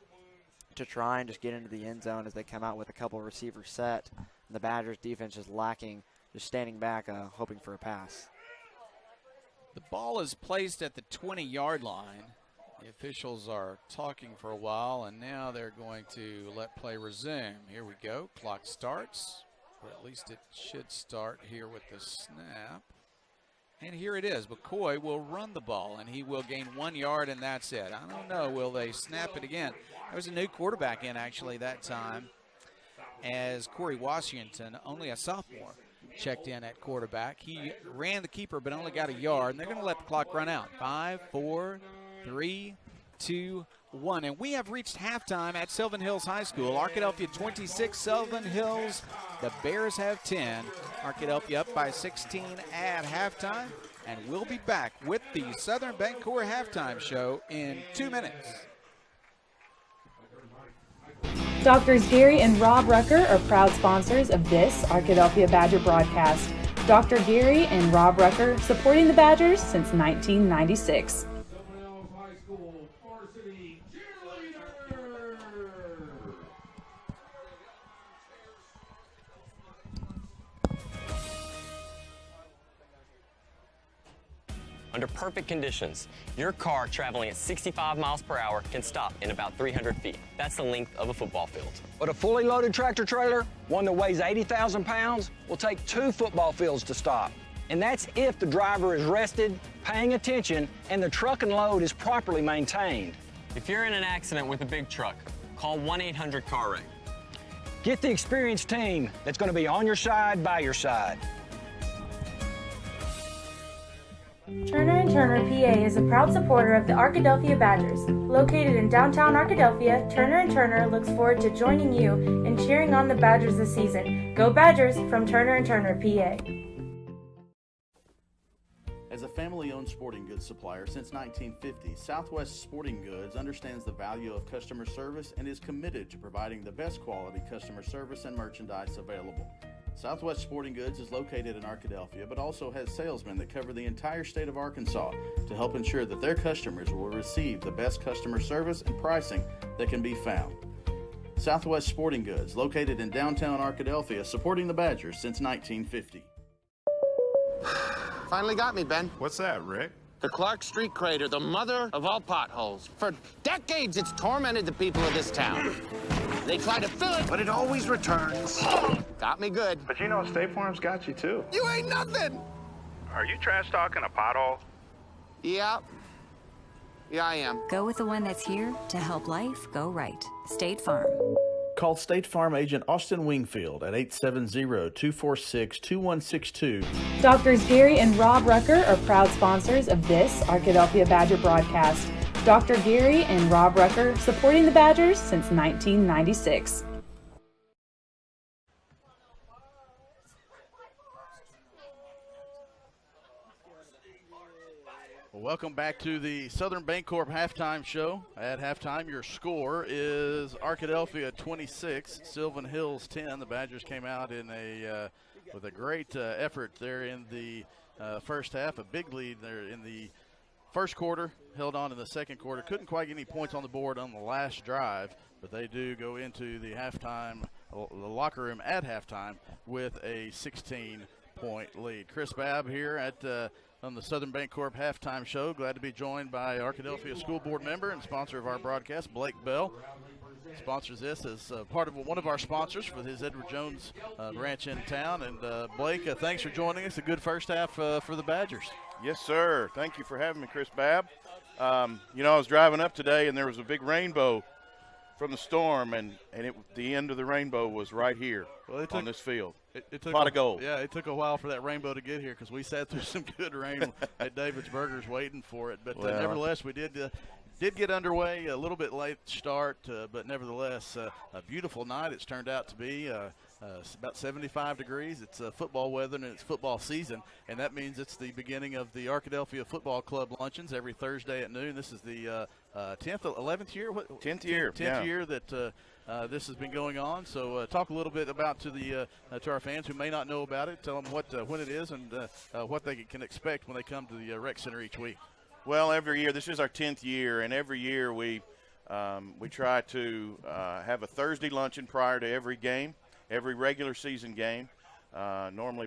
to try and just get into the end zone as they come out with a couple of receivers set. And the Badgers defense is lacking. Just standing back, hoping for a pass. The ball is placed at the 20-yard line. The officials are talking for a while, and now they're going to let play resume. Here we go. Clock starts, or at least it should start here with the snap. And here it is. McCoy will run the ball, and he will gain 1 yard, and that's it. I don't know. Will they snap it again? There was a new quarterback in, actually, that time, as Corey Washington, only a sophomore, checked in at quarterback. He ran the keeper but only got a yard, and they're going to let the clock run out. 5, 4, 3, 2, 1. And we have reached halftime at Sylvan Hills High School. Arkadelphia 26, Sylvan Hills. The Bears have 10. Arkadelphia up by 16 at halftime. And we'll be back with the Southern Bancorp halftime show in 2 minutes. Doctors Gary and Rob Rucker are proud sponsors of this Arkadelphia Badger broadcast. Dr. Gary and Rob Rucker supporting the Badgers since 1996. Under perfect conditions, your car traveling at 65 miles per hour can stop in about 300 feet. That's the length of a football field. But a fully loaded tractor trailer, one that weighs 80,000 pounds, will take 2 football fields to stop. And that's if the driver is rested, paying attention, and the truck and load is properly maintained. If you're in an accident with a big truck, call 1-800-CAR-WRECK. Get the experienced team that's going to be on your side, by your side. Turner & Turner PA is a proud supporter of the Arkadelphia Badgers. Located in downtown Arkadelphia, Turner & Turner looks forward to joining you in cheering on the Badgers this season. Go Badgers from Turner & Turner PA. As a family-owned sporting goods supplier since 1950, Southwest Sporting Goods understands the value of customer service and is committed to providing the best quality customer service and merchandise available. Southwest Sporting Goods is located in Arkadelphia, but also has salesmen that cover the entire state of Arkansas to help ensure that their customers will receive the best customer service and pricing that can be found. Southwest Sporting Goods, located in downtown Arkadelphia, supporting the Badgers since 1950. Finally got me, Ben. What's that, Rick? The Clark Street crater, the mother of all potholes. For decades, it's tormented the people of this town. They try to fill it, but it always returns. Got me good. But you know State Farm's got you, too. You ain't nothing. Are you trash talking a pothole? Yeah. Yeah, I am. Go with the one that's here to help life go right. State Farm. Call State Farm agent Austin Wingfield at 870-246-2162. Doctors Gary and Rob Rucker are proud sponsors of this Arkadelphia Badger broadcast. Dr. Gary and Rob Rucker supporting the Badgers since 1996. Well, welcome back to the Southern Bancorp halftime show. At halftime, your score is Arkadelphia 26, Sylvan Hills 10. The Badgers came out in with a great effort there in the first half, a big lead there in the first quarter, held on in the second quarter. Couldn't quite get any points on the board on the last drive, but they do go into the locker room at halftime with a 16-point lead. Chris Babb here on the Southern Bancorp halftime show. Glad to be joined by Arkadelphia School Board member and sponsor of our broadcast, Blake Bell. sponsors this as part of one of our sponsors for his Edward Jones ranch in town. And Blake, thanks for joining us. A good first half for the Badgers. Yes, sir. Thank you for having me, Chris Babb. You know, I was driving up today, and there was a big rainbow from the storm, and the end of the rainbow was right here on this field. It took pot of gold. Yeah, it took a while for that rainbow to get here because we sat through some good rain at David's Burgers waiting for it. But nevertheless, we did get underway a little bit late start, but nevertheless, a beautiful night it's turned out to be. It's about 75 degrees. It's football weather and it's football season, and that means it's the beginning of the Arkadelphia Football Club luncheons every Thursday at noon. This is the 10th, 11th year? 10th year. 10th year that this has been going on. So talk a little bit about to our fans who may not know about it. Tell them when it is and what they can expect when they come to the rec center each week. Well, every year, this is our 10th year, and every year we try to have a Thursday luncheon prior to every game. Every regular season game, normally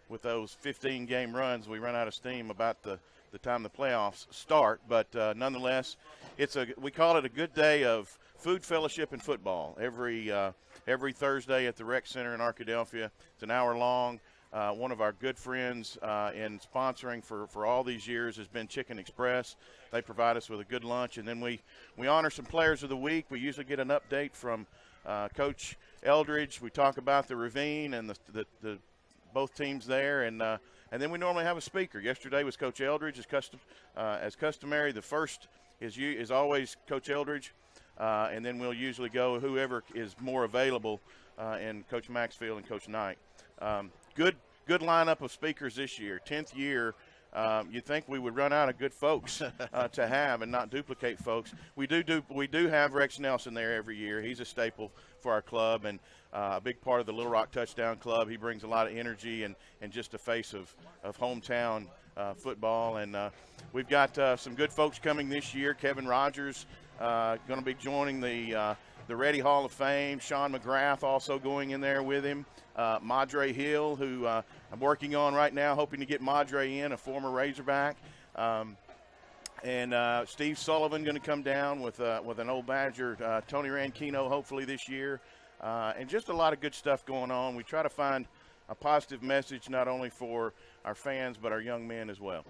with those 15-game runs, we run out of steam about the time the playoffs start. But nonetheless, we call it a good day of food, fellowship, and football. Every Thursday at the Rec Center in Arkadelphia. It's an hour long. One of our good friends in sponsoring for all these years has been Chicken Express. They provide us with a good lunch, and then we honor some players of the week. We usually get an update from Coach Eldridge. We talk about the Ravine and the both teams there, and then we normally have a speaker. Yesterday was Coach Eldridge, as customary. The first is always Coach Eldridge, and then we'll usually go whoever is more available, and Coach Maxfield and Coach Knight. Good lineup of speakers this year. 10th year. You'd think we would run out of good folks to have and not duplicate folks. We do have Rex Nelson there every year. He's a staple for our club and a big part of the Little Rock Touchdown Club. He brings a lot of energy and just a face of hometown football. And we've got some good folks coming this year. Kevin Rogers going to be joining the Reddy Hall of Fame. Sean McGrath also going in there with him. Madre Hill, who I'm working on right now, hoping to get Madre in, a former Razorback. And Steve Sullivan going to come down with an old Badger, Tony Ranchino, hopefully this year. And just a lot of good stuff going on. We try to find a positive message not only for our fans but our young men as well.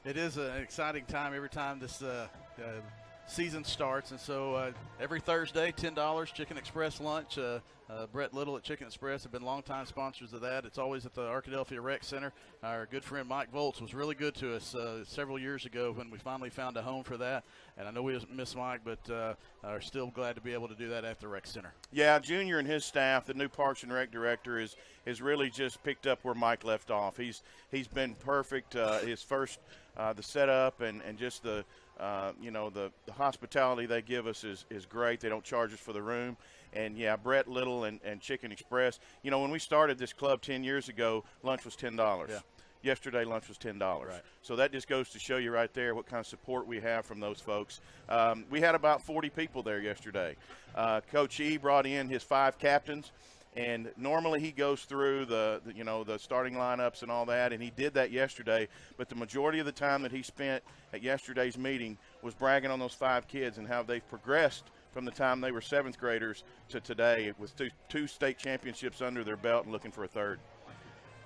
It is an exciting time every time this season starts, and so every Thursday, $10 Chicken Express lunch. Brett Little at Chicken Express have been longtime sponsors of that. It's always at the Arkadelphia Rec Center. Our good friend Mike Volz was really good to us several years ago when we finally found a home for that. And I know we miss Mike, but are still glad to be able to do that at the Rec Center. Yeah, Junior and his staff, the new Parks and Rec director, is really just picked up where Mike left off. He's been perfect. His first the setup and just the hospitality they give us is great. They don't charge us for the room. And, yeah, Brett Little and Chicken Express. You know, when we started this club 10 years ago, lunch was $10. Yeah. Yesterday, lunch was $10. Right. So that just goes to show you right there what kind of support we have from those folks. We had about 40 people there yesterday. Coach E brought in his 5 captains. And normally he goes through the starting lineups and all that, and he did that yesterday. But the majority of the time that he spent at yesterday's meeting was bragging on those 5 kids and how they've progressed from the time they were 7th graders to today with two state championships under their belt and looking for a third.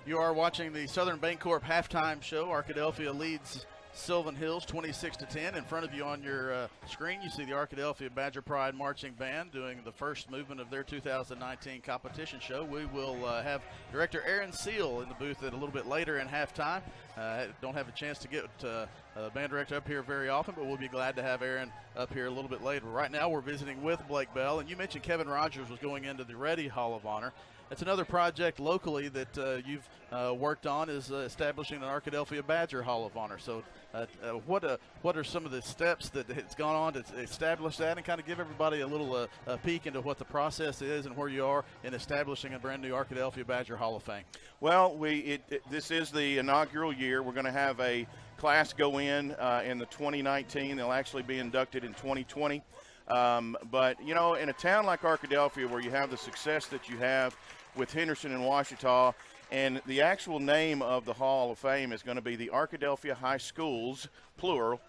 You are watching the Southern Bancorp halftime show. Arkadelphia leads Sylvan Hills 26-10. In front of you on your screen, you see the Arkadelphia Badger Pride Marching Band doing the first movement of their 2019 competition show. We will have Director Aaron Seal in the booth a little bit later in halftime. Don't have a chance to get band director up here very often, but we'll be glad to have Aaron up here a little bit later. Right now we're visiting with Blake Bell, and you mentioned Kevin Rogers was going into the Reddy Hall of Honor. It's another project locally that you've worked on is establishing an Arkadelphia Badger Hall of Honor. So what are some of the steps that it's gone on to establish that and kind of give everybody a little peek into what the process is and where you are in establishing a brand new Arkadelphia Badger Hall of Fame? Well, this is the inaugural year. We're going to have a class go in the 2019. They'll actually be inducted in 2020. But, you know, in a town like Arkadelphia where you have the success that you have with Henderson and Ouachita, and the actual name of the Hall of Fame is going to be the Arkadelphia High Schools, plural,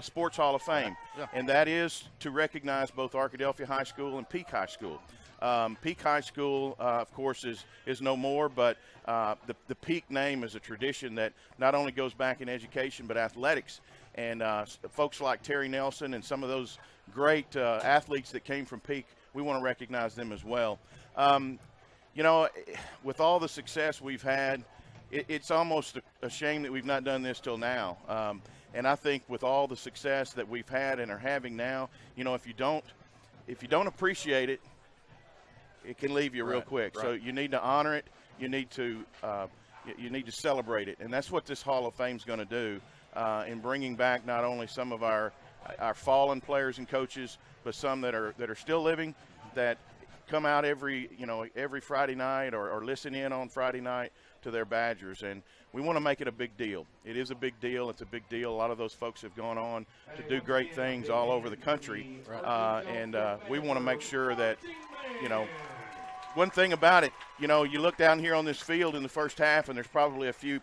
Sports Hall of Fame, and that is to recognize both Arkadelphia High School and Peak High School. Peak High School, of course, is no more, but the Peak name is a tradition that not only goes back in education but athletics. And folks like Terry Nelson and some of those great athletes that came from Peak, we want to recognize them as well. You know, with all the success we've had, it's almost a shame that we've not done this till now. And I think with all the success that we've had and are having now, you know, if you don't appreciate it, it can leave you real quick. So you need to honor it. You need to celebrate it, and that's what this Hall of Fame is going to do in bringing back not only some of our fallen players and coaches, but some that are still living, that come out every Friday night or listen in on Friday night to their Badgers. And we want to make it a big deal. It is a big deal. It's a big deal. A lot of those folks have gone on to do great things all over the country, and we want to make sure that, you know, one thing about it, you know, you look down here on this field in the first half, and there's probably a few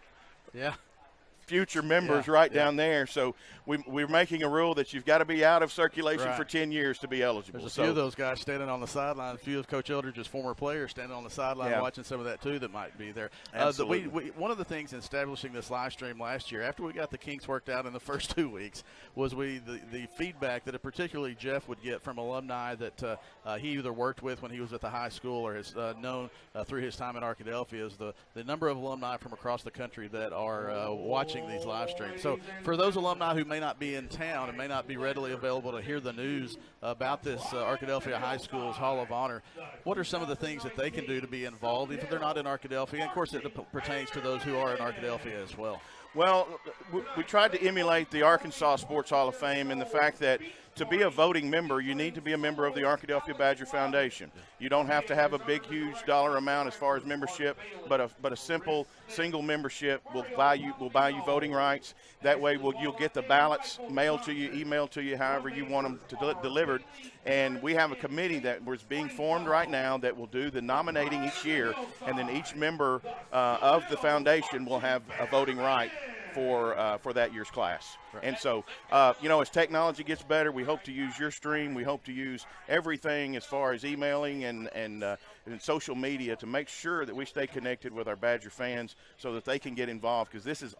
future members down there. So we're making a rule that you've got to be out of circulation for 10 years to be eligible. There's a few of those guys standing on the sideline, a few of Coach Eldridge's former players standing on the sideline watching some of that too that might be there. Absolutely. One of the things in establishing this live stream last year, after we got the kinks worked out in the first 2 weeks, was the feedback that particularly Jeff would get from alumni that he either worked with when he was at the high school or has known through his time in Arkadelphia, is the number of alumni from across the country that are watching these live streams. So for those alumni who may not be in town and may not be readily available to hear the news about this Arkadelphia High School's Hall of Honor, what are some of the things that they can do to be involved if they're not in Arkadelphia? And of course it pertains to those who are in Arkadelphia as well. Well, we tried to emulate the Arkansas Sports Hall of Fame in the fact that to be a voting member, you need to be a member of the Arkadelphia Badger Foundation. You don't have to have a big, huge dollar amount as far as membership, but a simple single membership will buy you voting rights. That way, you'll get the ballots mailed to you, emailed to you, however you want them delivered. And we have a committee that was being formed right now that will do the nominating each year, and then each member of the foundation will have a voting right for that year's class. And so, you know, as technology gets better, we hope to use your stream. We hope to use everything as far as emailing and social media to make sure that we stay connected with our Badger fans so that they can get involved, because this is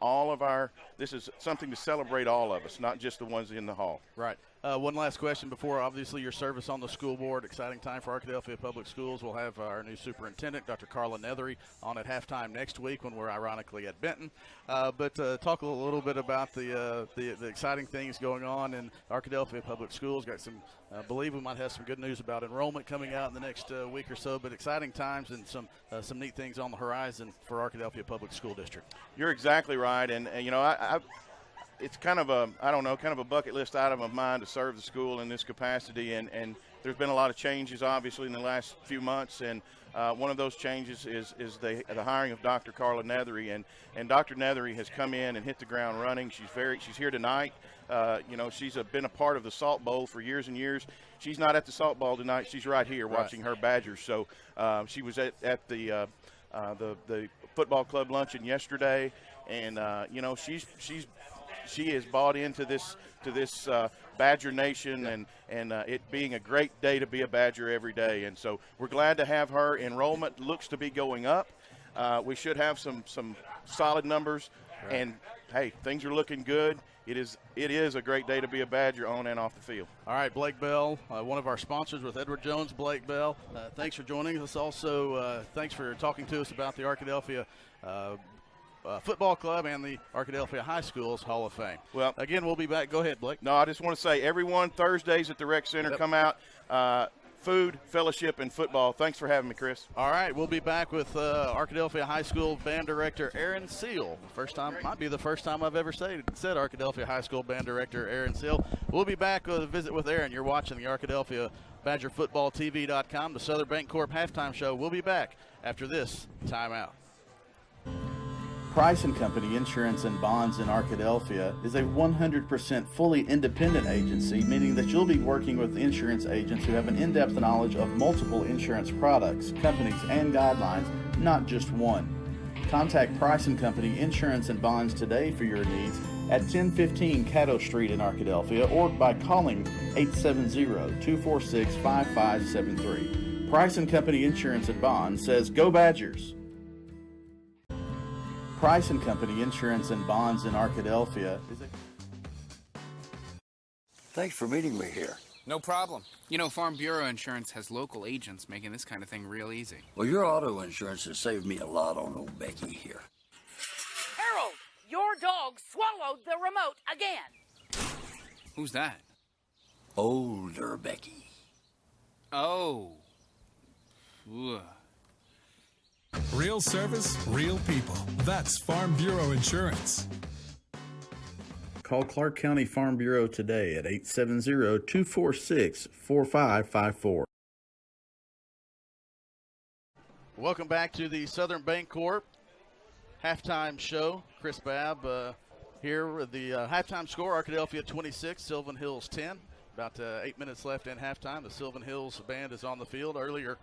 something to celebrate all of us, not just the ones in the hall. Right. One last question before, obviously, your service on the school board. Exciting time for Arkadelphia Public Schools. We'll have our new superintendent, Dr. Carla Nethery, on at halftime next week when we're ironically at Benton. But talk a little bit about the exciting things going on in Arkadelphia Public Schools. Got some, I believe we might have some good news about enrollment coming out in the next week or so, but exciting times and some neat things on the horizon for Arkadelphia Public School District. You're exactly right. And you know, it's kind of a bucket list item of mine to serve the school in this capacity. And there's been a lot of changes, obviously, in the last few months. And one of those changes is the hiring of Dr. Carla Nethery. And Dr. Nethery has come in and hit the ground running. She's here tonight. You know, she's been a part of the Salt Bowl for years and years. She's not at the Salt Bowl tonight. She's right here watching her Badgers. So she was at the football club luncheon yesterday. And, you know, she is bought into this Badger Nation and it being a great day to be a Badger every day. And so we're glad to have her. Enrollment looks to be going up. We should have some solid numbers. Right. And, hey, things are looking good. It is a great day to be a Badger on and off the field. All right, Blake Bell, one of our sponsors with Edward Jones. Blake Bell, thanks for joining us. Also, thanks for talking to us about the Arkadelphia Football Club and the Arkadelphia High School's Hall of Fame. Well, again, we'll be back. Go ahead, Blake. No, I just want to say, everyone, Thursdays at the Rec Center, come out. Food, fellowship, and football. Thanks for having me, Chris. All right, we'll be back with Arkadelphia High School Band Director Aaron Seal. Might be the first time I've ever said Arkadelphia High School Band Director Aaron Seal. We'll be back with a visit with Aaron. You're watching the Arkadelphia BadgerFootballTV.com, the Southern Bancorp halftime show. We'll be back after this timeout. Price & Company Insurance and Bonds in Arkadelphia is a 100% fully independent agency, meaning that you'll be working with insurance agents who have an in-depth knowledge of multiple insurance products, companies, and guidelines, not just one. Contact Price & Company Insurance and Bonds today for your needs at 1015 Caddo Street in Arkadelphia or by calling 870-246-5573. Price & Company Insurance and Bonds says, "Go Badgers!" Price & Company Insurance and Bonds in Arkadelphia is a... Thanks for meeting me here. No problem. You know, Farm Bureau Insurance has local agents making this kind of thing real easy. Well, your auto insurance has saved me a lot on old Becky here. Harold, your dog swallowed the remote again. Who's that? Older Becky. Oh. Ugh. Real service, real people. That's Farm Bureau Insurance. Call Clark County Farm Bureau today at 870-246-4554. Welcome back to the Southern Bancorp halftime show. Chris Babb here with the halftime score, Arkadelphia 26, Sylvan Hills 10. About 8 minutes left in halftime. The Sylvan Hills band is on the field. Earlier,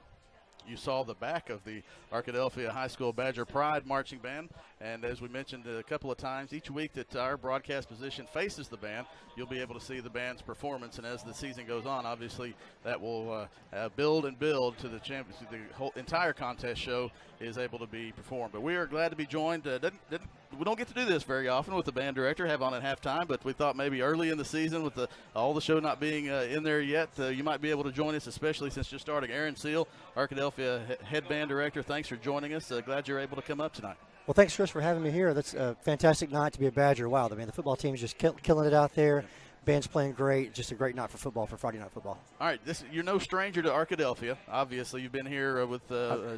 you saw the back of the Arkadelphia High School Badger Pride Marching Band. And as we mentioned a couple of times, each week that our broadcast position faces the band, you'll be able to see the band's performance. And as the season goes on, obviously that will build and build to the championship. The whole entire contest show is able to be performed. But we are glad to be joined. We don't get to do this very often with the band director, have on at halftime, but we thought maybe early in the season with all the show not being in there yet, you might be able to join us, especially since you're starting. Aaron Seal, Arkadelphia head band director, thanks for joining us. Glad you're able to come up tonight. Well, thanks, Chris, for having me here. That's a fantastic night to be a Badger. Wow, I mean, the football team is just killing it out there. Band's playing great. Just a great night for football, for Friday Night Football. All right, you're no stranger to Arkadelphia. Obviously, you've been here with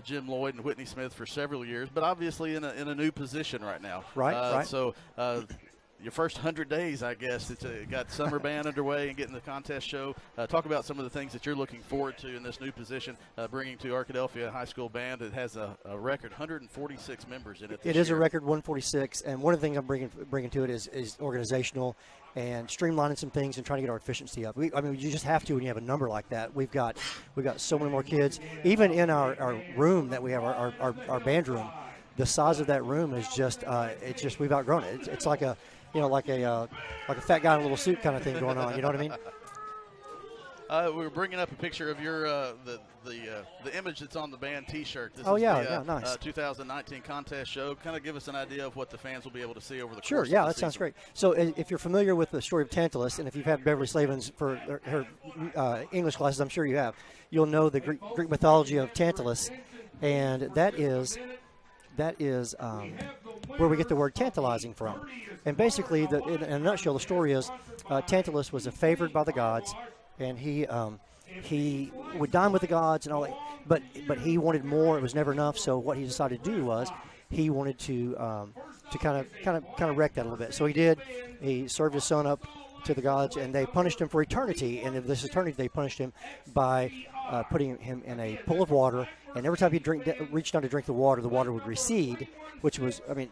Jim Lloyd and Whitney Smith for several years, but obviously in a new position right now. Right. So your first 100 days, I guess, it's got summer band underway and getting the contest show. Talk about some of the things that you're looking forward to in this new position, bringing to Arkadelphia High School Band. It has a record 146 members in it. It is a record 146, and one of the things I'm bringing to it is organizational and streamlining some things and trying to get our efficiency up. You just have to when you have a number like that. We've got so many more kids. Even in our room that we have, our band room, the size of that room is just we've outgrown it. It's like a fat guy in a little suit kind of thing going on. You know what I mean? We're bringing up a picture of your the image that's on the band T-shirt. This is nice. 2019 contest show. Kind of give us an idea of what the fans will be able to see over the course Sure, of yeah, the that season. sounds great. So if you're familiar with the story of Tantalus, and if you've had Beverly Slavens for her English classes, I'm sure you have, you'll know the Greek mythology of Tantalus, and that is where we get the word tantalizing from. And basically, in a nutshell, the story is Tantalus was favored by the gods, and he would dine with the gods and all that, but he wanted more. It was never enough. So what he decided to do was he wanted to kind of wreck that a little bit. So he did. He served his son up to the gods, and they punished him for eternity. And in this eternity, they punished him by putting him in a pool of water. And every time he reached down to drink the water would recede, which was, the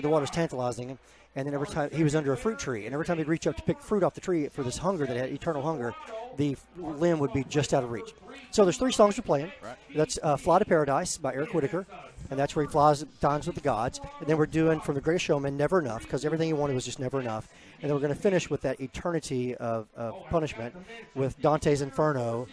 water was tantalizing him. And then every time he was under a fruit tree, and every time he'd reach up to pick fruit off the tree for this hunger that he had, eternal hunger, the limb would be just out of reach. So there's 3 songs we're playing. Right. That's Fly to Paradise by Eric Whitaker, and that's where he dines with the gods. And then we're doing from The Greatest Showman, Never Enough, because everything he wanted was just never enough. And then we're going to finish with that eternity of punishment with Dante's Inferno,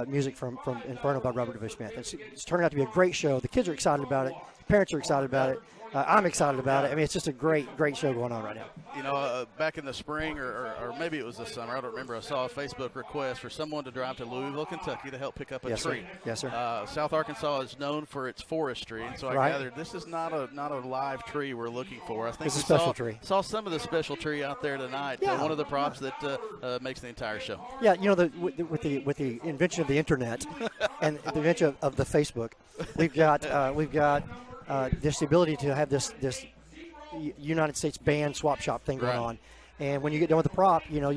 music from Inferno by Robert DeVoe Smith. It's turning out to be a great show. The kids are excited about it. Parents are excited about it. I'm excited about it. I mean, it's just a great show going on right now. You know, back in the spring or maybe it was the summer, I don't remember, I saw a Facebook request for someone to drive to Louisville, Kentucky to help pick up a tree. Sir. Yes, sir. South Arkansas is known for its forestry, and so I gathered this is not a live tree we're looking for. I think it's a special tree. Saw some of the special tree out there tonight. Yeah. One of the props that makes the entire show. Yeah, you know, with the invention of the internet and the invention of the Facebook, we've got this ability to have this United States band swap shop thing going on. And when you get done with the prop, you know,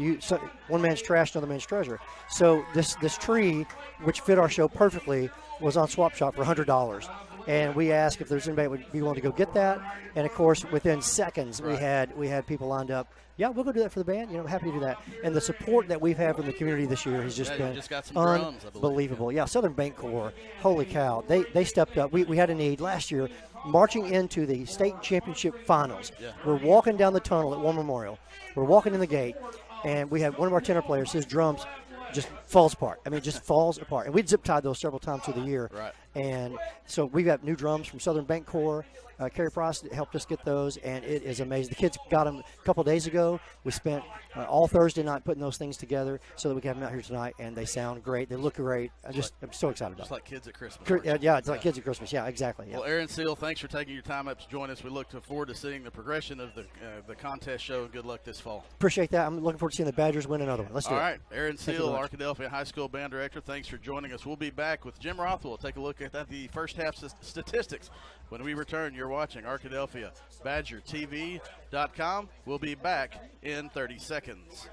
one man's trash, another man's treasure. So this tree, which fit our show perfectly, was on swap shop for $100. And we asked if there's anybody that would be willing to go get that. And, of course, within seconds, we had people lined up. Yeah, we'll go do that for the band. Happy to do that. And the support that we've had from the community this year has just been just got some drums, I believe. unbelievable. Yeah, Southern Bank Corps, holy cow. They stepped up. We had a need last year marching into the state championship finals. Yeah. We're walking down the tunnel at War Memorial. We're walking in the gate, and we had one of our tenor players, his drums just falls apart. Just falls apart. And we'd zip-tied those several times through the year. Right. And so we've got new drums from Southern Bank Corps. Kerry Price helped us get those, and it is amazing. The kids got them a couple of days ago. We spent all Thursday night putting those things together so that we can have them out here tonight, and they sound great. They look great. I'm so excited about it. Just like kids at Christmas. Yeah, it's like kids at Christmas. Yeah, exactly. Yeah. Well, Aaron Seal, thanks for taking your time up to join us. We look forward to seeing the progression of the contest show, and good luck this fall. Appreciate that. I'm looking forward to seeing the Badgers win another one. Let's do it. All right. Aaron Seal, Arkadelphia High School Band Director, thanks for joining us. We'll be back with Jim Rothwell. Take a look at the first half statistics. When we return, you're watching Arkadelphia BadgerTV.com. We'll be back in 30 seconds.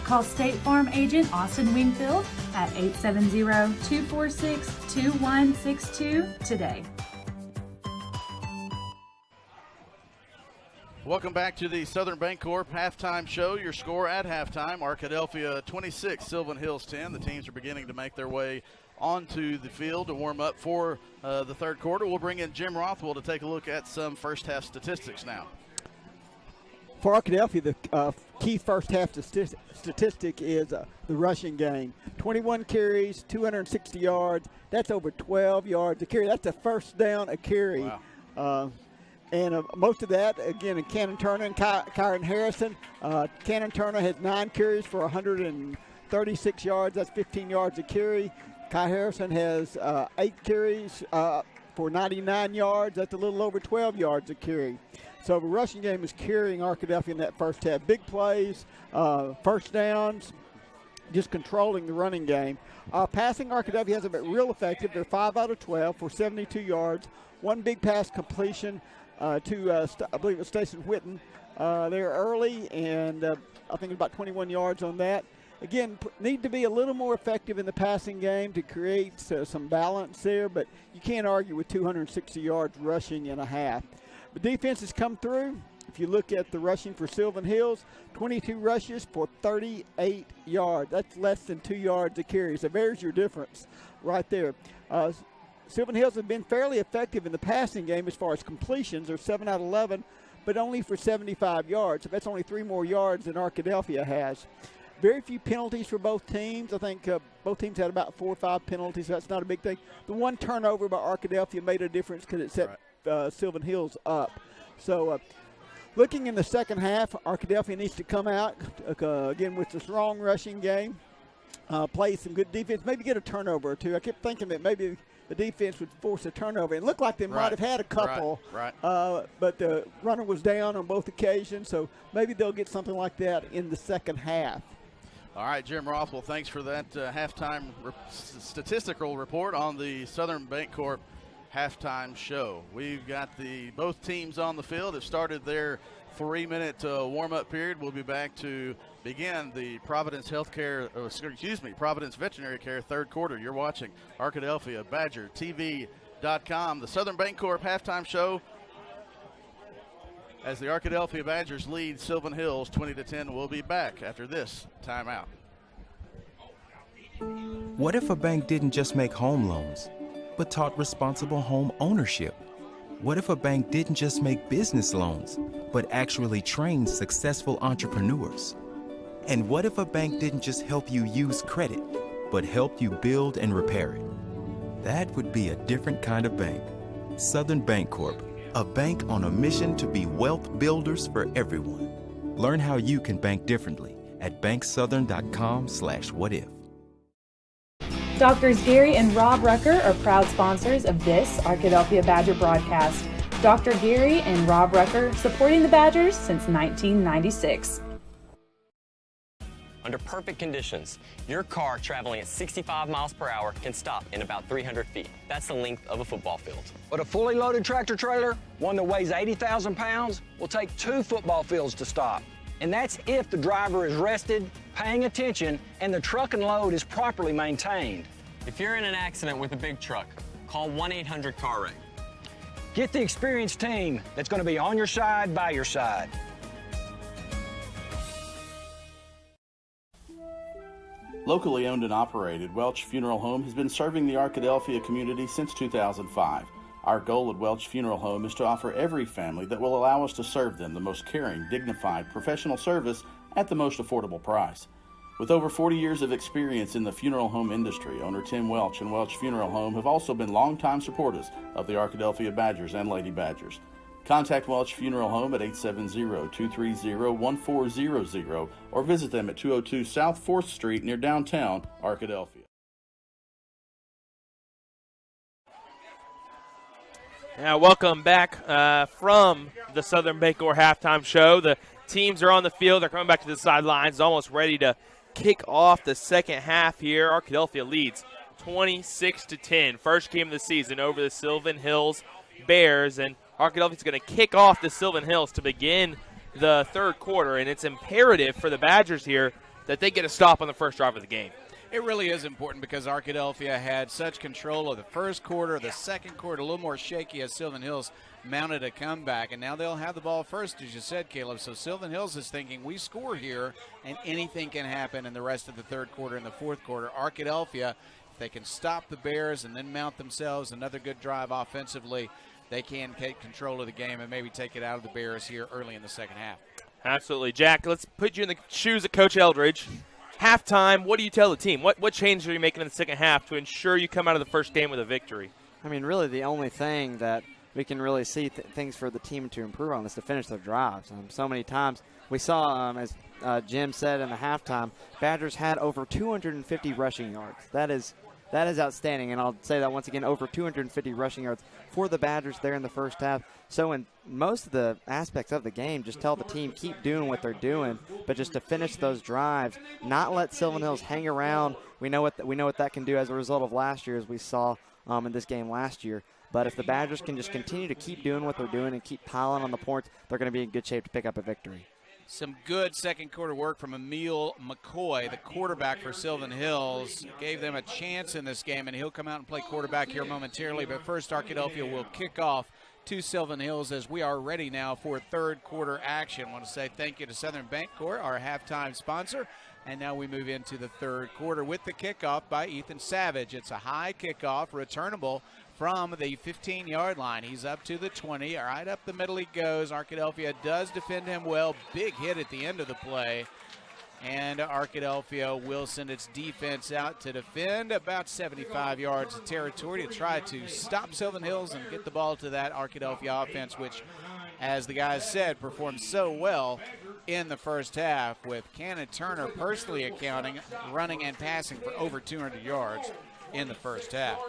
Call State Farm agent Austin Wingfield at 870-246-2162 today. Welcome back to the Southern Bancorp halftime show. Your score at halftime, Arkadelphia 26, Sylvan Hills 10. The teams are beginning to make their way onto the field to warm up for the third quarter. We'll bring in Jim Rothwell to take a look at some first half statistics now. For Arkadelphia, the key first half statistic is the rushing game. 21 carries, 260 yards. That's over 12 yards a carry. That's a first down a carry. Wow. And most of that, again, in Cannon Turner and Kyron Harrison. Cannon Turner has 9 carries for 136 yards. That's 15 yards a carry. Kai Harrison has 8 carries for 99 yards. That's a little over 12 yards a carry. So the rushing game is carrying Arkadelphia in that first half. Big plays, first downs, just controlling the running game. Passing, Arkadelphia hasn't been real effective. They're 5 out of 12 for 72 yards. One big pass completion to, I believe it was Stacey Whitten. They're early, and I think about 21 yards on that. Again, need to be a little more effective in the passing game to create some balance there, but you can't argue with 260 yards rushing in a half. The defense has come through. If you look at the rushing for Sylvan Hills, 22 rushes for 38 yards. That's less than 2 yards a carry. So there's your difference right there. Sylvan Hills have been fairly effective in the passing game as far as completions. They're 7 out of 11, but only for 75 yards. So that's only 3 more yards than Arkadelphia has. Very few penalties for both teams. I think both teams had about 4 or 5 penalties. So that's not a big thing. The one turnover by Arkadelphia made a difference because it set Sylvan Hills up. So looking in the second half, Arkadelphia needs to come out again with a strong rushing game, play some good defense, maybe get a turnover or two. I kept thinking that maybe the defense would force a turnover. It looked like they might have had a couple, but the runner was down on both occasions, so maybe they'll get something like that in the second half. All right, Jim Rothwell, thanks for that halftime statistical report on the Southern Bancorp halftime show. We've got both teams on the field have started their 3-minute warm-up period. We'll be back to begin the Providence Veterinary Care third quarter. You're watching Arkadelphia BadgerTV.com. The Southern Bancorp halftime show as the Arkadelphia Badgers lead Sylvan Hills 20-10. We'll be back after this timeout. What if a bank didn't just make home loans, but taught responsible home ownership? What if a bank didn't just make business loans, but actually trained successful entrepreneurs? And what if a bank didn't just help you use credit, but helped you build and repair it? That would be a different kind of bank. Southern Bancorp, a bank on a mission to be wealth builders for everyone. Learn how you can bank differently at banksouthern.com/whatif. Doctors Gary and Rob Rucker are proud sponsors of this Arkadelphia Badger broadcast. Dr. Gary and Rob Rucker, supporting the Badgers since 1996. Under perfect conditions, your car traveling at 65 miles per hour can stop in about 300 feet. That's the length of a football field. But a fully loaded tractor trailer, one that weighs 80,000 pounds, will take 2 football fields to stop. And that's if the driver is rested, paying attention, and the truck and load is properly maintained. If you're in an accident with a big truck, call 1-800-CAR-WRECK. Get the experienced team that's going to be on your side, by your side. Locally owned and operated, Welch Funeral Home has been serving the Arkadelphia community since 2005. Our goal at Welch Funeral Home is to offer every family that will allow us to serve them the most caring, dignified, professional service at the most affordable price. With over 40 years of experience in the funeral home industry, owner Tim Welch and Welch Funeral Home have also been longtime supporters of the Arkadelphia Badgers and Lady Badgers. Contact Welch Funeral Home at 870-230-1400 or visit them at 202 South 4th Street near downtown Arkadelphia. Now, welcome back from the Southern Bancorp halftime show. The teams are on the field. They're coming back to the sidelines, almost ready to kick off the second half here. Arkadelphia leads 26-10. First game of the season over the Sylvan Hills Bears, and Arkadelphia is going to kick off the Sylvan Hills to begin the third quarter, and it's imperative for the Badgers here that they get a stop on the first drive of the game. It really is important because Arkadelphia had such control of the first quarter, the second quarter, a little more shaky as Sylvan Hills mounted a comeback, and now they'll have the ball first, as you said, Caleb. So Sylvan Hills is thinking we score here, and anything can happen in the rest of the third quarter and the fourth quarter. Arkadelphia, if they can stop the Bears and then mount themselves another good drive offensively, they can take control of the game and maybe take it out of the Bears here early in the second half. Absolutely. Jack, let's put you in the shoes of Coach Eldridge. Halftime, what do you tell the team? What changes are you making in the second half to ensure you come out of the first game with a victory? I mean, really the only thing that we can really see things for the team to improve on is to finish their drives. So many times we saw, as Jim said in the halftime, Badgers had over 250 rushing yards. That is outstanding, and I'll say that once again, over 250 rushing yards for the Badgers there in the first half. So in most of the aspects of the game, just tell the team keep doing what they're doing, but just to finish those drives, not let Sylvan Hills hang around. We know what that can do as a result of last year, as we saw in this game last year. But if the Badgers can just continue to keep doing what they're doing and keep piling on the points, they're going to be in good shape to pick up a victory. Some good second quarter work from Emil McCoy, the quarterback for Sylvan Hills. Gave them a chance in this game, and he'll come out and play quarterback here momentarily. But first, Arkadelphia will kick off to Sylvan Hills as we are ready now for third quarter action. I want to say thank you to Southern Bancorp, our halftime sponsor. And now we move into the third quarter with the kickoff by Ethan Savage. It's a high kickoff, returnable from the 15-yard line. He's up to the 20. Right up the middle he goes. Arkadelphia does defend him well. Big hit at the end of the play. And Arkadelphia will send its defense out to defend about 75 yards of territory to try to stop Sylvan Hills and get the ball to that Arkadelphia offense, which, as the guys said, performed so well in the first half, with Cannon Turner personally accounting, running and passing for over 200 yards in the first half.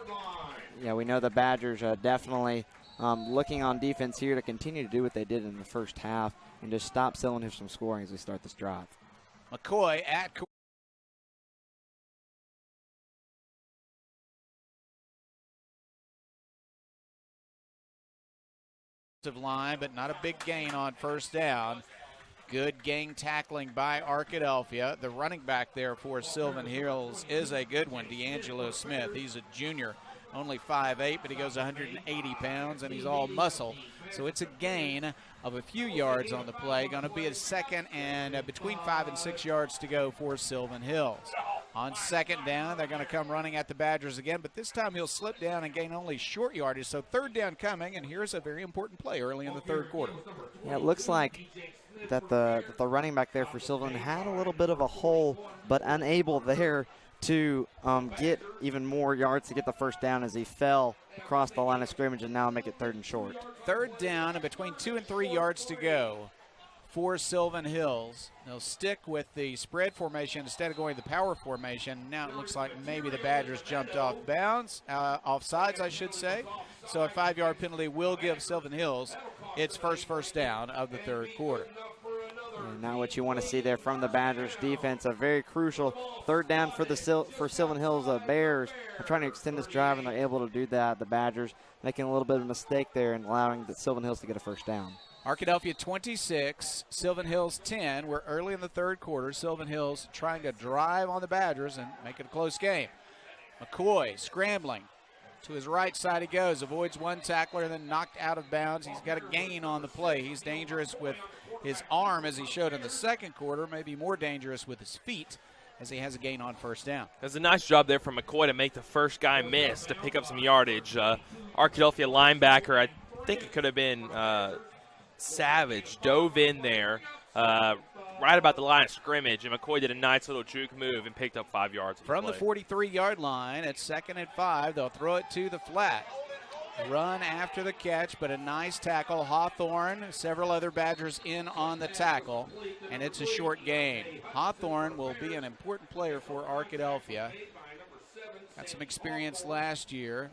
Yeah, we know the Badgers are definitely looking on defense here to continue to do what they did in the first half and just stop Sylvan Hills from scoring as we start this drive. McCoy at line, but not a big gain on first down. Good gang tackling by Arkadelphia. The running back there for Sylvan Hills is a good one, D'Angelo Smith. He's a junior, only 5'8", but he goes 180 pounds, and he's all muscle. So it's a gain of a few yards on the play. Going to be a second and between 5 and 6 yards to go for Sylvan Hills. On second down, they're going to come running at the Badgers again, but this time he'll slip down and gain only short yardage. So third down coming, and here's a very important play early in the third quarter. Yeah, it looks like that the running back there for Sylvan had a little bit of a hole, but unable there to get even more yards to get the first down as he fell across the line of scrimmage and now make it third and short. Third down and between 2 and 3 yards to go for Sylvan Hills. They'll stick with the spread formation instead of going to the power formation. Now it looks like maybe the Badgers jumped off bounds, offsides, I should say. So a 5-yard penalty will give Sylvan Hills its first down of the third quarter. And now what you want to see there from the Badgers defense, a very crucial third down for Sylvan Hills. Bears are trying to extend this drive, and they're able to do that. The Badgers making a little bit of a mistake there and allowing the Sylvan Hills to get a first down. Arkadelphia 26, Sylvan Hills 10. We're early in the third quarter. Sylvan Hills trying to drive on the Badgers and make it a close game. McCoy scrambling. To his right side he goes, avoids one tackler, then knocked out of bounds. He's got a gain on the play. He's dangerous with his arm, as he showed in the second quarter, maybe more dangerous with his feet, as he has a gain on first down. There's a nice job there from McCoy to make the first guy miss to pick up some yardage. Arkadelphia linebacker, I think it could have been Savage, dove in there right about the line of scrimmage, and McCoy did a nice little juke move and picked up 5 yards. From the 43-yard line at 2nd and 5, they'll throw it to the flat. Run after the catch, but a nice tackle. Hawthorne, several other Badgers in on the tackle, and it's a short gain. Hawthorne will be an important player for Arkadelphia. Got some experience last year.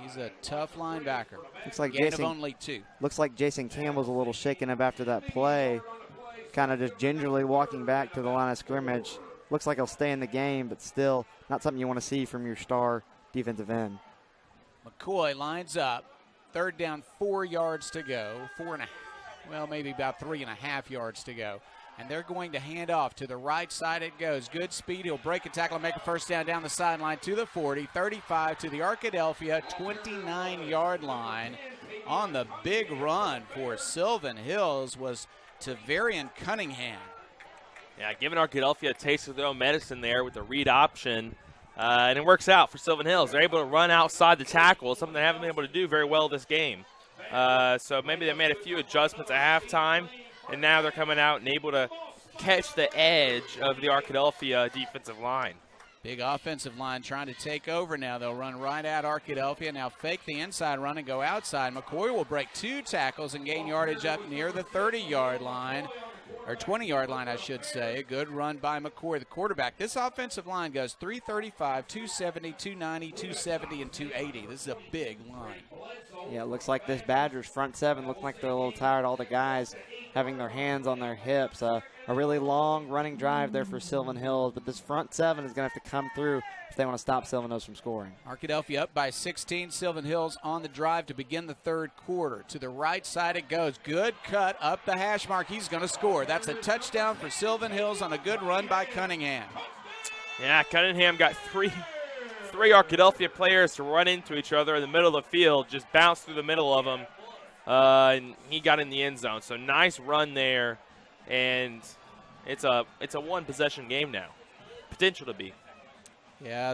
He's a tough linebacker. Looks like gain of only 2. Looks like Jason Campbell's a little shaken up after that play. Kind of just gingerly walking back to the line of scrimmage. Looks like he'll stay in the game, but still not something you want to see from your star defensive end. McCoy lines up. 3rd down, 4 yards to go. Maybe about 3.5 yards to go. And they're going to hand off to the right side. It goes. Good speed. He'll break a tackle and make a first down the sideline to the 40, 35 to the Arkadelphia 29-yard line. On the big run for Sylvan Hills was Tavarian Cunningham. Yeah, giving Arkadelphia a taste of their own medicine there with the read option. And it works out for Sylvan Hills. They're able to run outside the tackle, something they haven't been able to do very well this game. So maybe they made a few adjustments at halftime, and now they're coming out and able to catch the edge of the Arkadelphia defensive line. Big offensive line trying to take over now. They'll run right at Arkadelphia. Now fake the inside run and go outside. McCoy will break 2 tackles and gain yardage up near the 30-yard line. Or 20-yard line, I should say. A good run by McCoy, the quarterback. This offensive line goes 335, 270, 290, 270, and 280. This is a big line. Yeah, it looks like this Badgers front 7 look like they're a little tired. All the guys having their hands on their hips. A really long running drive there for Sylvan Hills, but this front 7 is going to have to come through if they want to stop Sylvan Hills from scoring. Arkadelphia up by 16. Sylvan Hills on the drive to begin the third quarter. To the right side it goes. Good cut up the hash mark. He's going to score. That's a touchdown for Sylvan Hills on a good run by Cunningham. Yeah, Cunningham got three Arkadelphia players to run into each other in the middle of the field, just bounced through the middle of them, and he got in the end zone. So nice run there, and it's a one-possession game now. Potential to be. Yeah,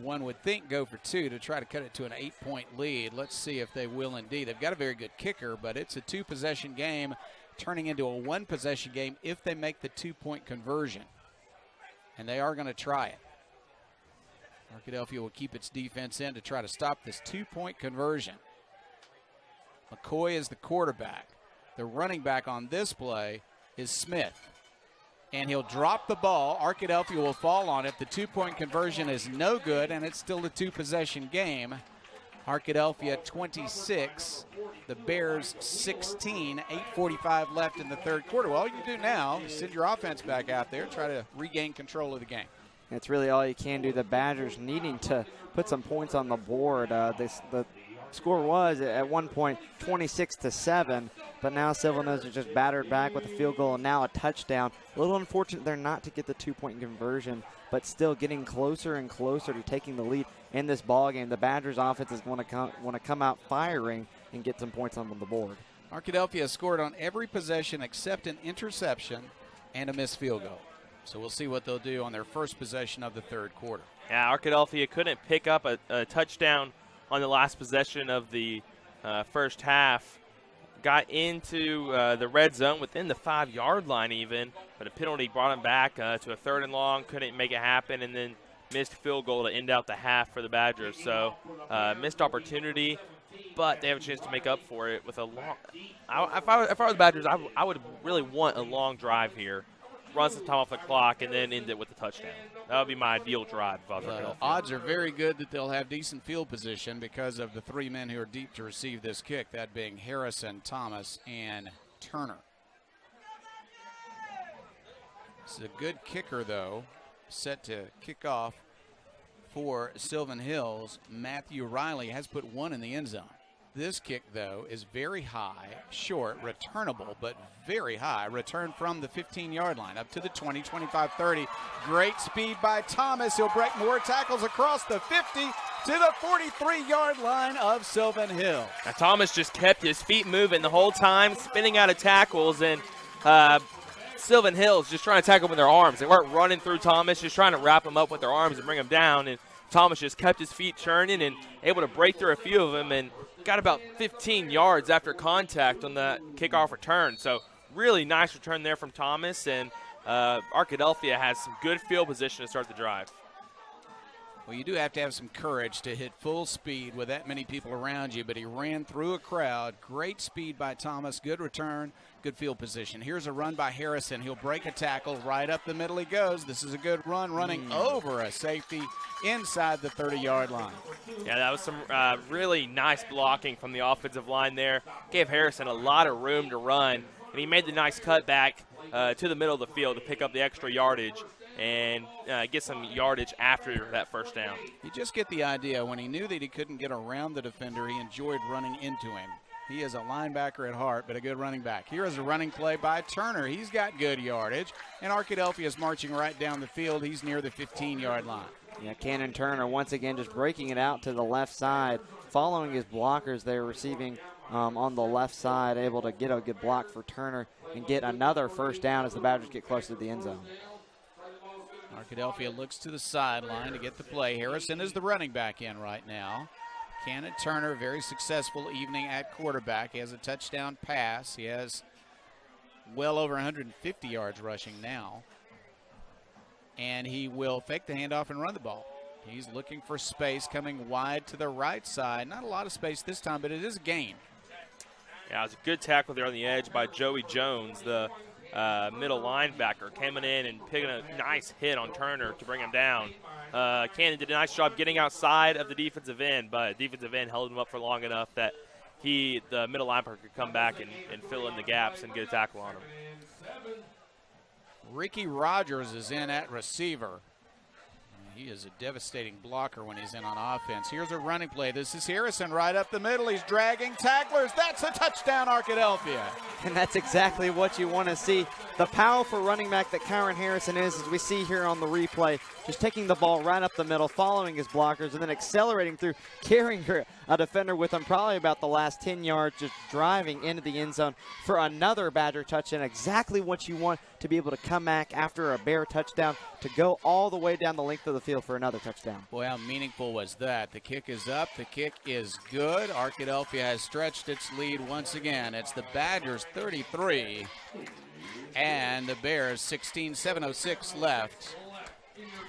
one would think, go for 2 to try to cut it to an 8-point lead. Let's see if they will indeed. They've got a very good kicker, but it's a 2-possession game turning into a 1-possession game if they make the 2-point conversion. And they are going to try it. Arkadelphia will keep its defense in to try to stop this 2-point conversion. McCoy is the quarterback. The running back on this play is Smith. And he'll drop the ball. Arkadelphia will fall on it. The 2-point conversion is no good, and it's still a 2-possession game. Arkadelphia 26, the Bears 16, 8:45 left in the third quarter. Well, all you can do now is send your offense back out there, try to regain control of the game. That's really all you can do. The Badgers needing to put some points on the board. The score was at one point 26-7, but now Sylvan Hills are just battered back with a field goal and now a touchdown. A little unfortunate they're not to get the 2-point conversion, but still getting closer and closer to taking the lead in this ball game. The Badgers offense is going to come out firing and get some points on the board. Arkadelphia has scored on every possession except an interception and a missed field goal. So we'll see what they'll do on their first possession of the third quarter. Yeah, Arkadelphia couldn't pick up a touchdown on the last possession of the first half. Got into the red zone within the 5-yard line even, but a penalty brought him back to a 3rd and long. Couldn't make it happen, and then missed field goal to end out the half for the Badgers. So missed opportunity. but they have a chance to make up for it with a long. If I were the Badgers, I would really want a long drive here, run some time off the clock, and then end it with a touchdown. That would be my ideal drive. If I was The odds are very good that they'll have decent field position because of the three men who are deep to receive this kick, that being Harrison, Thomas, and Turner. This is a good kicker, though, set to kick off for Sylvan Hills. Matthew Riley has put one in the end zone. This kick, though, is very high, short, returnable, but very high. Return from the 15-yard line up to the 20, 25, 30. Great speed by Thomas. He'll break more tackles across the 50 to the 43-yard line of Sylvan Hills. Now, Thomas just kept his feet moving the whole time, spinning out of tackles, and Sylvan Hills just trying to tackle with their arms. They weren't running through Thomas, just trying to wrap him up with their arms and bring him down, and Thomas just kept his feet churning and able to break through a few of them and got about 15 yards after contact on that kickoff return. So really nice return there from Thomas, and Arkadelphia has some good field position to start the drive. Well, you do have to have some courage to hit full speed with that many people around you, but he ran through a crowd. Great speed by Thomas, good return, good field position. Here's a run by Harrison. He'll break a tackle. Right up the middle he goes. This is a good run, running over a safety inside the 30-yard line. Yeah, that was some really nice blocking from the offensive line there. Gave Harrison a lot of room to run, and he made the nice cutback to the middle of the field to pick up the extra yardage and get some yardage after that first down. You just get the idea. When he knew that he couldn't get around the defender, he enjoyed running into him. He is a linebacker at heart, but a good running back. Here is a running play by Turner. He's got good yardage, and Arkadelphia is marching right down the field. He's near the 15-yard line. Yeah, Cannon Turner once again just breaking it out to the left side, following his blockers there, receiving on the left side, able to get a good block for Turner and get another first down as the Badgers get closer to the end zone. Arkadelphia looks to the sideline to get the play. Harrison is the running back in right now. Cannon Turner, very successful evening at quarterback. He has a touchdown pass. He has well over 150 yards rushing now. And he will fake the handoff and run the ball. He's looking for space, coming wide to the right side. Not a lot of space this time, but it is a gain. Yeah, it was a good tackle there on the edge by Joey Jones, the middle linebacker, coming in and picking a nice hit on Turner to bring him down. Cannon did a nice job getting outside of the defensive end, but defensive end held him up for long enough that the middle linebacker could come back and fill in the gaps and get a tackle on him. Ricky Rogers is in at receiver. He is a devastating blocker when he's in on offense. Here's a running play. This is Harrison right up the middle. He's dragging tacklers. That's a touchdown, Arkadelphia. And that's exactly what you want to see. The powerful running back that Kyron Harrison is, as we see here on the replay, just taking the ball right up the middle, following his blockers, and then accelerating through, carrying a defender with him probably about the last 10 yards, just driving into the end zone for another Badger touchdown. Exactly what you want to be able to come back after a Bear touchdown to go all the way down the length of the field for another touchdown. Boy, how meaningful was that? The kick is up. The kick is good. Arkadelphia has stretched its lead once again. It's the Badgers 33 and the Bears 16, 7:06 left.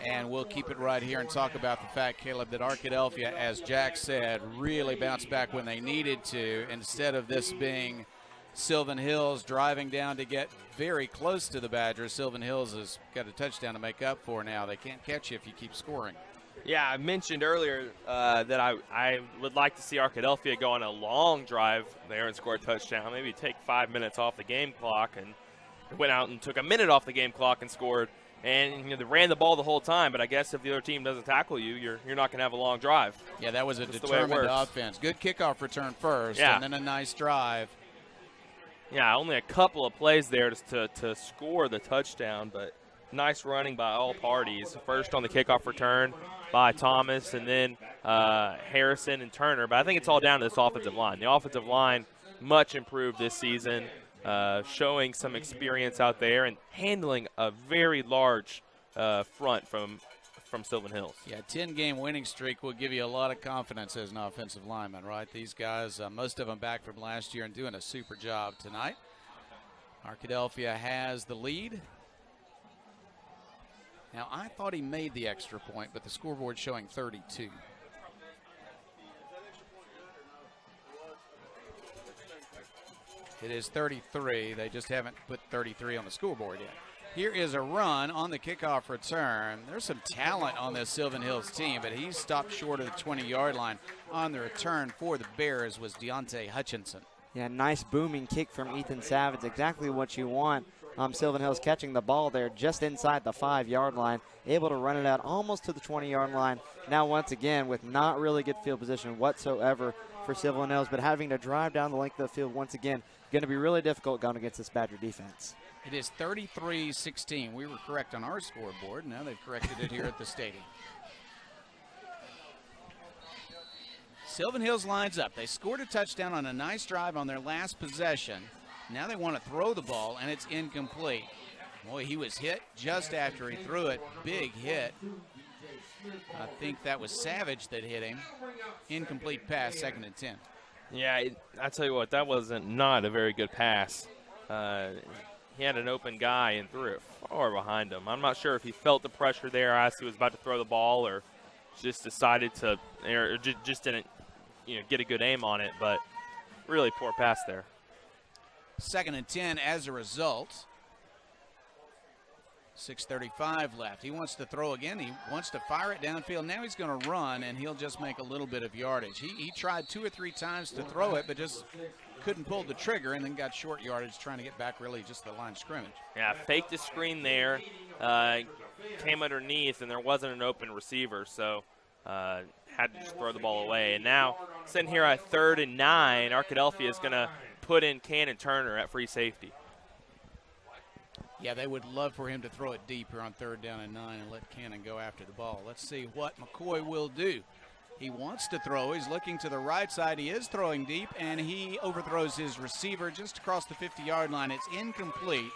And we'll keep it right here and talk about the fact, Caleb, that Arkadelphia, as Jack said, really bounced back when they needed to. Instead of this being Sylvan Hills driving down to get very close to the Badgers, Sylvan Hills has got a touchdown to make up for now. They can't catch you if you keep scoring. Yeah, I mentioned earlier that I would like to see Arkadelphia go on a long drive there and score a touchdown. Maybe take 5 minutes off the game clock, and went out and took a minute off the game clock and scored. And they ran the ball the whole time, but I guess if the other team doesn't tackle you, you're not going to have a long drive. Yeah, that was a determined offense. Good kickoff return first, and then a nice drive. Yeah, only a couple of plays there to score the touchdown, but nice running by all parties. First on the kickoff return by Thomas, and then Harrison and Turner. But I think it's all down to this offensive line. The offensive line much improved this season, showing some experience out there and handling a very large front from Sylvan Hills. Yeah, 10-game winning streak will give you a lot of confidence as an offensive lineman, right? These guys, most of them back from last year and doing a super job tonight. Arkadelphia has the lead. Now, I thought he made the extra point, but the scoreboard's showing 32. It is 33. They just haven't put 33 on the scoreboard yet. Here is a run on the kickoff return. There's some talent on this Sylvan Hills team, but he's stopped short of the 20-yard line. On the return for the Bears was Deontay Hutchinson. Yeah, nice booming kick from Ethan Savage. Exactly what you want. Sylvan Hills catching the ball there just inside the 5-yard line, able to run it out almost to the 20-yard line. Now once again with not really good field position whatsoever for Sylvan Hills, but having to drive down the length of the field once again, going to be really difficult going against this Badger defense. It is 33-16. We were correct on our scoreboard. Now they've corrected it here at the stadium. Sylvan Hills lines up. They scored a touchdown on a nice drive on their last possession. Now they want to throw the ball, and it's incomplete. Boy, he was hit just after he threw it. Big hit. I think that was Savage that hit him. Incomplete pass, 2nd and 10. Yeah, I tell you what, that wasn't not a very good pass. He had an open guy and threw it far behind him. I'm not sure if he felt the pressure there as he was about to throw the ball, or just decided to, or just didn't, get a good aim on it. But really poor pass there. 2nd and 10 as a result. 6:35 left. He wants to throw again. He wants to fire it downfield. Now he's going to run, and he'll just make a little bit of yardage. He tried 2 or 3 times to throw it, but just couldn't pull the trigger, and then got short yardage trying to get back really just the line of scrimmage. Yeah, faked the screen there, came underneath, and there wasn't an open receiver, so had to just throw the ball away. And now, sitting here at 3rd and 9, Arkadelphia is going to put in Cannon Turner at free safety. Yeah, they would love for him to throw it deep here on 3rd down and 9 and let Cannon go after the ball. Let's see what McCoy will do. He wants to throw. He's looking to the right side. He is throwing deep, and he overthrows his receiver just across the 50-yard line. It's incomplete,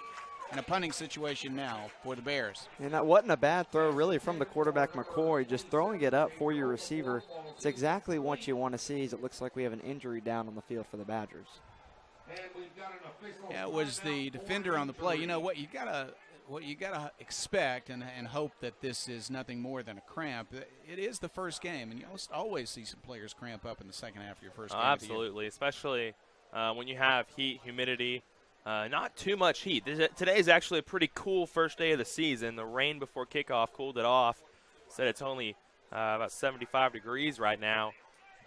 and a punting situation now for the Bears. And that wasn't a bad throw, really, from the quarterback, McCoy. Just throwing it up for your receiver. It's exactly what you want to see, as it looks like we have an injury down on the field for the Badgers. Yeah, it was the defender on the play. You know what you gotta expect and hope that this is nothing more than a cramp. It is the first game, and you always see some players cramp up in the second half of your first game. Absolutely, especially when you have heat, humidity, not too much heat. Today is actually a pretty cool first day of the season. The rain before kickoff cooled it off. Said it's only about 75 degrees right now.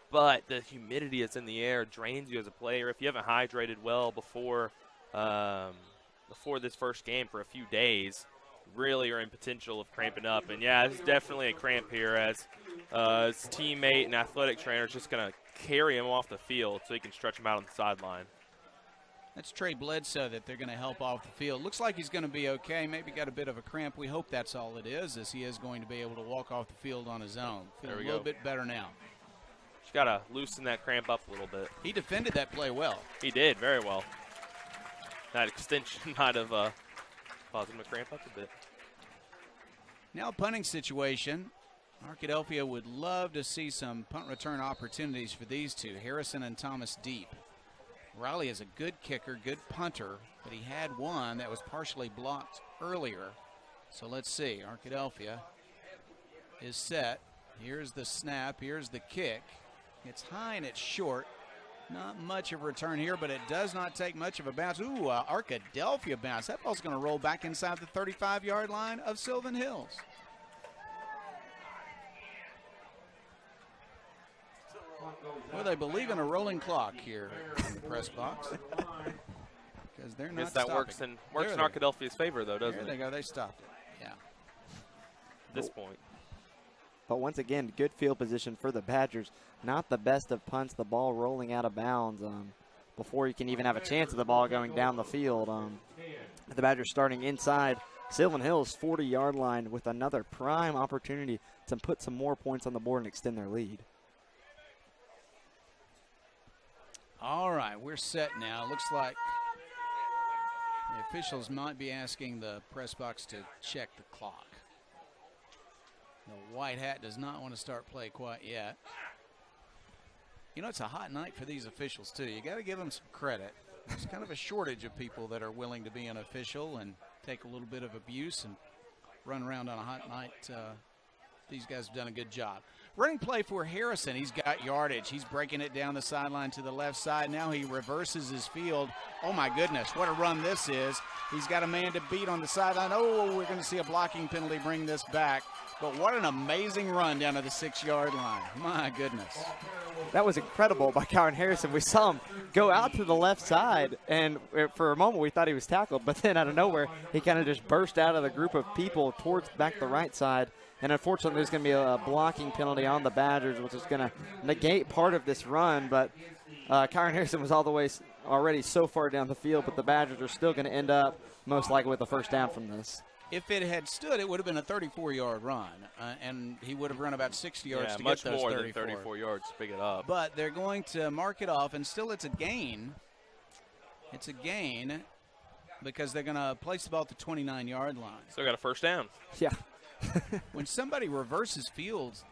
But the humidity that's in the air drains you as a player. If you haven't hydrated well before this first game for a few days, really are in potential of cramping up. And, yeah, it's definitely a cramp here as his teammate and athletic trainer is just going to carry him off the field so he can stretch him out on the sideline. That's Trey Bledsoe that they're going to help off the field. Looks like he's going to be okay. Maybe got a bit of a cramp. We hope that's all it is, as he is going to be able to walk off the field on his own. Feel a little bit better now. Just got to loosen that cramp up a little bit. He defended that play well. He did, very well. That extension might have caused him to cramp up a bit. Now punting situation. Arkadelphia would love to see some punt return opportunities for these two, Harrison and Thomas Deep. Riley is a good kicker, good punter, but he had one that was partially blocked earlier. So let's see. Arkadelphia is set. Here's the snap. Here's the kick. It's high and it's short. Not much of a return here, but it does not take much of a bounce. Ooh, Arkadelphia bounce. That ball's going to roll back inside the 35-yard line of Sylvan Hills. Well, they believe in a rolling clock here in the press box. Because they're not stopping. Works in Arkadelphia's favor, though, doesn't it? There they go. They stopped it. Yeah. At this point. But once again, good field position for the Badgers. Not the best of punts. The ball rolling out of bounds before you can even have a chance of the ball going down the field. The Badgers starting inside Sylvan Hills' 40-yard line with another prime opportunity to put some more points on the board and extend their lead. All right, we're set now. Looks like the officials might be asking the press box to check the clock. The white hat does not want to start play quite yet. You know, it's a hot night for these officials, too. You got to give them some credit. There's kind of a shortage of people that are willing to be an official and take a little bit of abuse and run around on a hot night these guys have done a good job. Running play for Harrison. He's got yardage. He's breaking it down the sideline to the left side. Now he reverses his field. Oh, my goodness, what a run this is. He's got a man to beat on the sideline. Oh, we're going to see a blocking penalty bring this back. But what an amazing run down to the 6-yard line. My goodness. That was incredible by Kyron Harrison. We saw him go out to the left side, and for a moment we thought he was tackled, but then out of nowhere he kind of just burst out of the group of people towards back the right side. And unfortunately, there's going to be a blocking penalty on the Badgers, which is going to negate part of this run. But Kyron Harrison was all the way already so far down the field, but the Badgers are still going to end up most likely with a first down from this. If it had stood, it would have been a 34-yard run, and he would have run about 60 yards to get those 34. Much more than 34 yards to pick it up. But they're going to mark it off, and still it's a gain. It's a gain because they're going to place the ball at the 29-yard line. Still got a first down. Yeah. When somebody reverses field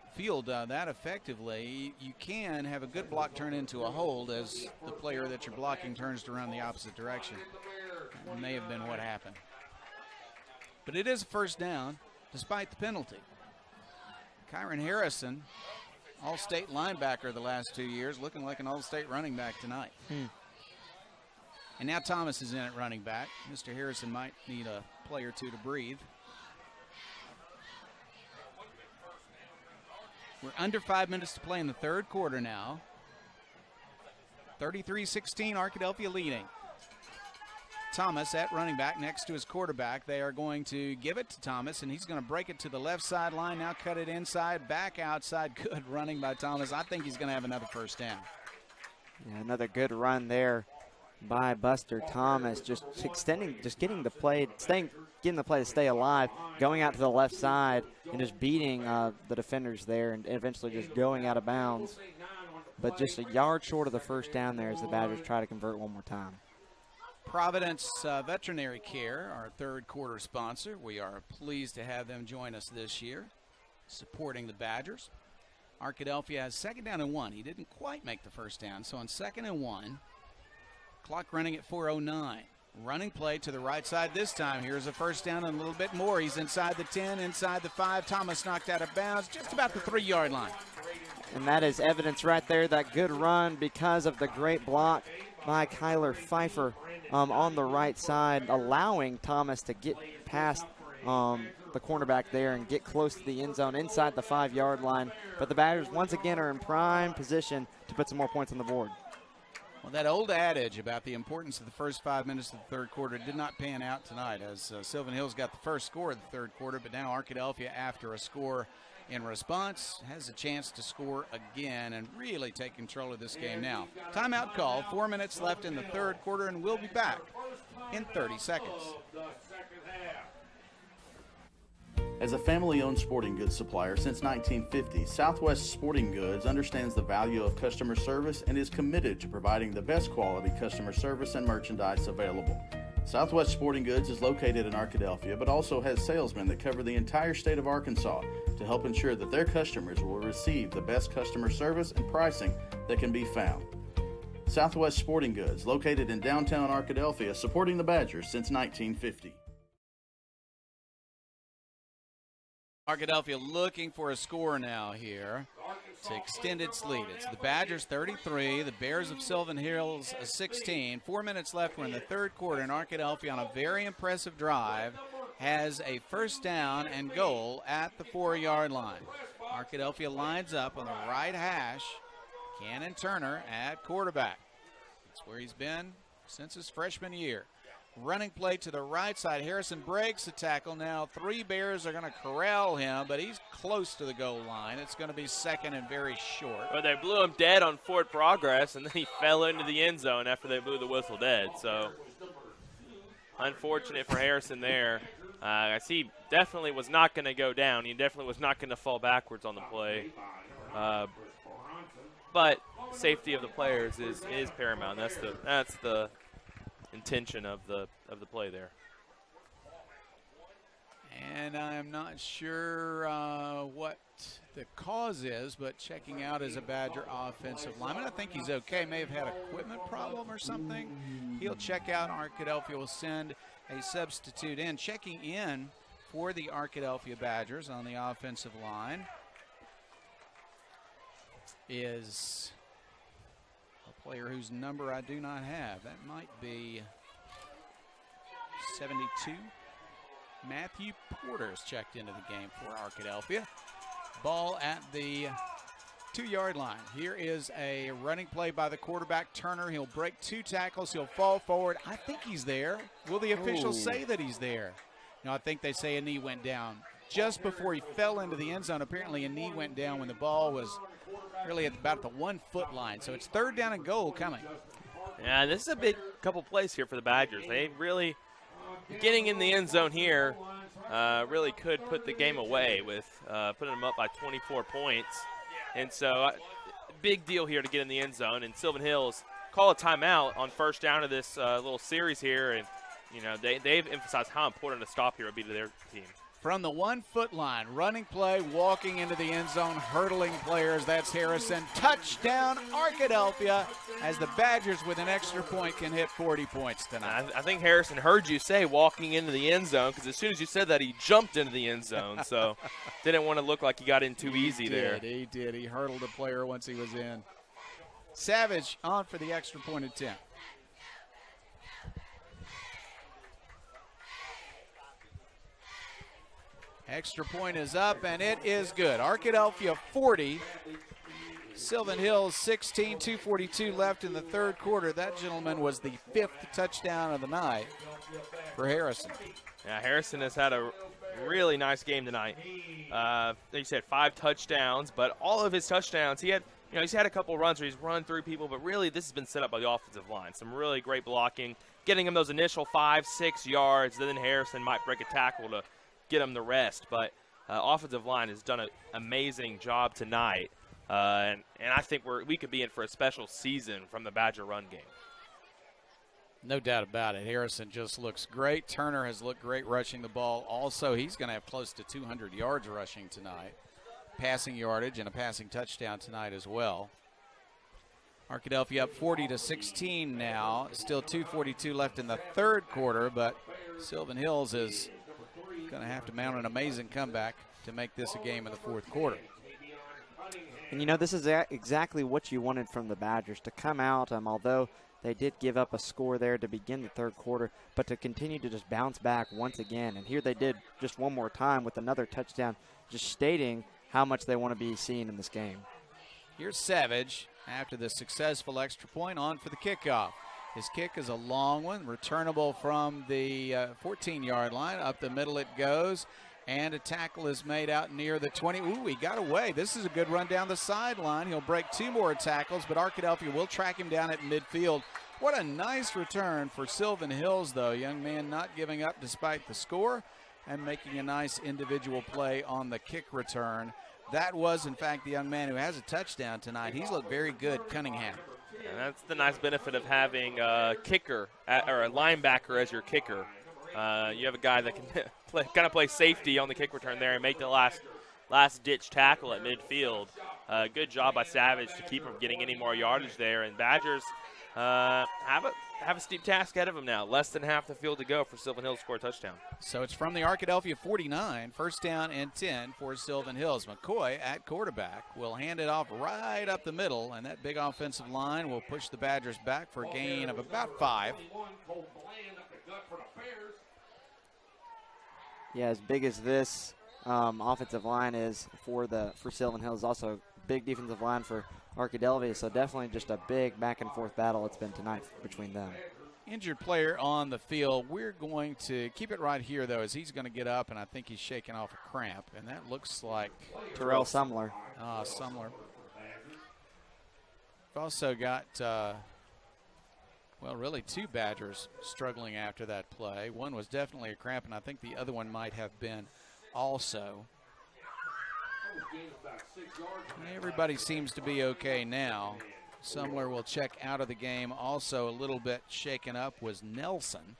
that effectively, you can have a good block turn into a hold as the player that you're blocking turns to run the opposite direction. That may have been what happened. But it is a first down, despite the penalty. Kyron Harrison, all-state linebacker the last 2 years, looking like an all-state running back tonight. And now Thomas is in at running back. Mr. Harrison might need a play or two to breathe. We're under 5 minutes to play in the third quarter now. 33-16, Arkadelphia leading. Thomas at running back next to his quarterback. They are going to give it to Thomas, and he's going to break it to the left sideline. Now cut it inside, back outside. Good running by Thomas. I think he's going to have another first down. Yeah, another good run there by Buster Thomas. Just extending, just getting the play, getting the play to stay alive, going out to the left side and just beating the defenders there and eventually just going out of bounds. But just a yard short of the first down there as the Badgers try to convert one more time. Providence Veterinary Care, our third quarter sponsor. We are pleased to have them join us this year, supporting the Badgers. Arkadelphia has 2nd down and 1. He didn't quite make the first down, so on 2nd and 1, clock running at 4:09. Running play to the right side this time. Here's a first down and a little bit more. He's inside the 10, inside the 5. Thomas knocked out of bounds, just about the 3-yard line. And that is evidence right there, that good run because of the great block by Kyler Pfeiffer on the right side, allowing Thomas to get past the cornerback there and get close to the end zone inside the 5-yard line. But the Badgers once again are in prime position to put some more points on the board. Well, that old adage about the importance of the first 5 minutes of the third quarter did not pan out tonight, as Sylvan Hills got the first score of the third quarter, but now Arkadelphia, after a score in response, has a chance to score again and really take control of this game now. Timeout call, 4 minutes left in the third quarter, and we'll be back in 30 seconds. As a family-owned sporting goods supplier since 1950, Southwest Sporting Goods understands the value of customer service and is committed to providing the best quality customer service and merchandise available. Southwest Sporting Goods is located in Arkadelphia, but also has salesmen that cover the entire state of Arkansas to help ensure that their customers will receive the best customer service and pricing that can be found. Southwest Sporting Goods, located in downtown Arkadelphia, supporting the Badgers since 1950. Arkadelphia looking for a score now here to extend its lead. It's the Badgers 33, the Bears of Sylvan Hills 16. 4 minutes left. We're in the third quarter, and Arkadelphia on a very impressive drive has a first down and goal at the 4-yard line. Arkadelphia lines up on the right hash. Cannon Turner at quarterback. That's where he's been since his freshman year. Running play to the right side. Harrison breaks the tackle. Now 3 Bears are going to corral him, but he's close to the goal line. It's going to be second and very short. But they blew him dead on forward progress, and then he fell into the end zone after they blew the whistle dead. So unfortunate for Harrison there. I see definitely was not going to go down. He definitely was not going to fall backwards on the play. But safety of the players is paramount. That's the intention of the play there. And I'm not sure what the cause is, but checking out is a Badger offensive lineman. I think he's okay. May have had an equipment problem or something. He'll check out. Arkadelphia will send a substitute in. Checking in for the Arkadelphia Badgers on the offensive line is a player whose number I do not have. That might be 72. Matthew Porter's checked into the game for Arkadelphia. Ball at the 2-yard line. Here is a running play by the quarterback, Turner. He'll break 2 tackles. He'll fall forward. I think he's there. Will the officials say that he's there? No, I think they say a knee went down. Just before he fell into the end zone, apparently a knee went down when the ball was really at about the 1-foot line. So it's 3rd down and goal coming. Yeah, this is a big couple plays here for the Badgers. They really, getting in the end zone here, really could put the game away with putting them up by 24 points. And so big deal here to get in the end zone. And Sylvan Hills call a timeout on 1st down of this little series here. And, you know, they've emphasized how important a stop here would be to their team. From the 1-foot line, running play, walking into the end zone, hurdling players. That's Harrison. Touchdown, Arkadelphia, as the Badgers with an extra point can hit 40 points tonight. I think Harrison heard you say walking into the end zone, because as soon as you said that, he jumped into the end zone. So didn't want to look like he got in too easy there. He did. He hurdled a player once he was in. Savage on for the extra point attempt. Extra point is up, and it is good. Arkadelphia 40, Sylvan Hills 16, 2:42 left in the 3rd quarter. That gentleman was the 5th touchdown of the night for Harrison. Yeah, Harrison has had a really nice game tonight. He said 5 touchdowns, but all of his touchdowns, he's had a couple runs where he's run through people, but really this has been set up by the offensive line. Some really great blocking, getting him those initial 5-6 yards. Then Harrison might break a tackle to get him the rest, but offensive line has done an amazing job tonight, and I think we could be in for a special season from the Badger run game. No doubt about it. Harrison just looks great. Turner has looked great rushing the ball. Also, he's going to have close to 200 yards rushing tonight, passing yardage and a passing touchdown tonight as well. Arkadelphia up 40-16 now. Still 2:42 left in the 3rd quarter, but Sylvan Hills is going to have to mount an amazing comeback to make this a game in the 4th quarter. And, you know, this is exactly what you wanted from the Badgers, to come out, although they did give up a score there to begin the 3rd quarter, but to continue to just bounce back once again. And here they did just one more time with another touchdown, just stating how much they want to be seen in this game. Here's Savage after the successful extra point on for the kickoff. His kick is a long one, returnable from the 14-yard line. Up the middle it goes, and a tackle is made out near the 20. Ooh, he got away. This is a good run down the sideline. He'll break 2 more tackles, but Arkadelphia will track him down at midfield. What a nice return for Sylvan Hills, though. Young man not giving up despite the score and making a nice individual play on the kick return. That was, in fact, the young man who has a touchdown tonight. He's looked very good, Cunningham. And that's the nice benefit of having a kicker or a linebacker as your kicker. You have a guy that can kind of play safety on the kick return there and make the last-ditch tackle at midfield. Good job by Savage to keep him getting any more yardage there. And Badgers have a steep task ahead of them now. Less than half the field to go for Sylvan Hills to score a touchdown. So it's from the Arkadelphia 49, 1st down and 10 for Sylvan Hills. McCoy at quarterback will hand it off right up the middle, and that big offensive line will push the Badgers back for a gain of about 5. Yeah, as big as this offensive line is for Sylvan Hills, also big defensive line for Arkadelphia, so definitely just a big back-and-forth battle it's been tonight between them. Injured player on the field. We're going to keep it right here, though, as he's going to get up, and I think he's shaking off a cramp, and that looks like Terrell Sumler. Sumler. We've also got, really 2 Badgers struggling after that play. One was definitely a cramp, and I think the other one might have been also. Everybody seems to be okay now. Sumler will check out of the game. Also a little bit shaken up was Nelson.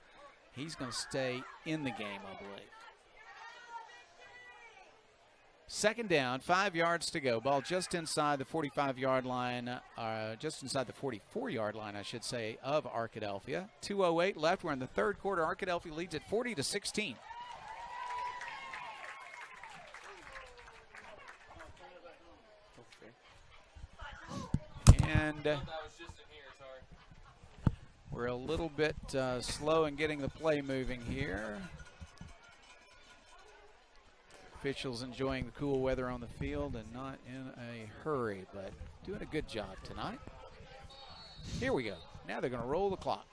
He's going to stay in the game, I believe. 2nd down, 5 yards to go. Ball just inside the 45-yard line, just inside the 44-yard line, I should say, of Arkadelphia. 2:08 left. We're in the 3rd quarter. Arkadelphia leads at 40-16. And we're a little bit slow in getting the play moving here. Officials enjoying the cool weather on the field and not in a hurry, but doing a good job tonight. Here we go. Now they're going to roll the clock.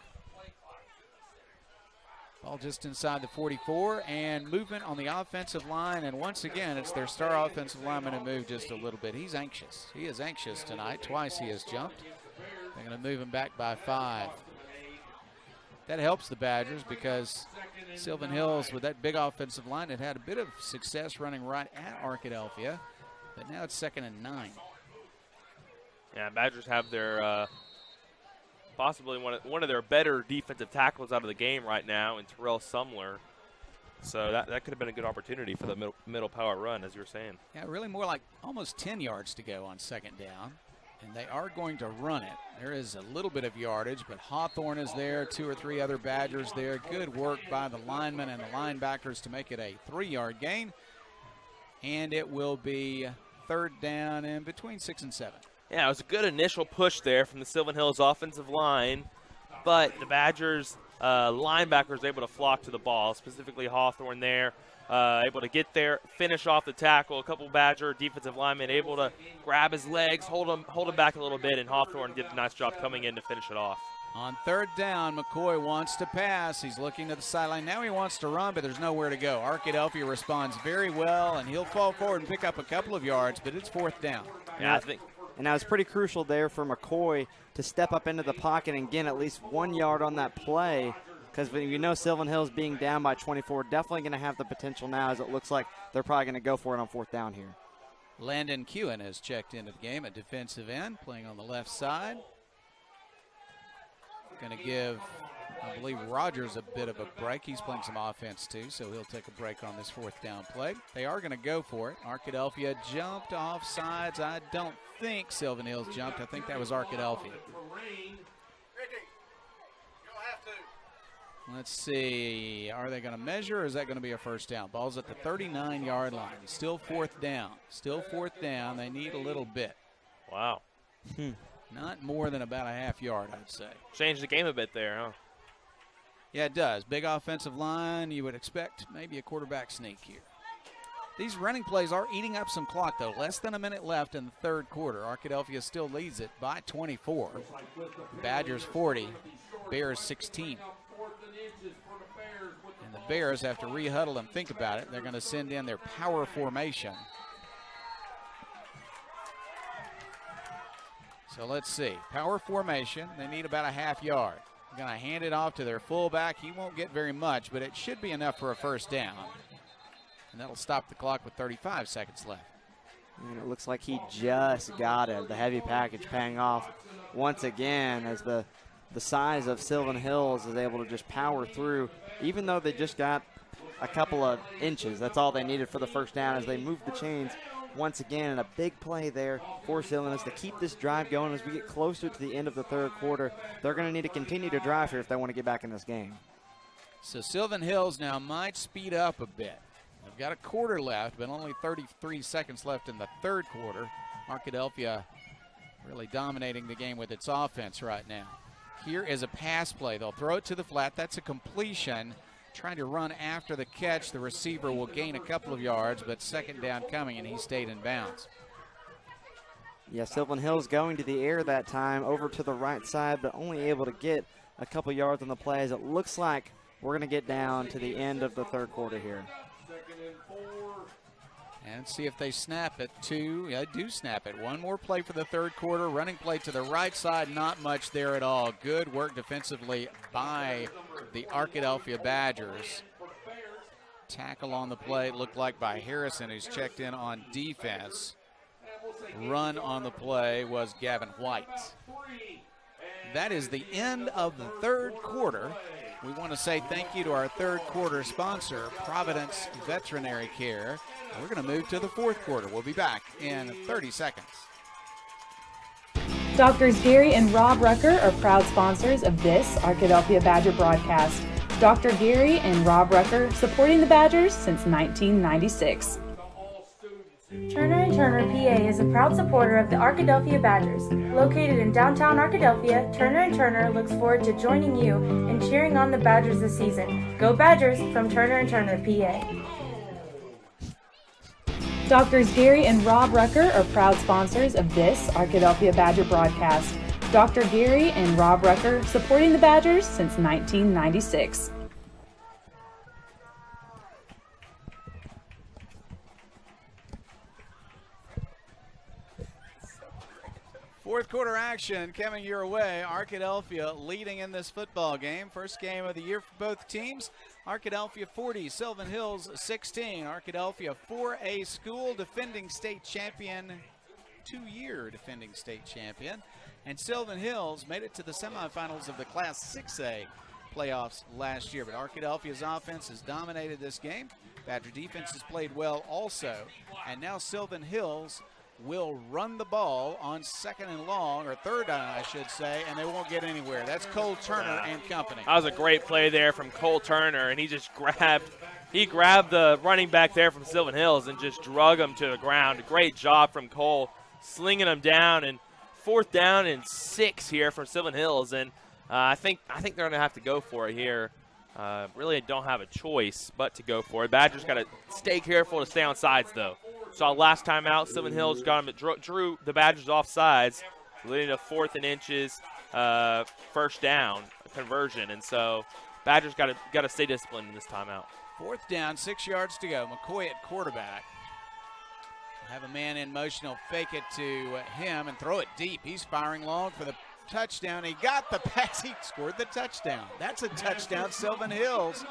Ball just inside the 44, and movement on the offensive line. And once again, it's their star offensive lineman who moved just a little bit. He's anxious. He is anxious tonight. Twice he has jumped. They're going to move him back by 5. That helps the Badgers because Sylvan Hills, with that big offensive line, had a bit of success running right at Arkadelphia, but now it's 2nd and 9. Yeah, Badgers have their possibly one of their better defensive tackles out of the game right now in Terrell Sumler. So that could have been a good opportunity for the middle power run, as you were saying. Yeah, really more like almost 10 yards to go on 2nd down. And they are going to run it. There is a little bit of yardage, but Hawthorne is there, 2 or 3 other Badgers there. Good work by the linemen and the linebackers to make it a 3-yard gain. And it will be 3rd down and between 6 and 7. Yeah, it was a good initial push there from the Sylvan Hills offensive line, but the Badgers linebackers able to flock to the ball, specifically Hawthorne there. Able to get there, finish off the tackle. A couple Badger defensive linemen able to grab his legs, hold him back a little bit, and Hawthorne did a nice job coming in to finish it off. On 3rd down, McCoy wants to pass. He's looking to the sideline. Now he wants to run, but there's nowhere to go. Arkadelphia responds very well, and he'll fall forward and pick up a couple of yards, but it's 4th down. Yeah, I think. And that was pretty crucial there for McCoy to step up into the pocket and gain at least 1 yard on that play. Because you know Sylvan Hills being down by 24, definitely going to have the potential now, as it looks like they're probably going to go for it on 4th down here. Landon Kewen has checked into the game at defensive end, playing on the left side. Going to give, I believe, Rogers a bit of a break. He's playing some offense too, so he'll take a break on this 4th down play. They are going to go for it. Arkadelphia jumped off sides. I don't think Sylvan Hills jumped. I think that was Arkadelphia. Let's see, are they going to measure, or is that going to be a 1st down? Ball's at the 39-yard line. Still 4th down. Still 4th down. They need a little bit. Wow. Not more than about a half yard, I'd say. Changed the game a bit there, huh? Yeah, it does. Big offensive line. You would expect maybe a quarterback sneak here. These running plays are eating up some clock, though. Less than a minute left in the 3rd quarter. Arkadelphia still leads it by 24. Badgers 40, Bears 16. And the Bears have to re-huddle and think about it. They're going to send in their power formation. So let's see. Power formation. They need about a half yard. They're going to hand it off to their fullback. He won't get very much, but it should be enough for a 1st down. And that'll stop the clock with 35 seconds left. And it looks like he just got it. The heavy package paying off once again as the size of Sylvan Hills is able to just power through, even though they just got a couple of inches. That's all they needed for the 1st down as they moved the chains once again. And a big play there for Sylvan is to keep this drive going as we get closer to the end of the 3rd quarter. They're going to need to continue to drive here if they want to get back in this game. So Sylvan Hills now might speed up a bit. They've got a quarter left, but only 33 seconds left in the 3rd quarter. Arkadelphia really dominating the game with its offense right now. Here is a pass play. They'll throw it to the flat. That's a completion. Trying to run after the catch. The receiver will gain a couple of yards, but 2nd down coming, and he stayed in bounds. Yeah, Sylvan Hills going to the air that time, over to the right side, but only able to get a couple yards on the play, as it looks like we're going to get down to the end of the 3rd quarter here. And see if they snap it. 2. Yeah, they do snap it. One more play for the 3rd quarter. Running play to the right side. Not much there at all. Good work defensively by the Arkadelphia Badgers. Tackle on the play looked like by Harrison, who's checked in on defense. Run on the play was Gavin White. That is the end of the 3rd quarter. We want to say thank you to our 3rd quarter sponsor, Providence Veterinary Care. We're going to move to the 4th quarter. We'll be back in 30 seconds. Doctors Gary and Rob Rucker are proud sponsors of this Arkadelphia Badger broadcast. Dr. Gary and Rob Rucker supporting the Badgers since 1996. Turner & Turner PA is a proud supporter of the Arkadelphia Badgers. Located in downtown Arkadelphia, Turner & Turner looks forward to joining you in cheering on the Badgers this season. Go Badgers from Turner & Turner PA. Doctors Gary and Rob Rucker are proud sponsors of this Arkadelphia Badger broadcast. Dr. Gary and Rob Rucker supporting the Badgers since 1996. Fourth quarter action coming your way. Arkadelphia leading in this football game. First game of the year for both teams. Arkadelphia 40, Sylvan Hills 16. Arkadelphia 4A school, defending state champion, 2-year defending state champion. And Sylvan Hills made it to the semifinals of the Class 6A playoffs last year. But Arkadelphia's offense has dominated this game. Badger defense has played well also. And now Sylvan Hills will run the ball on second and long, or third down, I should say, and they won't get anywhere. That's Cole Turner and company. That was a great play there from Cole Turner, and he grabbed the running back there from Sylvan Hills and just drug him to the ground. Great job from Cole, slinging him down, and 4th down and 6 here from Sylvan Hills, and I think they're going to have to go for it here. Really don't have a choice but to go for it. Badgers got to stay careful to stay on sides, though. Saw last time out, Sylvan Hills got him, drew the Badgers off sides, leading to 4th and inches, first down conversion. And so Badgers got to stay disciplined in this timeout. 4th down, 6 yards to go. McCoy at quarterback. Have a man in motion. He'll fake it to him and throw it deep. He's firing long for the touchdown. He got the pass. He scored the touchdown. That's a touchdown, Sylvan Hills.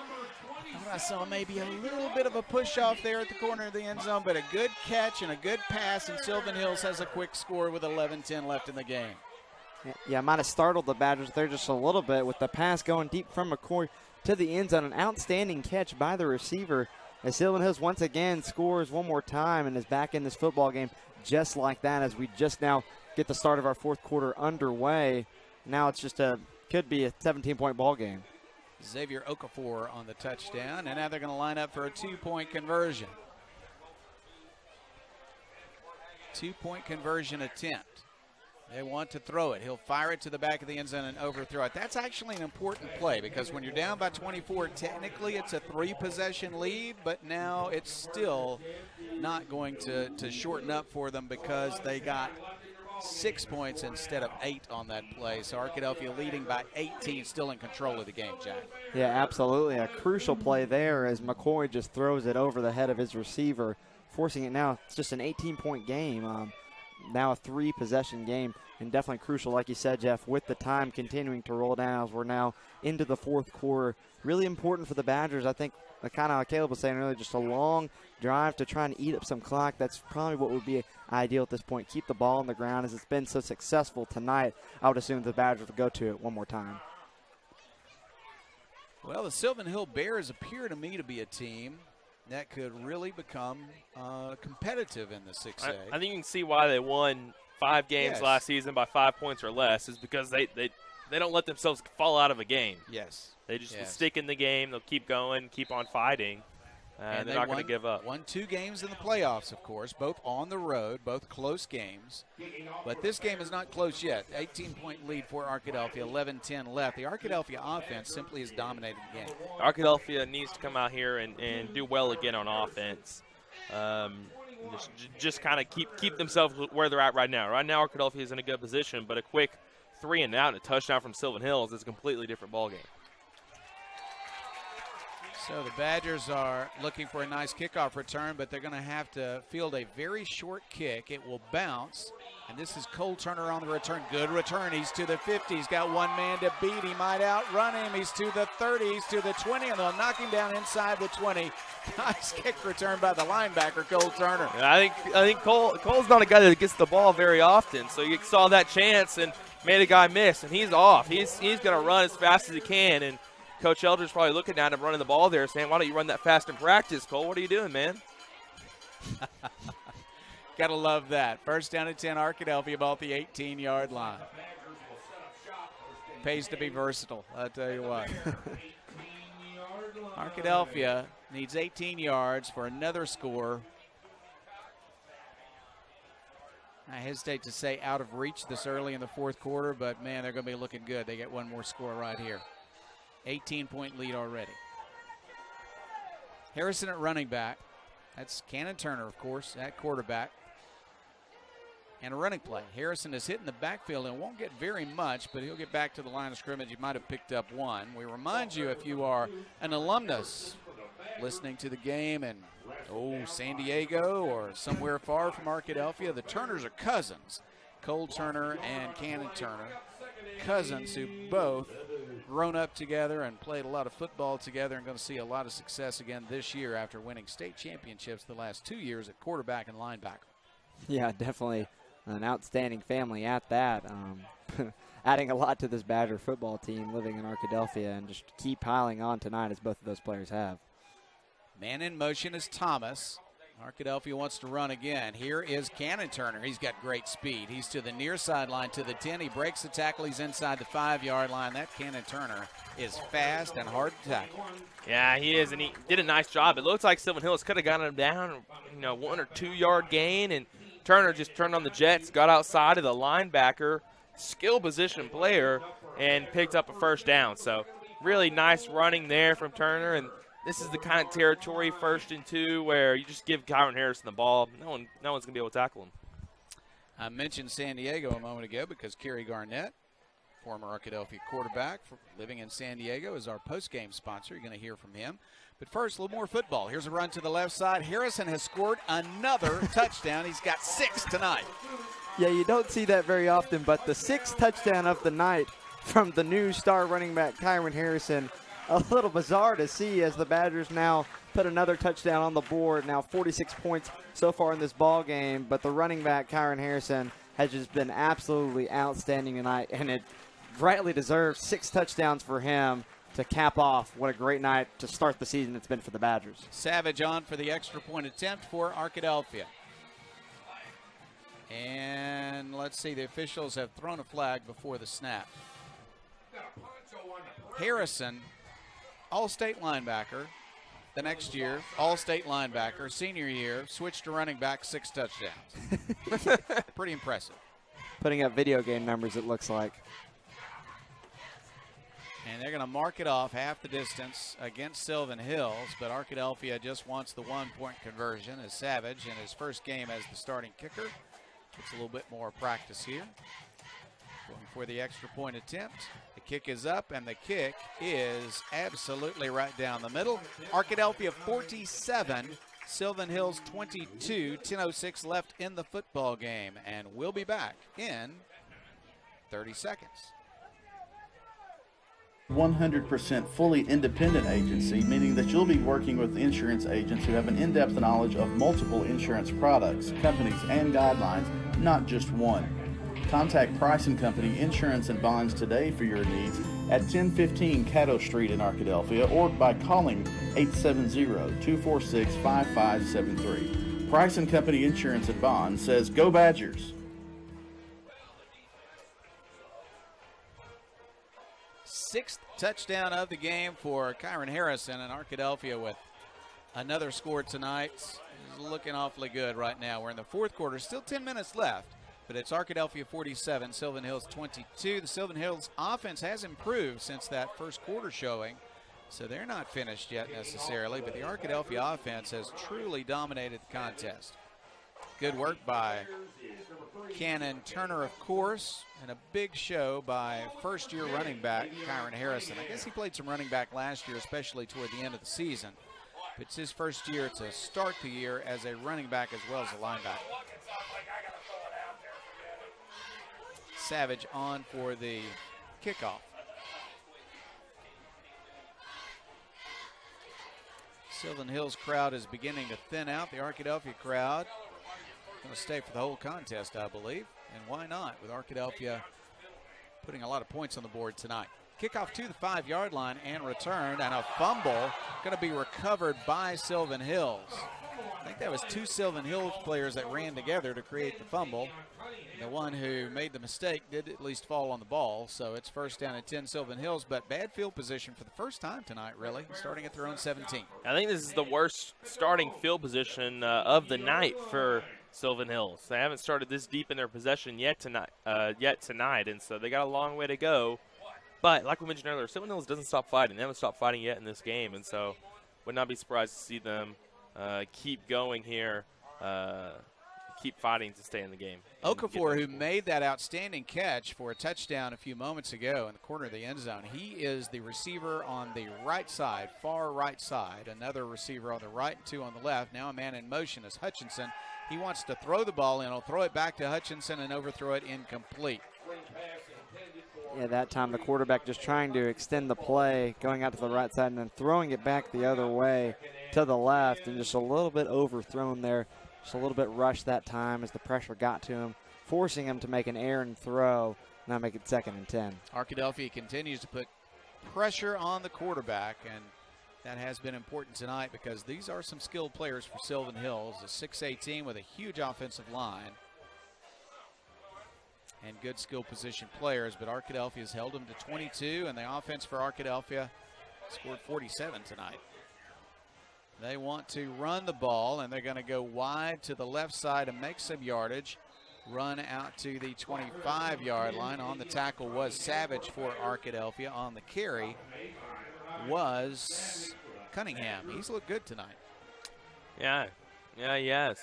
I saw maybe a little bit of a push off there at the corner of the end zone, but a good catch and a good pass, and Sylvan Hills has a quick score with 11-10 left in the game. Yeah, might have startled the Badgers there just a little bit with the pass going deep from McCoy to the end zone. An outstanding catch by the receiver as Sylvan Hills once again scores one more time and is back in this football game just like that as we just now get the start of our 4th quarter underway. Now it's just could be a 17-point ball game. Xavier Okafor on the touchdown, and now they're going to line up for a 2-point conversion. 2-point conversion attempt. They want to throw it. He'll fire it to the back of the end zone and overthrow it. That's actually an important play because when you're down by 24, technically it's a 3-possession lead, but now it's still not going to shorten up for them because they got 6 points instead of 8 on that play. So Arkadelphia leading by 18, still in control of the game, Jack. Yeah, absolutely. A crucial play there as McCoy just throws it over the head of his receiver, forcing it now. It's just an 18-point game. Now a 3-possession game, and definitely crucial, like you said, Jeff, with the time continuing to roll down as we're now into the 4th quarter. Really important for the Badgers. I think, kind of like Caleb was saying earlier, just a long drive to try and eat up some clock. That's probably what would be ideal at this point. Keep the ball on the ground as it's been so successful tonight. I would assume the Badgers would go to it one more time. Well, the Sylvan Hill Bears appear to me to be a team that could really become competitive in the 6A. I think you can see why they won 5 games last season by 5 points or less is because they don't let themselves fall out of a game. Yes. They just stick in the game. They'll keep going, keep on fighting. And they're not going to give up. Won 2 games in the playoffs, of course, both on the road, both close games. But this game is not close yet. 18-point lead for Arkadelphia, 11-10 left. The Arkadelphia offense simply has dominated the game. Arkadelphia needs to come out here and do well again on offense. Just kind of keep themselves where they're at right now. Right now, Arkadelphia is in a good position, but a quick 3-and-out and a touchdown from Sylvan Hills is a completely different ballgame. So the Badgers are looking for a nice kickoff return, but they're going to have to field a very short kick. It will bounce, and this is Cole Turner on the return. Good return. He's to the 50. He's got one man to beat. He might outrun him. He's to the 30. He's to the 20, and they'll knock him down inside the 20. Nice kick return by the linebacker, Cole Turner. I think Cole's not a guy that gets the ball very often, so you saw that chance and made a guy miss, and he's off. He's going to run as fast as he can, and Coach Eldridge probably looking at him running the ball there saying, why don't you run that fast in practice, Cole? What are you doing, man? Got to love that. First down and 10, Arkadelphia about the 18-yard line. Pays to be versatile, I'll tell you what. Arkadelphia needs 18 yards for another score. I hesitate to say out of reach this early in the fourth quarter, but, man, they're going to be looking good. They get one more score right here. 18-point lead already. Harrison at running back. That's Cannon Turner, of course, at quarterback. And a running play. Harrison is hitting the backfield and won't get very much, but he'll get back to the line of scrimmage. He might have picked up one. We remind you, if you are an alumnus listening to the game in, San Diego or somewhere far from Arkadelphia, the Turners are cousins. Cole Turner and Cannon Turner. Cousins who both grown up together and played a lot of football together and going to see a lot of success again this year after winning state championships the last 2 years at quarterback and linebacker. Yeah, definitely an outstanding family at that. Adding a lot to this Badger football team living in Arkadelphia, and just keep piling on tonight as both of those players have. Man in motion is Thomas. Arkadelphia wants to run again. Here is Cannon Turner. He's got great speed. He's to the near sideline to the 10. He breaks the tackle. He's inside the 5-yard line. That Cannon Turner is fast and hard to tackle. Yeah, he is, and he did a nice job. It looks like Sylvan Hills could have gotten him down, 1 or 2 yard gain, and Turner just turned on the jets, got outside of the linebacker, skill position player, and picked up a first down. So really nice running there from Turner, and this is the kind of territory, 1st and 2, where you just give Kyron Harrison the ball. No one's going to be able to tackle him. I mentioned San Diego a moment ago because Kerry Garnett, former Arkadelphia quarterback living in San Diego, is our post-game sponsor. You're going to hear from him. But first, a little more football. Here's a run to the left side. Harrison has scored another touchdown. He's got 6 tonight. Yeah, you don't see that very often, but the 6th touchdown of the night from the new star running back, Kyron Harrison. A little bizarre to see as the Badgers now put another touchdown on the board. Now 46 points so far in this ball game, but the running back, Kyron Harrison, has just been absolutely outstanding tonight, and it rightly deserves 6 touchdowns for him to cap off what a great night to start the season it's been for the Badgers. Savage on for the extra point attempt for Arkadelphia. And let's see, the officials have thrown a flag before the snap. Harrison, all-state linebacker. The next year, all-state linebacker. Senior year, switched to running back, 6 touchdowns. Pretty impressive. Putting up video game numbers, it looks like. And they're going to mark it off half the distance against Sylvan Hills, but Arkadelphia just wants the 1-point conversion as Savage in his first game as the starting kicker. Gets a little bit more practice here. Going for the extra point attempt. The kick is up, and the kick is absolutely right down the middle. Arkadelphia 47, Sylvan Hills 22, 10:06 left in the football game, and we'll be back in 30 seconds. 100% fully independent agency, meaning that you'll be working with insurance agents who have an in-depth knowledge of multiple insurance products, companies, and guidelines, not just one. Contact Price & Company Insurance and Bonds today for your needs at 1015 Caddo Street in Arkadelphia or by calling 870-246-5573. Price & Company Insurance and Bonds says, "Go Badgers." 6th touchdown of the game for Kyron Harrison, and Arkadelphia with another score tonight. It's looking awfully good right now. We're in the fourth quarter, still 10 minutes left, but it's Arkadelphia 47, Sylvan Hills 22. The Sylvan Hills offense has improved since that first quarter showing, so they're not finished yet necessarily, but the Arkadelphia offense has truly dominated the contest. Good work by Cannon Turner, of course, and a big show by first-year running back Kyron Harrison. I guess he played some running back last year, especially toward the end of the season. But it's his first year to start the year as a running back as well as a linebacker. Savage on for the kickoff. Sylvan Hills crowd is beginning to thin out. The Arkadelphia crowd going to stay for the whole contest, I believe. And why not, with Arkadelphia putting a lot of points on the board tonight. Kickoff to the 5-yard line and returned, and a fumble going to be recovered by Sylvan Hills. I think that was 2 Sylvan Hills players that ran together to create the fumble. The one who made the mistake did at least fall on the ball, so it's first down and 10 Sylvan Hills, but bad field position for the first time tonight, really, starting at their own 17. I think this is the worst starting field position of the night for Sylvan Hills. They haven't started this deep in their possession yet tonight, and so they got a long way to go. But like we mentioned earlier, Sylvan Hills doesn't stop fighting. They haven't stopped fighting yet in this game, and so would not be surprised to see them keep going here, keep fighting to stay in the game. Okafor, who made that outstanding catch for a touchdown a few moments ago in the corner of the end zone, he is the receiver on the right side, far right side. Another receiver on the right and 2 on the left. Now a man in motion is Hutchinson. He wants to throw the ball in. He'll throw it back to Hutchinson and overthrow it incomplete. Yeah, that time the quarterback just trying to extend the play, going out to the right side and then throwing it back the other way to the left, and just a little bit overthrown there. Just a little bit rushed that time as the pressure got to him, forcing him to make an errant throw, now make it 2nd and 10. Arkadelphia continues to put pressure on the quarterback, and that has been important tonight because these are some skilled players for Sylvan Hills, a 6A team with a huge offensive line and good skill position players, but Arkadelphia has held them to 22, and the offense for Arkadelphia scored 47 tonight. They want to run the ball, and they're going to go wide to the left side and make some yardage. Run out to the 25-yard line. On the tackle was Savage for Arkadelphia. On the carry was Cunningham. He's looked good tonight. Yeah, he has.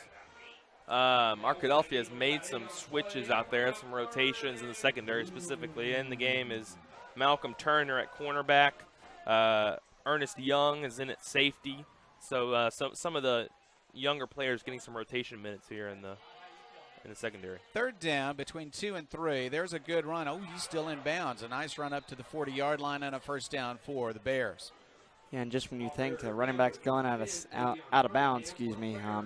Arkadelphia has made some switches out there, some rotations in the secondary specifically. In the game is Malcolm Turner at cornerback. Ernest Young is in at safety. So some of the younger players getting some rotation minutes here in the secondary. 3rd down between 2 and 3. There's a good run. Oh, he's still in bounds. A nice run up to the 40-yard line and a 1st down for the Bears. Yeah, and just when you think the running back's going out of bounds,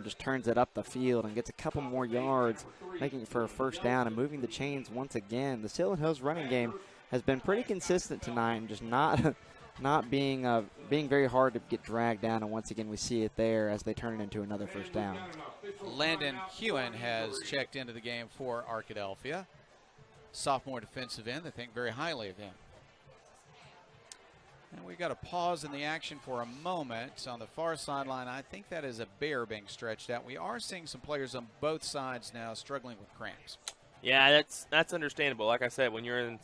just turns it up the field and gets a couple more yards, making it for a 1st down and moving the chains once again. The Sylvan Hills running game has been pretty consistent tonight and just not being very hard to get dragged down, and once again we see it there as they turn it into another 1st down. Landon Hewen has checked into the game for Arkadelphia. Sophomore defensive end. They think very highly of him. And we got a pause in the action for a moment on the far sideline. I think that is a Bear being stretched out. We are seeing some players on both sides now struggling with cramps. Yeah, that's understandable. Like I said, when you're in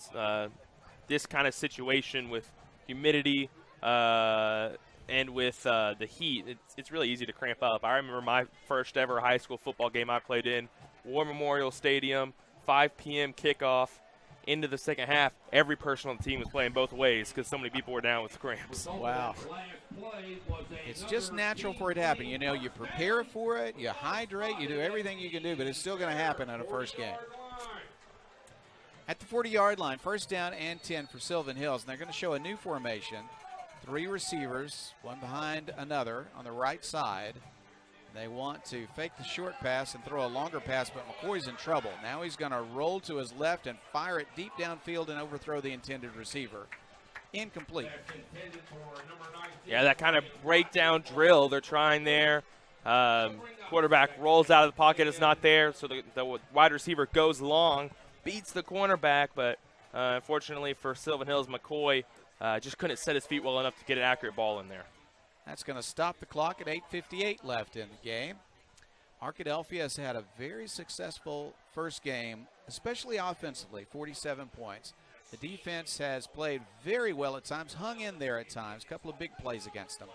this kind of situation with humidity and with the heat, it's really easy to cramp up. I remember my first ever high school football game I played in, War Memorial Stadium, 5 p.m. kickoff. Into the second half, every person on the team was playing both ways because so many people were down with cramps. Wow. It's just natural for it to happen. You know, you prepare for it, you hydrate, you do everything you can do, but it's still going to happen in a first game. At the 40-yard line, 1st down and 10 for Sylvan Hills, and they're going to show a new formation. 3 receivers, one behind another on the right side. They want to fake the short pass and throw a longer pass, but McCoy's in trouble. Now he's going to roll to his left and fire it deep downfield and overthrow the intended receiver. Incomplete. Yeah, that kind of breakdown drill they're trying there. Quarterback rolls out of the pocket. It's not there, so the wide receiver goes long, beats the cornerback, but unfortunately for Sylvan Hills, McCoy just couldn't set his feet well enough to get an accurate ball in there. That's going to stop the clock at 8:58 left in the game. Arkadelphia has had a very successful first game, especially offensively, 47 points. The defense has played very well at times, hung in there at times, a couple of big plays against them.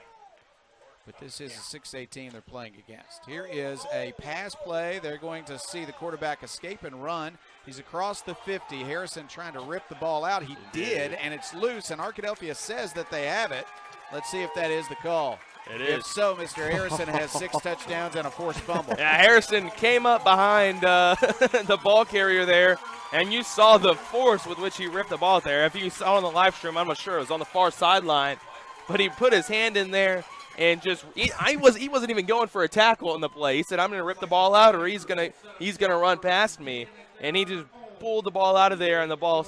But this is a 6A team they're playing against. Here is a pass play. They're going to see the quarterback escape and run. He's across the 50. Harrison trying to rip the ball out. He did, and it's loose, and Arkadelphia says that they have it. Let's see if that is the call. It is. If so, Mr. Harrison has 6 touchdowns and a forced fumble. Yeah, Harrison came up behind the ball carrier there, and you saw the force with which he ripped the ball there. If you saw on the live stream, I'm not sure. It was on the far sideline, but he put his hand in there and just he wasn't even going for a tackle in the play. He said, "I'm going to rip the ball out, or he's gonna run past me," and he just pulled the ball out of there, and the ball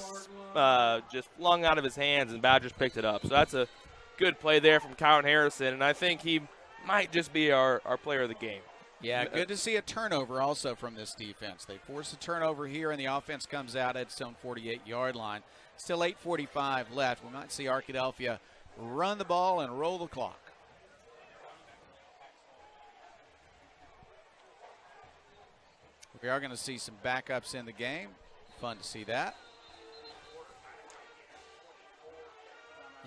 just flung out of his hands, and Badgers picked it up. So that's a good play there from Kyron Harrison, and I think he might just be our player of the game. Yeah, good to see a turnover also from this defense. They force a turnover here, and the offense comes out at its own 48-yard line. Still 8:45 left. We might see Arkadelphia run the ball and roll the clock. We are going to see some backups in the game. Fun to see that.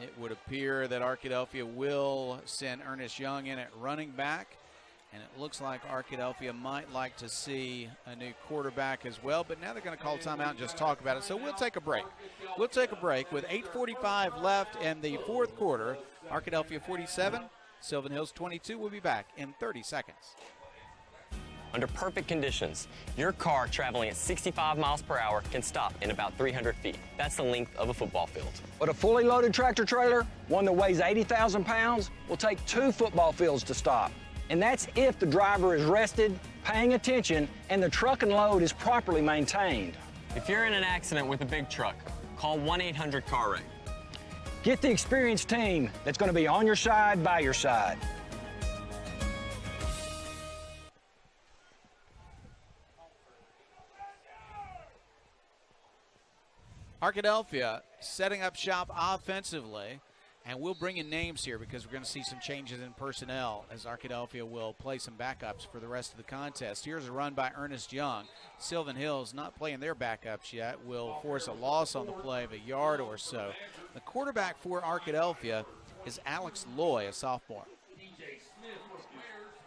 It would appear that Arkadelphia will send Ernest Young in at running back. And it looks like Arkadelphia might like to see a new quarterback as well. But now they're going to call timeout and just talk about it. So we'll take a break. We'll take a break with 8:45 left in the fourth quarter. Arkadelphia 47, Sylvan Hills 22. We'll be back in 30 seconds. Under perfect conditions, your car traveling at 65 miles per hour can stop in about 300 feet. That's the length of a football field. But a fully loaded tractor trailer, one that weighs 80,000 pounds, will take 2 football fields to stop. And that's if the driver is rested, paying attention, and the truck and load is properly maintained. If you're in an accident with a big truck, call 1-800-CAR-WRECK. Get the experienced team that's going to be on your side, by your side. Arkadelphia setting up shop offensively, and we'll bring in names here because we're going to see some changes in personnel as Arkadelphia will play some backups for the rest of the contest. Here's a run by Ernest Young. Sylvan Hills, not playing their backups yet, will force a loss on the play of a yard or so. The quarterback for Arkadelphia is Alex Loy, a sophomore.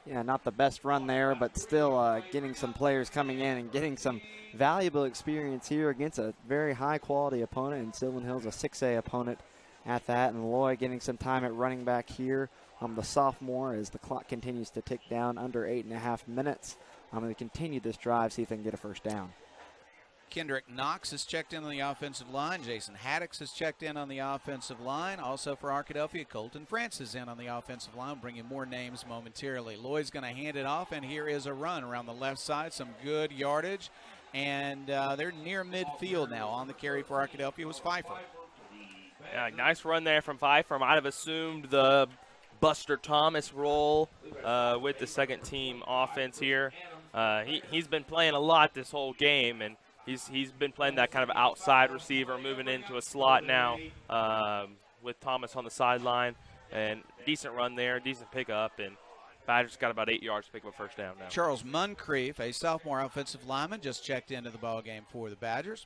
Yeah, not the best run there, but still getting some players coming in and getting some valuable experience here against a very high-quality opponent, and Sylvan Hills, a 6A opponent at that. And Loy getting some time at running back here. The sophomore, as the clock continues to tick down, under 8.5 minutes. I'm going to continue this drive, see if they can get a first down. Kendrick Knox has checked in on the offensive line. Jason Haddix has checked in on the offensive line. Also for Arkadelphia, Colton Francis in on the offensive line. Bringing more names momentarily. Lloyd's going to hand it off, and here is a run around the left side. Some good yardage, and they're near midfield now. On the carry for Arkadelphia was Pfeiffer. Yeah, nice run there from Pfeiffer. Might have assumed the Buster Thomas role with the second team offense here. He's been playing a lot this whole game, and he's been playing that kind of outside receiver, moving into a slot now with Thomas on the sideline. And decent run there, decent pickup, and Badgers got about 8 yards to pick up a first down now. Charles Muncrief, a sophomore offensive lineman, just checked into the ball game for the Badgers.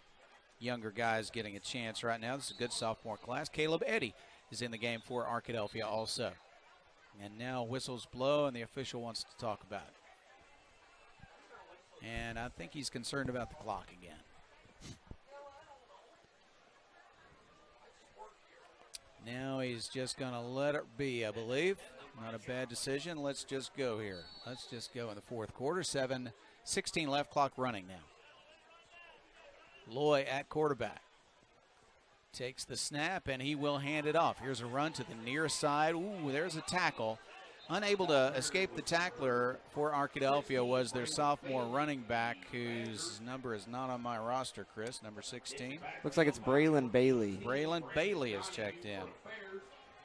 Younger guys getting a chance right now. This is a good sophomore class. Caleb Eddy is in the game for Arkadelphia also. And now whistles blow, and the official wants to talk about it. And I think he's concerned about the clock again. Now he's just going to let it be, I believe. Not a bad decision. Let's just go here. Let's just go in the fourth quarter. 7:16 left, clock running now. Loy at quarterback. Takes the snap, and he will hand it off. Here's a run to the near side. Ooh, there's a tackle. Unable to escape the tackler for Arkadelphia was their sophomore running back, whose number is not on my roster, Chris, number 16. Looks like it's Braylon Bailey. Braylon Bailey is checked in.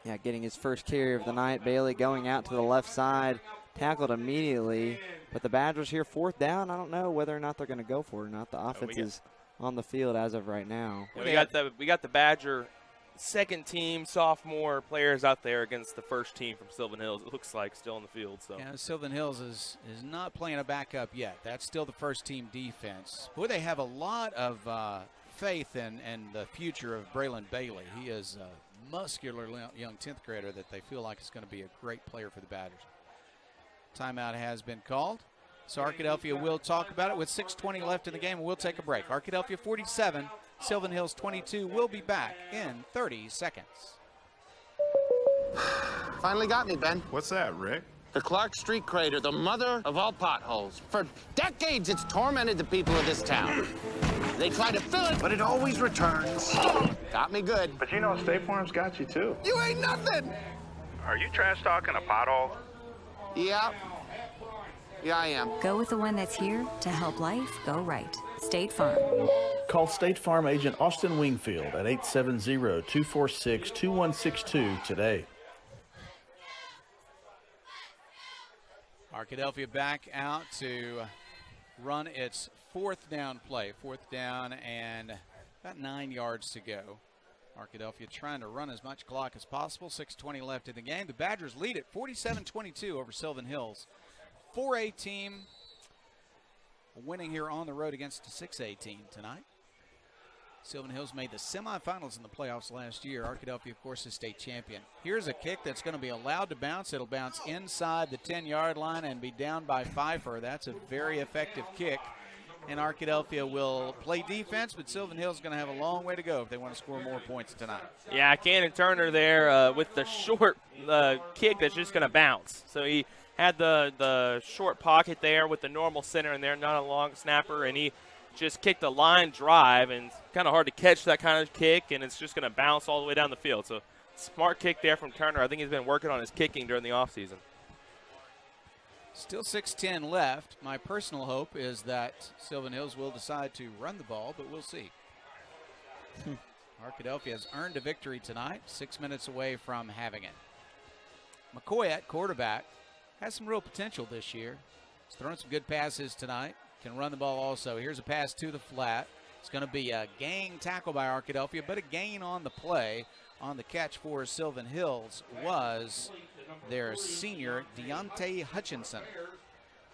Yeah, getting his first carry of the night. Bailey going out to the left side, tackled immediately. But the Badgers here, fourth down. I don't know whether or not they're going to go for it or not. The offense is on the field as of right now. Yeah, we got the Badger second team sophomore players out there against the first team from Sylvan Hills. It looks like still in the field. So yeah, Sylvan Hills is not playing a backup yet. That's still the first team defense. Boy, they have a lot of faith in the future of Braylon Bailey. He is a muscular young 10th grader that they feel like is going to be a great player for the Badgers. Timeout has been called. So Arkadelphia will talk about it with 6:20 left in the game, and we'll take a break. Arkadelphia 47, Sylvan Hills 22. We'll be back in 30 seconds. Finally got me, Ben. What's that, Rick? The Clark Street crater, the mother of all potholes. For decades, it's tormented the people of this town. They try to fill it, but it always returns. Got me good. But you know State Farm's got you, too. You ain't nothing. Are you trash talking a pothole? Yeah. Yeah, I am. Go with the one that's here to help life go right. State Farm. Call State Farm agent Austin Wingfield at 870-246-2162 today. Arkadelphia back out to run its fourth down play. Fourth down and about 9 yards to go. Arkadelphia trying to run as much clock as possible. 6:20 left in the game. The Badgers lead it 47-22 over Sylvan Hills. 4A team winning here on the road against a 6A team tonight. Sylvan Hills made the semifinals in the playoffs last year. Arkadelphia, of course, is state champion. Here's a kick that's going to be allowed to bounce. It'll bounce inside the 10-yard line and be down by Pfeiffer. That's a very effective kick. And Arkadelphia will play defense, but Sylvan Hills is going to have a long way to go if they want to score more points tonight. Yeah, Cannon Turner there with the short kick that's just going to bounce. So he had the short pocket there with the normal center in there, not a long snapper, and he just kicked a line drive, and it's kind of hard to catch that kind of kick, and it's just going to bounce all the way down the field. So smart kick there from Turner. I think he's been working on his kicking during the offseason. Still 6:10 left. My personal hope is that Sylvan Hills will decide to run the ball, but we'll see. Arkadelphia has earned a victory tonight, 6 minutes away from having it. McCoy at quarterback has some real potential this year. He's thrown some good passes tonight. Can run the ball also. Here's a pass to the flat. It's going to be a gang tackle by Arkadelphia, but a gain on the play. On the catch for Sylvan Hills was their senior, Deontay Hutchinson.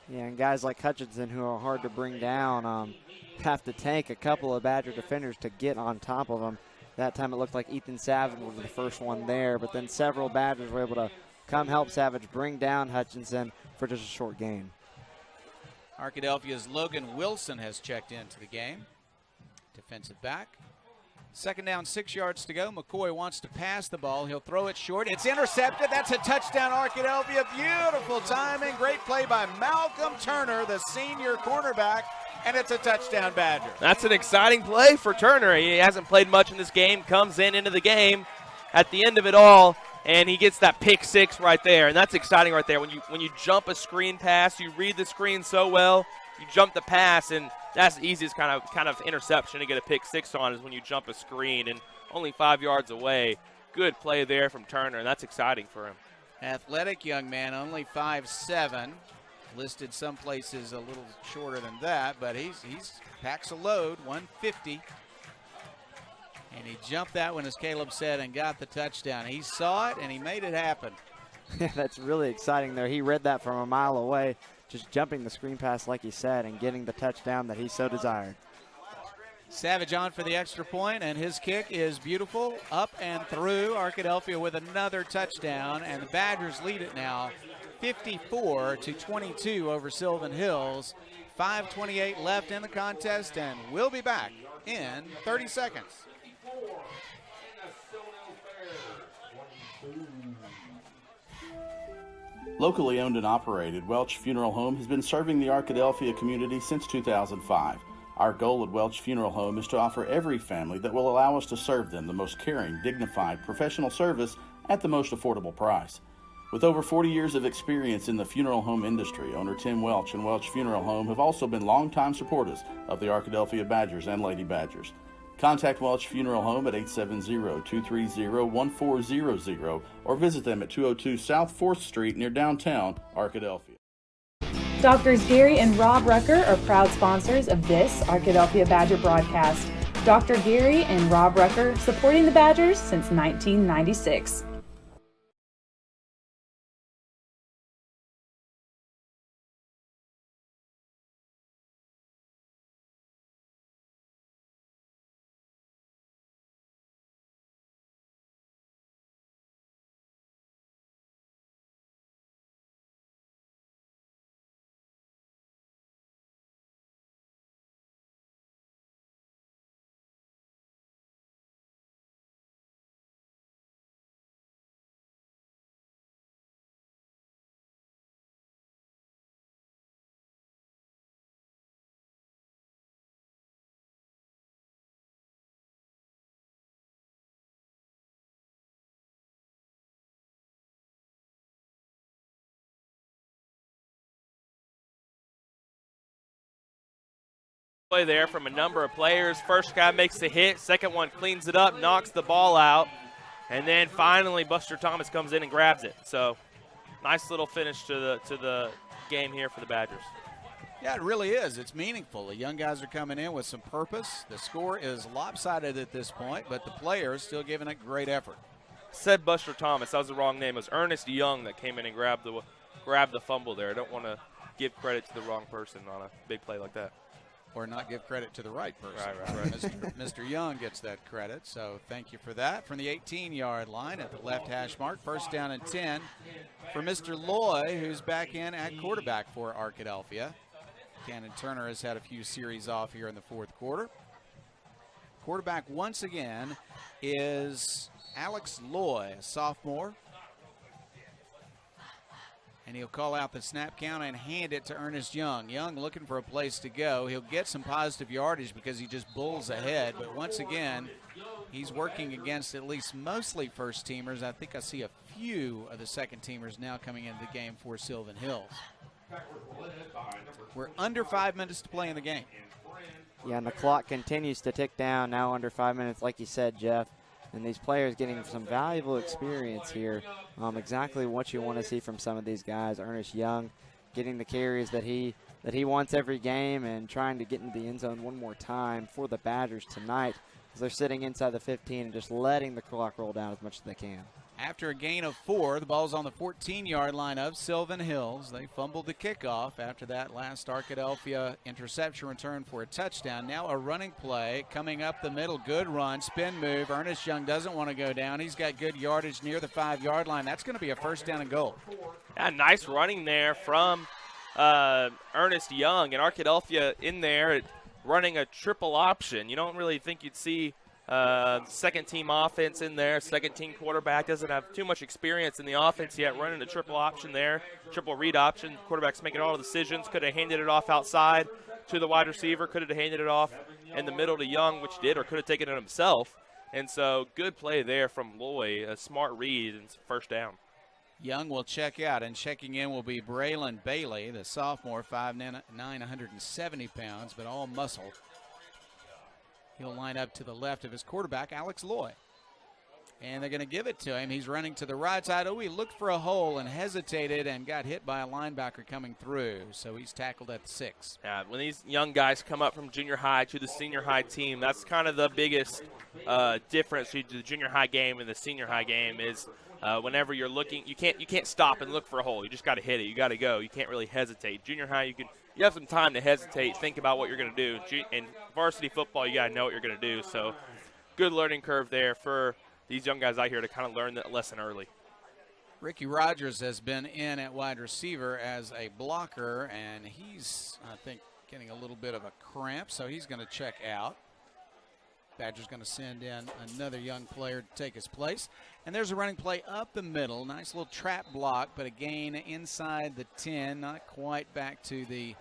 Yeah, and guys like Hutchinson, who are hard to bring down, have to tank a couple of Badger defenders to get on top of them. That time it looked like Ethan Savage was the first one there, but then several Badgers were able to come help Savage bring down Hutchinson for just a short gain. Arkadelphia's Logan Wilson has checked into the game. Defensive back. Second down, 6 yards to go. McCoy wants to pass the ball. He'll throw it short. It's intercepted. That's a touchdown, Arkadelphia. Beautiful timing. Great play by Malcolm Turner, the senior cornerback, and it's a touchdown, Badger. That's an exciting play for Turner. He hasn't played much in this game, comes into the game at the end of it all, and he gets that pick six right there, and that's exciting right there. When you jump a screen pass, you read the screen so well, you jump the pass, and that's the easiest kind of interception to get a pick six on is when you jump a screen, and only 5 yards away. Good play there from Turner, and that's exciting for him. Athletic young man, only 5'7", listed some places a little shorter than that, but he's packs a load, 150. And he jumped that one, as Caleb said, and got the touchdown. He saw it, and he made it happen. That's really exciting there. He read that from a mile away, just jumping the screen pass like he said and getting the touchdown that he so desired. Savage on for the extra point, and his kick is beautiful, up and through. Arkadelphia with another touchdown, and the Badgers lead it now 54-22 over Sylvan Hills. 5:28 left in the contest, and we'll be back in 30 seconds. Locally owned and operated, Welch Funeral Home has been serving the Arkadelphia community since 2005. Our goal at Welch Funeral Home is to offer every family that will allow us to serve them the most caring, dignified, professional service at the most affordable price. With over 40 years of experience in the funeral home industry, owner Tim Welch and Welch Funeral Home have also been longtime supporters of the Arkadelphia Badgers and Lady Badgers. Contact Welch Funeral Home at 870-230-1400 or visit them at 202 South 4th Street near downtown Arkadelphia. Doctors Gary and Rob Rucker are proud sponsors of this Arkadelphia Badger broadcast. Dr. Gary and Rob Rucker supporting the Badgers since 1996. Play there from a number of players. First guy makes the hit, second one cleans it up, knocks the ball out, and then finally Buster Thomas comes in and grabs it. So nice little finish to the game here for the Badgers. Yeah, it really is. It's meaningful. The young guys are coming in with some purpose. The score is lopsided at this point, but the players still giving it great effort. Said Buster Thomas. That was the wrong name. It was Ernest Young that came in and grabbed the fumble there. I don't want to give credit to the wrong person on a big play like that. Or not give credit to the right person. Right. Mr. Young gets that credit, so thank you for that. From the 18-yard line at the left hash mark, first down and 10 for Mr. Loy, who's back in at quarterback for Arkadelphia. Cannon Turner has had a few series off here in the fourth quarter. Quarterback once again is Alex Loy, a sophomore. And he'll call out the snap count and hand it to Ernest Young. Young looking for a place to go. He'll get some positive yardage because he just bulls ahead. But once again, he's working against at least mostly first-teamers. I think I see a few of the second-teamers now coming into the game for Sylvan Hills. We're under 5 minutes to play in the game. Yeah, and the clock continues to tick down, now under 5 minutes, like you said, Jeff. And these players getting some valuable experience here. Exactly what you want to see from some of these guys. Ernest Young getting the carries that he wants every game and trying to get into the end zone one more time for the Badgers tonight as they're sitting inside the 15 and just letting the clock roll down as much as they can. After a gain of 4, the ball's on the 14-yard line of Sylvan Hills. They fumbled the kickoff after that last Arkadelphia interception return for a touchdown. Now a running play coming up the middle. Good run, spin move. Ernest Young doesn't want to go down. He's got good yardage near the 5-yard line. That's going to be a first down and goal. Yeah, nice running there from Ernest Young. And Arkadelphia in there running a triple option. You don't really think you'd see second-team offense in there. Second-team quarterback doesn't have too much experience in the offense yet. Running a triple option there, triple read option. Quarterback's making all the decisions. Could have handed it off outside to the wide receiver. Could have handed it off in the middle to Young, which did, or could have taken it himself. And so good play there from Loy. A smart read and first down. Young will check out, and checking in will be Braylon Bailey, the sophomore, 5'9", 170 pounds, but all muscle. He'll line up to the left of his quarterback, Alex Loy. And they're going to give it to him. He's running to the right side. Oh, he looked for a hole and hesitated and got hit by a linebacker coming through. So he's tackled at the 6. Yeah, when these young guys come up from junior high to the senior high team, that's kind of the biggest difference between the junior high game and the senior high game is whenever you're looking, you can't stop and look for a hole. You just got to hit it. You got to go. You can't really hesitate. Junior high, you have some time to hesitate, think about what you're going to do. In varsity football, you got to know what you're going to do. So good learning curve there for these young guys out here to kind of learn that lesson early. Ricky Rogers has been in at wide receiver as a blocker, and he's, I think, getting a little bit of a cramp, so he's going to check out. Badger's going to send in another young player to take his place. And there's a running play up the middle. Nice little trap block, but a gain inside the 10, not quite back to the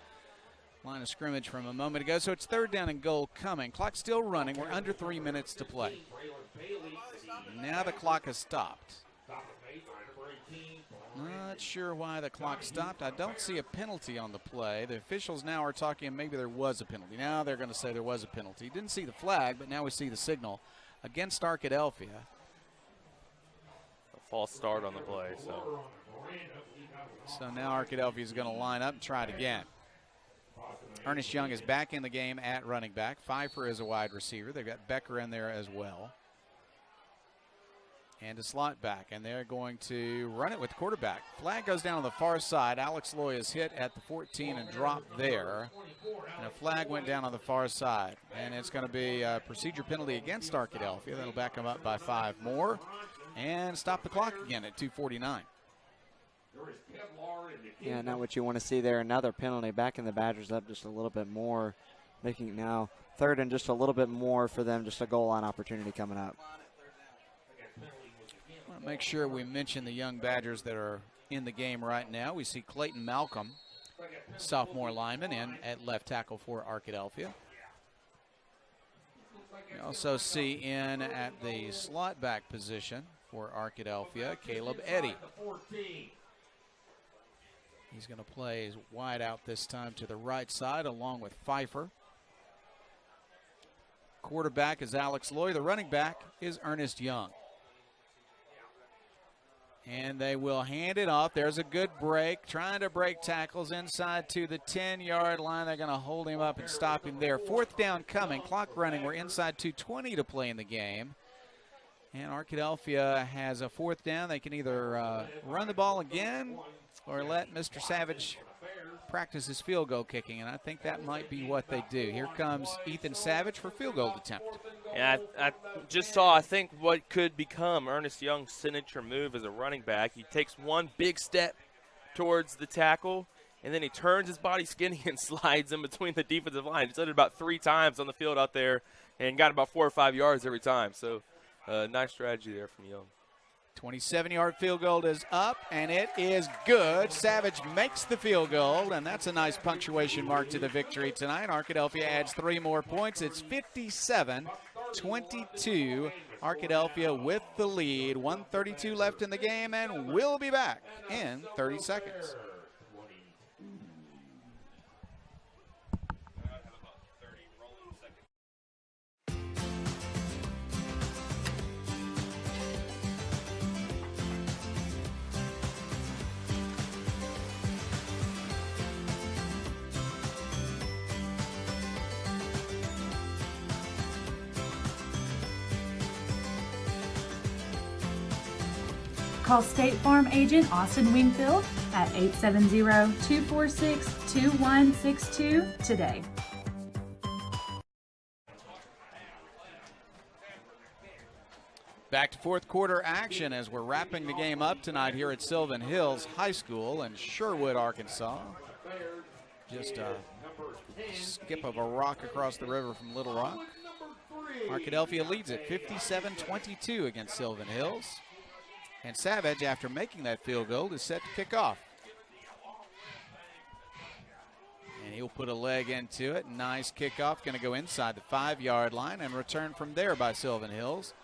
line of scrimmage from a moment ago. So it's third down and goal coming. Clock still running. We're under 3 minutes to play. Now the clock has stopped. Not sure why the clock stopped. I don't see a penalty on the play. The officials now are talking maybe there was a penalty. Now they're going to say there was a penalty. Didn't see the flag, but now we see the signal against Arkadelphia. A false start on the play. So now Arkadelphia is going to line up and try it again. Ernest Young is back in the game at running back. Pfeiffer is a wide receiver. They've got Becker in there as well. And a slot back, and they're going to run it with the quarterback. Flag goes down on the far side. Alex Loy is hit at the 14 and dropped there. And a flag went down on the far side. And it's going to be a procedure penalty against Arkadelphia. That'll back them up by 5 more. And stop the clock again at 2:49. Yeah, not what you want to see there. Another penalty, backing the Badgers up just a little bit more, making it now third and just a little bit more for them, just a goal line opportunity coming up. Make sure we mention the young Badgers that are in the game right now. We see Clayton Malcolm, sophomore lineman, in at left tackle for Arkadelphia. We also see in at the slot back position for Arkadelphia, Caleb Eddy. He's going to play wide out this time to the right side along with Pfeiffer. Quarterback is Alex Loy. The running back is Ernest Young. And they will hand it off. There's a good break. Trying to break tackles inside to the 10-yard line. They're going to hold him up and stop him there. Fourth down coming. Clock running. We're inside 2:20 to play in the game. And Arkadelphia has a fourth down. They can either run the ball again or let Mr. Savage practices field goal kicking, and I think that might be what they do. Here comes Ethan Savage for field goal attempt. Yeah, I just saw, I think, what could become Ernest Young's signature move as a running back. He takes one big step towards the tackle, and then he turns his body skinny and slides in between the defensive line. He's done it about 3 times on the field out there and got about 4 or 5 yards every time. So nice strategy there from Young. 27-yard field goal is up, and it is good. Savage makes the field goal, and that's a nice punctuation mark to the victory tonight. Arkadelphia adds 3 more points. It's 57-22. Arkadelphia with the lead. 1:32 left in the game, and we'll be back in 30 seconds. Call State Farm agent Austin Wingfield at 870-246-2162 today. Back to fourth quarter action as we're wrapping the game up tonight here at Sylvan Hills High School in Sherwood, Arkansas. Just a skip of a rock across the river from Little Rock. Arkadelphia leads it 57-22 against Sylvan Hills. And Savage, after making that field goal, is set to kick off. And he'll put a leg into it. Nice kickoff. Going to go inside the 5-yard line and return from there by Sylvan Hills.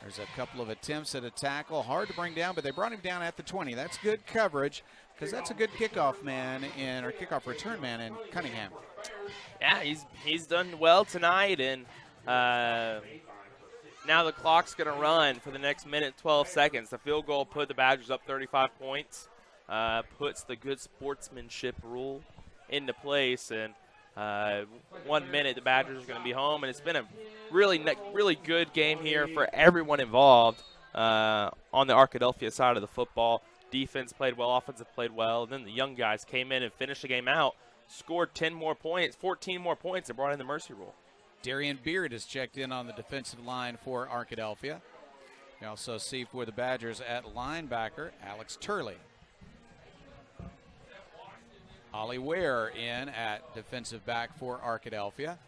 There's a couple of attempts at a tackle. Hard to bring down, but they brought him down at the 20. That's good coverage because that's a good kickoff man or kickoff return man in Cunningham. Yeah, he's done well tonight, and now the clock's going to run for the next minute, 12 seconds. The field goal put the Badgers up 35 points, puts the good sportsmanship rule into place, and 1 minute the Badgers are going to be home. And it's been a really good game here for everyone involved on the Arkadelphia side of the football. Defense played well, offensive played well, and then the young guys came in and finished the game out, scored 10 more points, 14 more points, and brought in the mercy rule. Darian Beard has checked in on the defensive line for Arkadelphia. You also see for the Badgers at linebacker, Alex Turley. Ollie Ware in at defensive back for Arkadelphia.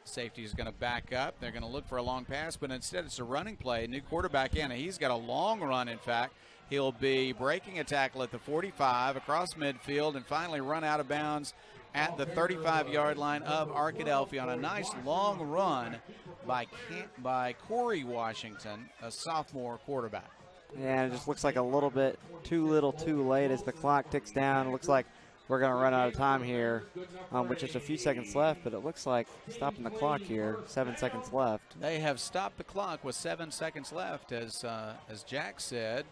Safety is going to back up. They're going to look for a long pass, but instead it's a running play. New quarterback in. He's got a long run, in fact. He'll be breaking a tackle at the 45 across midfield and finally run out of bounds at the 35-yard line of Arkadelphia on a nice long run by Corey Washington, a sophomore quarterback. Yeah, it just looks like a little bit too little too late as the clock ticks down. It looks like we're going to run out of time here with just a few seconds left, but it looks like stopping the clock here, 7 seconds left. They have stopped the clock with 7 seconds left, as Jack said.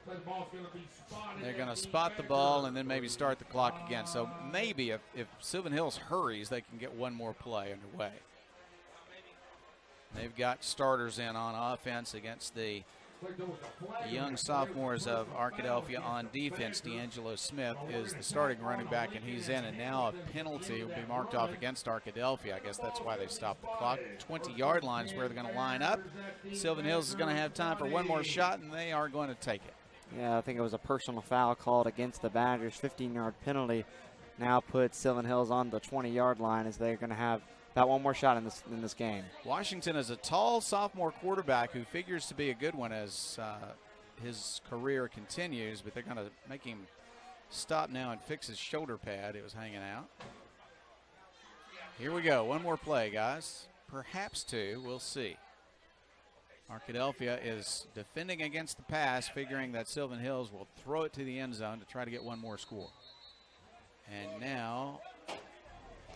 They're going to spot the ball and then maybe start the clock again. So maybe if Sylvan Hills hurries, they can get one more play underway. They've got starters in on offense against the young sophomores of Arkadelphia. On defense, D'Angelo Smith is the starting running back, and he's in. And now a penalty will be marked off against Arkadelphia. I guess that's why they stopped the clock. 20-yard line is where they're going to line up. Sylvan Hills is going to have time for one more shot, and they are going to take it. Yeah, I think it was a personal foul called against the Badgers. 15-yard penalty now puts Sylvan Hills on the 20-yard line as they're going to have about one more shot in this game. Washington is a tall sophomore quarterback who figures to be a good one as his career continues, but they're going to make him stop now and fix his shoulder pad. It was hanging out. Here we go. One more play, guys. Perhaps two. We'll see. Arkadelphia is defending against the pass, figuring that Sylvan Hills will throw it to the end zone to try to get one more score. And now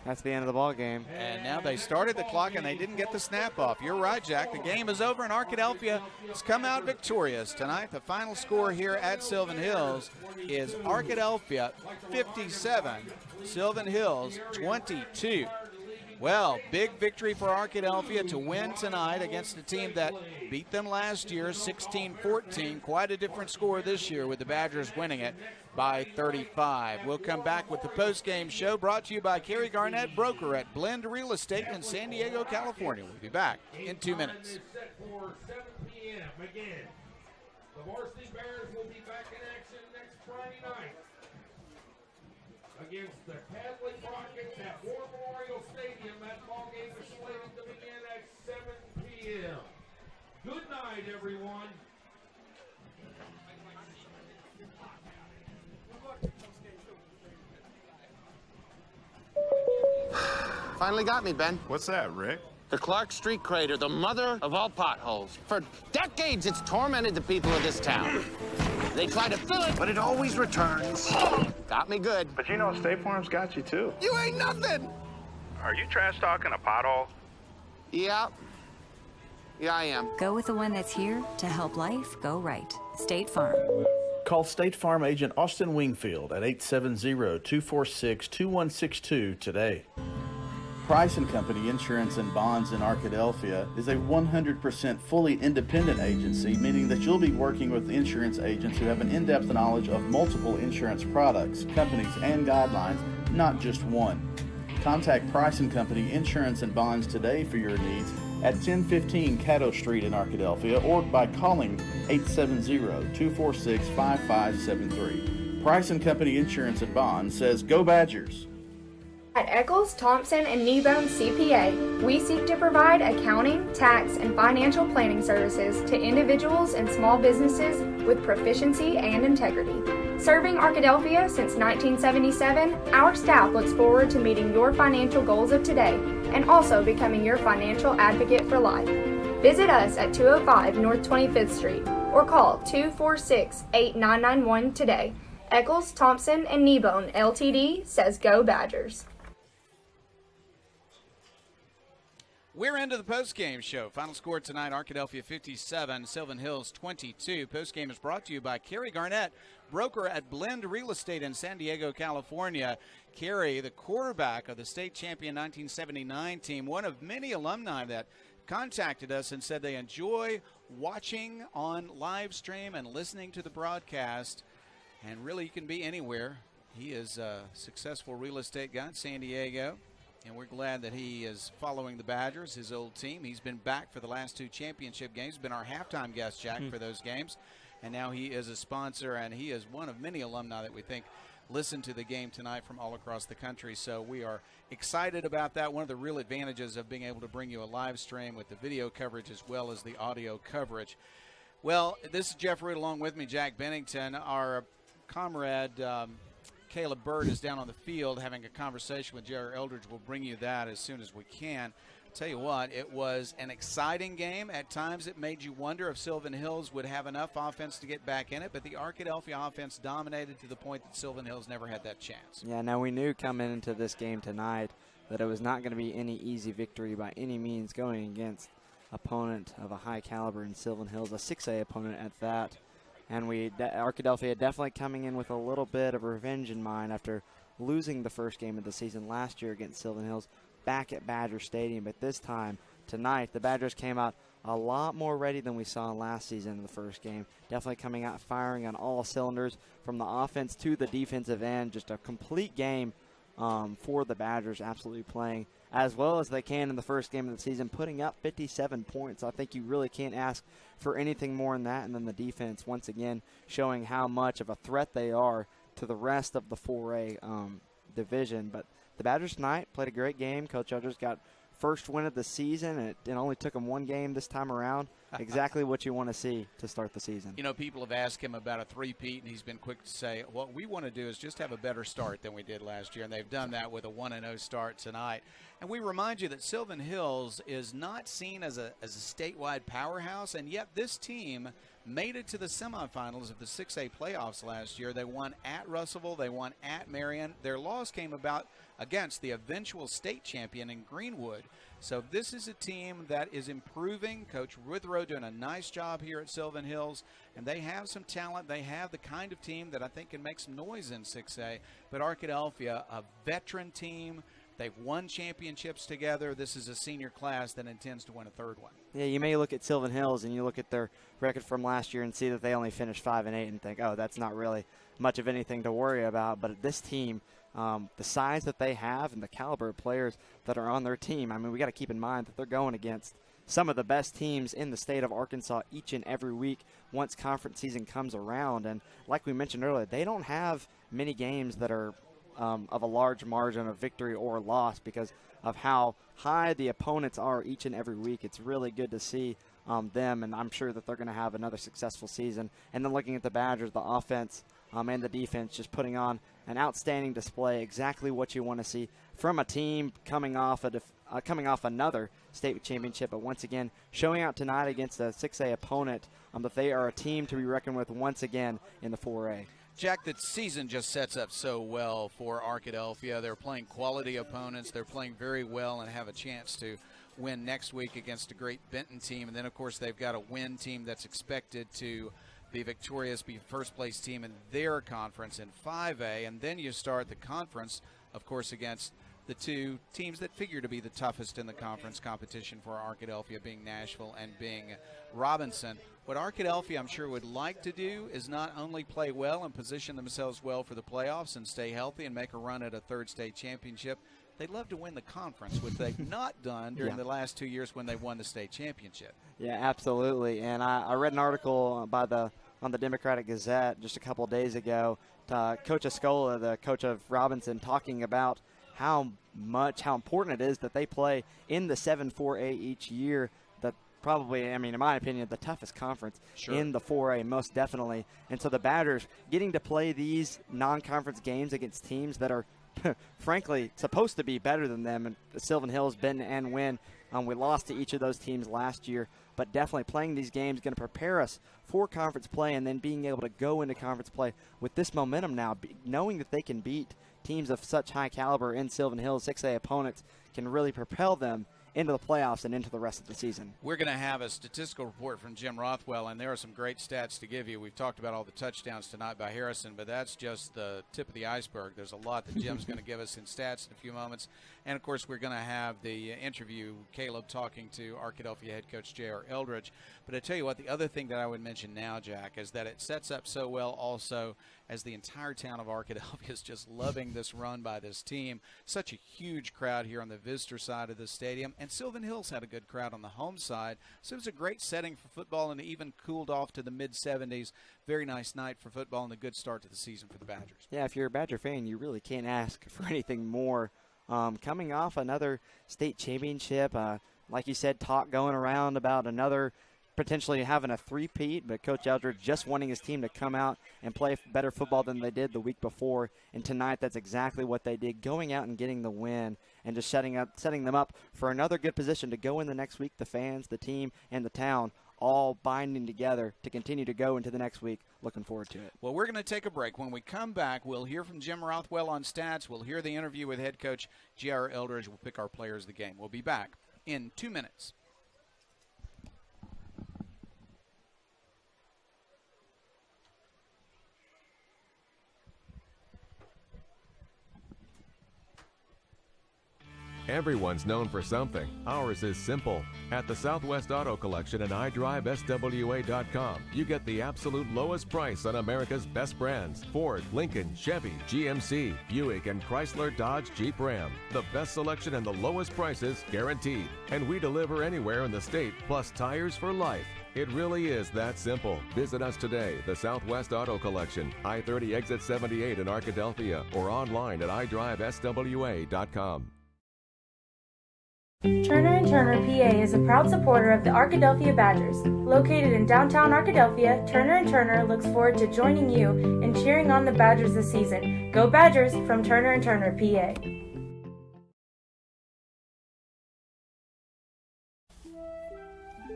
that's the end of the ball game. And now they started the clock and they didn't get the snap off. You're right, Jack. The game is over and Arkadelphia has come out victorious tonight. The final score here at Sylvan Hills is Arkadelphia 57, Sylvan Hills 22. Well, big victory for Arkadelphia to win tonight against a team that beat them last year, 16-14. Quite a different score this year with the Badgers winning it by 35. We'll come back with the post-game show brought to you by Kerry Garnett, broker at Blend Real Estate in San Diego, California. We'll be back in 2 minutes. Set for 7 p.m. Again, the Varsity Bears will be back in action next Friday night against the Catholic Rockets at War Memorial Stadium. That ball game is slated to begin at 7 p.m. Good night, everyone. Finally got me, Ben. What's that, Rick? The Clark Street crater, the mother of all potholes. For decades, it's tormented the people of this town. They try to fill it, but it always returns. Got me good. But you know, State Farm's got you, too. You ain't nothing. Are you trash talking a pothole? Yeah. Yeah, I am. Go with the one that's here to help life go right. State Farm. Call State Farm agent Austin Wingfield at 870-246-2162 today. Price & Company Insurance and Bonds in Arkadelphia is a 100% fully independent agency, meaning that you'll be working with insurance agents who have an in-depth knowledge of multiple insurance products, companies, and guidelines, not just one. Contact Price & Company Insurance and Bonds today for your needs at 1015 Caddo Street in Arkadelphia or by calling 870-246-5573. Price & Company Insurance and Bonds says, "Go Badgers." At Eccles, Thompson, and Kneebone CPA, we seek to provide accounting, tax, and financial planning services to individuals and small businesses with proficiency and integrity. Serving Arkadelphia since 1977, our staff looks forward to meeting your financial goals of today and also becoming your financial advocate for life. Visit us at 205 North 25th Street or call 246-8991 today. Eccles, Thompson, and Kneebone LTD says go Badgers. We're into the postgame show. Final score tonight, Arkadelphia 57, Sylvan Hills 22. Postgame is brought to you by Kerry Garnett, broker at Blend Real Estate in San Diego, California. Kerry, the quarterback of the state champion 1979 team, one of many alumni that contacted us and said they enjoy watching on live stream and listening to the broadcast. And really, you can be anywhere. He is a successful real estate guy in San Diego. And we're glad that he is following the Badgers, his old team. He's been back for the last 2 championship games, been our halftime guest, Jack, for those games. And now he is a sponsor, and he is one of many alumni that we think listen to the game tonight from all across the country. So we are excited about that. One of the real advantages of being able to bring you a live stream with the video coverage as well as the audio coverage. Well, this is Jeff Root along with me, Jack Bennington. Our comrade Caleb Bird is down on the field having a conversation with J.R. Eldridge. We'll bring you that as soon as we can. Tell you what, it was an exciting game. At times it made you wonder if Sylvan Hills would have enough offense to get back in it, but the Arkadelphia offense dominated to the point that Sylvan Hills never had that chance. Yeah, now we knew coming into this game tonight that it was not going to be any easy victory by any means going against opponent of a high caliber in Sylvan Hills, a 6A opponent at that. And Arkadelphia definitely coming in with a little bit of revenge in mind after losing the first game of the season last year against Sylvan Hills back at Badger Stadium. But this time, tonight, the Badgers came out a lot more ready than we saw last season in the first game. Definitely coming out firing on all cylinders from the offense to the defensive end. Just a complete game for the Badgers, absolutely playing as well as they can in the first game of the season, putting up 57 points. I think you really can't ask for anything more than that. And then the defense, once again, showing how much of a threat they are to the rest of the 4A division. But the Badgers tonight played a great game. Coach Eldridge got first win of the season, and it only took him 1 game this time around. Exactly what you want to see to start the season. You know, people have asked him about a three-peat, and he's been quick to say, what we want to do is just have a better start than we did last year, and they've done that with a 1-0 start tonight. And we remind you that Sylvan Hills is not seen as a statewide powerhouse, and yet this team made it to the semifinals of the 6A playoffs last year. They won at Russellville. They won at Marion. Their loss came about against the eventual state champion in Greenwood. So this is a team that is improving. Coach Withrow doing a nice job here at Sylvan Hills, and they have some talent. They have the kind of team that I think can make some noise in 6A. But Arkadelphia, a veteran team, They've won championships together. This is a senior class that intends to win a third one. Yeah, you may look at Sylvan Hills and you look at their record from last year and see that they only finished 5-8 and think, oh, that's not really much of anything to worry about. But this team, the size that they have and the caliber of players that are on their team, I mean, we got to keep in mind that they're going against some of the best teams in the state of Arkansas each and every week once conference season comes around. And like we mentioned earlier, they don't have many games that are of a large margin of victory or loss because of how high the opponents are each and every week. It's really good to see them, and I'm sure that they're going to have another successful season. And then looking at the Badgers, the offense and the defense just putting on an outstanding display, exactly what you want to see from a team coming off another state championship, but once again showing out tonight against a 6A opponent that they are a team to be reckoned with once again in the 4A. Jack, the season just sets up so well for Arkadelphia. They're playing quality opponents. They're playing very well and have a chance to win next week against a great Benton team. And then, of course, they've got a win team that's expected to be victorious, be first-place team in their conference in 5A. And then you start the conference, of course, against the two teams that figure to be the toughest in the conference competition for Arkadelphia, being Nashville and being Robinson. What Arkadelphia, I'm sure, would like to do is not only play well and position themselves well for the playoffs and stay healthy and make a run at a third state championship. They'd love to win the conference, which they've not done during the last 2 years when they won the state championship. Yeah, absolutely. And I read an article on the Democratic Gazette just a couple of days ago, Coach Escola, the coach of Robinson, talking about how important it is that they play in the 7-4A each year. That probably, I mean, in my opinion, the toughest conference in the 4A, most definitely. And so the Badgers getting to play these non-conference games against teams that are, frankly, supposed to be better than them. And Sylvan Hills, Benton, and Wynn, we lost to each of those teams last year. But definitely playing these games is going to prepare us for conference play, and then being able to go into conference play with this momentum now, knowing that they can beat teams of such high caliber in Sylvan Hills, 6A opponents, can really propel them into the playoffs and into the rest of the season. We're going to have a statistical report from Jim Rothwell, and there are some great stats to give you. We've talked about all the touchdowns tonight by Harrison, but that's just the tip of the iceberg. There's a lot that Jim's going to give us in stats in a few moments. And, of course, we're going to have the interview, Caleb talking to Arkadelphia head coach J.R. Eldridge. But I tell you what, the other thing that I would mention now, Jack, is that it sets up so well also as the entire town of Arkadelphia is just loving this run by this team. Such a huge crowd here on the visitor side of the stadium. And Sylvan Hills had a good crowd on the home side. So it was a great setting for football, and it even cooled off to the mid-70s. Very nice night for football and a good start to the season for the Badgers. Yeah, if you're a Badger fan, you really can't ask for anything more. Coming off another state championship, like you said, talk going around about another potentially having a three-peat, but Coach Eldridge just wanting his team to come out and play better football than they did the week before. And tonight, that's exactly what they did, going out and getting the win and just setting them up for another good position to go in the next week. The fans, the team, and the town all binding together to continue to go into the next week. Looking forward to it. Well, we're going to take a break. When we come back, we'll hear from Jim Rothwell on stats. We'll hear the interview with head coach J.R. Eldridge. We'll pick our players of the game. We'll be back in 2 minutes. Everyone's known for something. Ours is simple. At the Southwest Auto Collection and iDriveSWA.com, you get the absolute lowest price on America's best brands: Ford, Lincoln, Chevy, GMC, Buick, and Chrysler, Dodge, Jeep, Ram. The best selection and the lowest prices guaranteed. And we deliver anywhere in the state, plus tires for life. It really is that simple. Visit us today, the Southwest Auto Collection, I-30 exit 78 in Arkadelphia, or online at iDriveSWA.com. Turner & Turner PA is a proud supporter of the Arkadelphia Badgers. Located in downtown Arkadelphia, Turner & Turner looks forward to joining you in cheering on the Badgers this season. Go Badgers from Turner & Turner PA.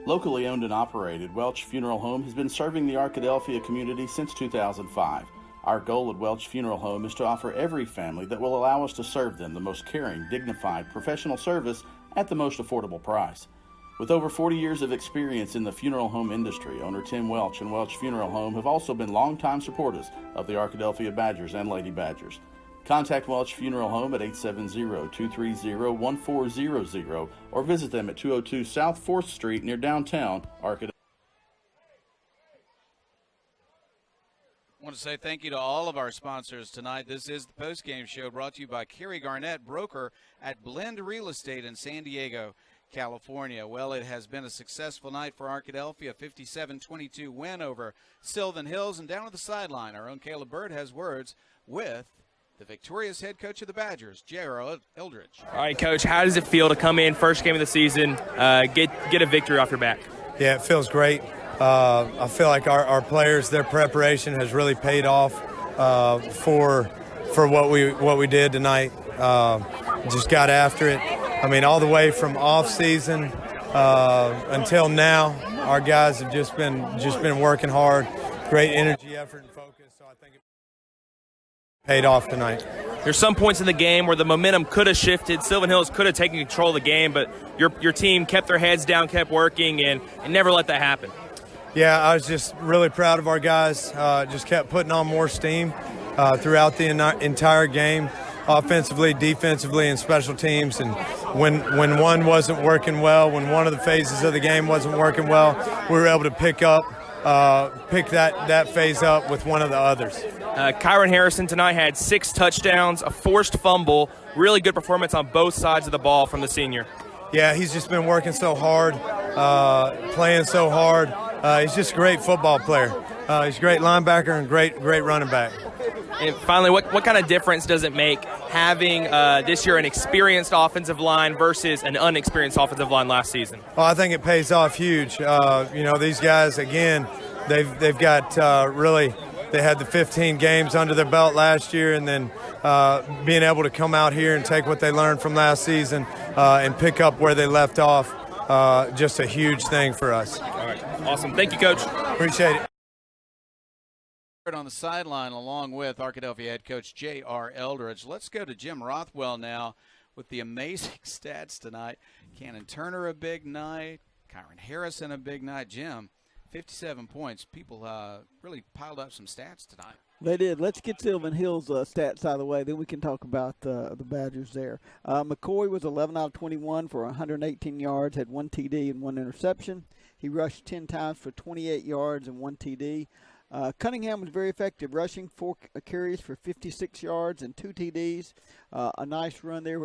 Locally owned and operated, Welch Funeral Home has been serving the Arkadelphia community since 2005. Our goal at Welch Funeral Home is to offer every family that will allow us to serve them the most caring, dignified, professional service at the most affordable price. With over 40 years of experience in the funeral home industry, owner Tim Welch and Welch Funeral Home have also been longtime supporters of the Arkadelphia Badgers and Lady Badgers. Contact Welch Funeral Home at 870-230-1400 or visit them at 202 South 4th Street near downtown Arkadelphia. I want to say thank you to all of our sponsors tonight. This is the postgame show brought to you by Kerry Garnett, broker at Blend Real Estate in San Diego, California. Well, it has been a successful night for Arkadelphia, 57-22 win over Sylvan Hills. And down at the sideline, our own Caleb Bird has words with the victorious head coach of the Badgers, J.R. Eldridge. All right, Coach, how does it feel to come in first game of the season, get a victory off your back? Yeah, it feels great. I feel like our players, their preparation has really paid off for what we did tonight. Just got after it. I mean, all the way from off season until now, our guys have just been working hard. Great energy, effort, and focus. So I think it paid off tonight. There's some points in the game where the momentum could have shifted. Sylvan Hills could have taken control of the game, but your team kept their heads down, kept working, and never let that happen. Yeah, I was just really proud of our guys. Just kept putting on more steam throughout the entire game, offensively, defensively, and special teams. And when one wasn't working well, when one of the phases of the game wasn't working well, we were able to pick that phase up with one of the others. Kyron Harrison tonight had 6 touchdowns, a forced fumble, really good performance on both sides of the ball from the senior. Yeah, he's just been working so hard, playing so hard. He's just a great football player. He's a great linebacker and great running back. And finally, what kind of difference does it make having this year an experienced offensive line versus an unexperienced offensive line last season? Oh, I think it pays off huge. These guys, again, they've got really – they had the 15 games under their belt last year, and then being able to come out here and take what they learned from last season and pick up where they left off, just a huge thing for us. All right, awesome. Thank you, Coach. Appreciate it. On the sideline along with Arkadelphia head coach J.R. Eldridge. Let's go to Jim Rothwell now with the amazing stats tonight. Cannon Turner a big night, Kyron Harrison a big night. Jim, 57 points. People really piled up some stats tonight. They did. Let's get Sylvan Hills stats out of the way, then we can talk about the Badgers there. McCoy was 11 out of 21 for 118 yards, had 1 TD and 1 interception. He rushed 10 times for 28 yards and 1 TD. Cunningham was very effective, rushing 4 carries for 56 yards and 2 TDs. A nice run there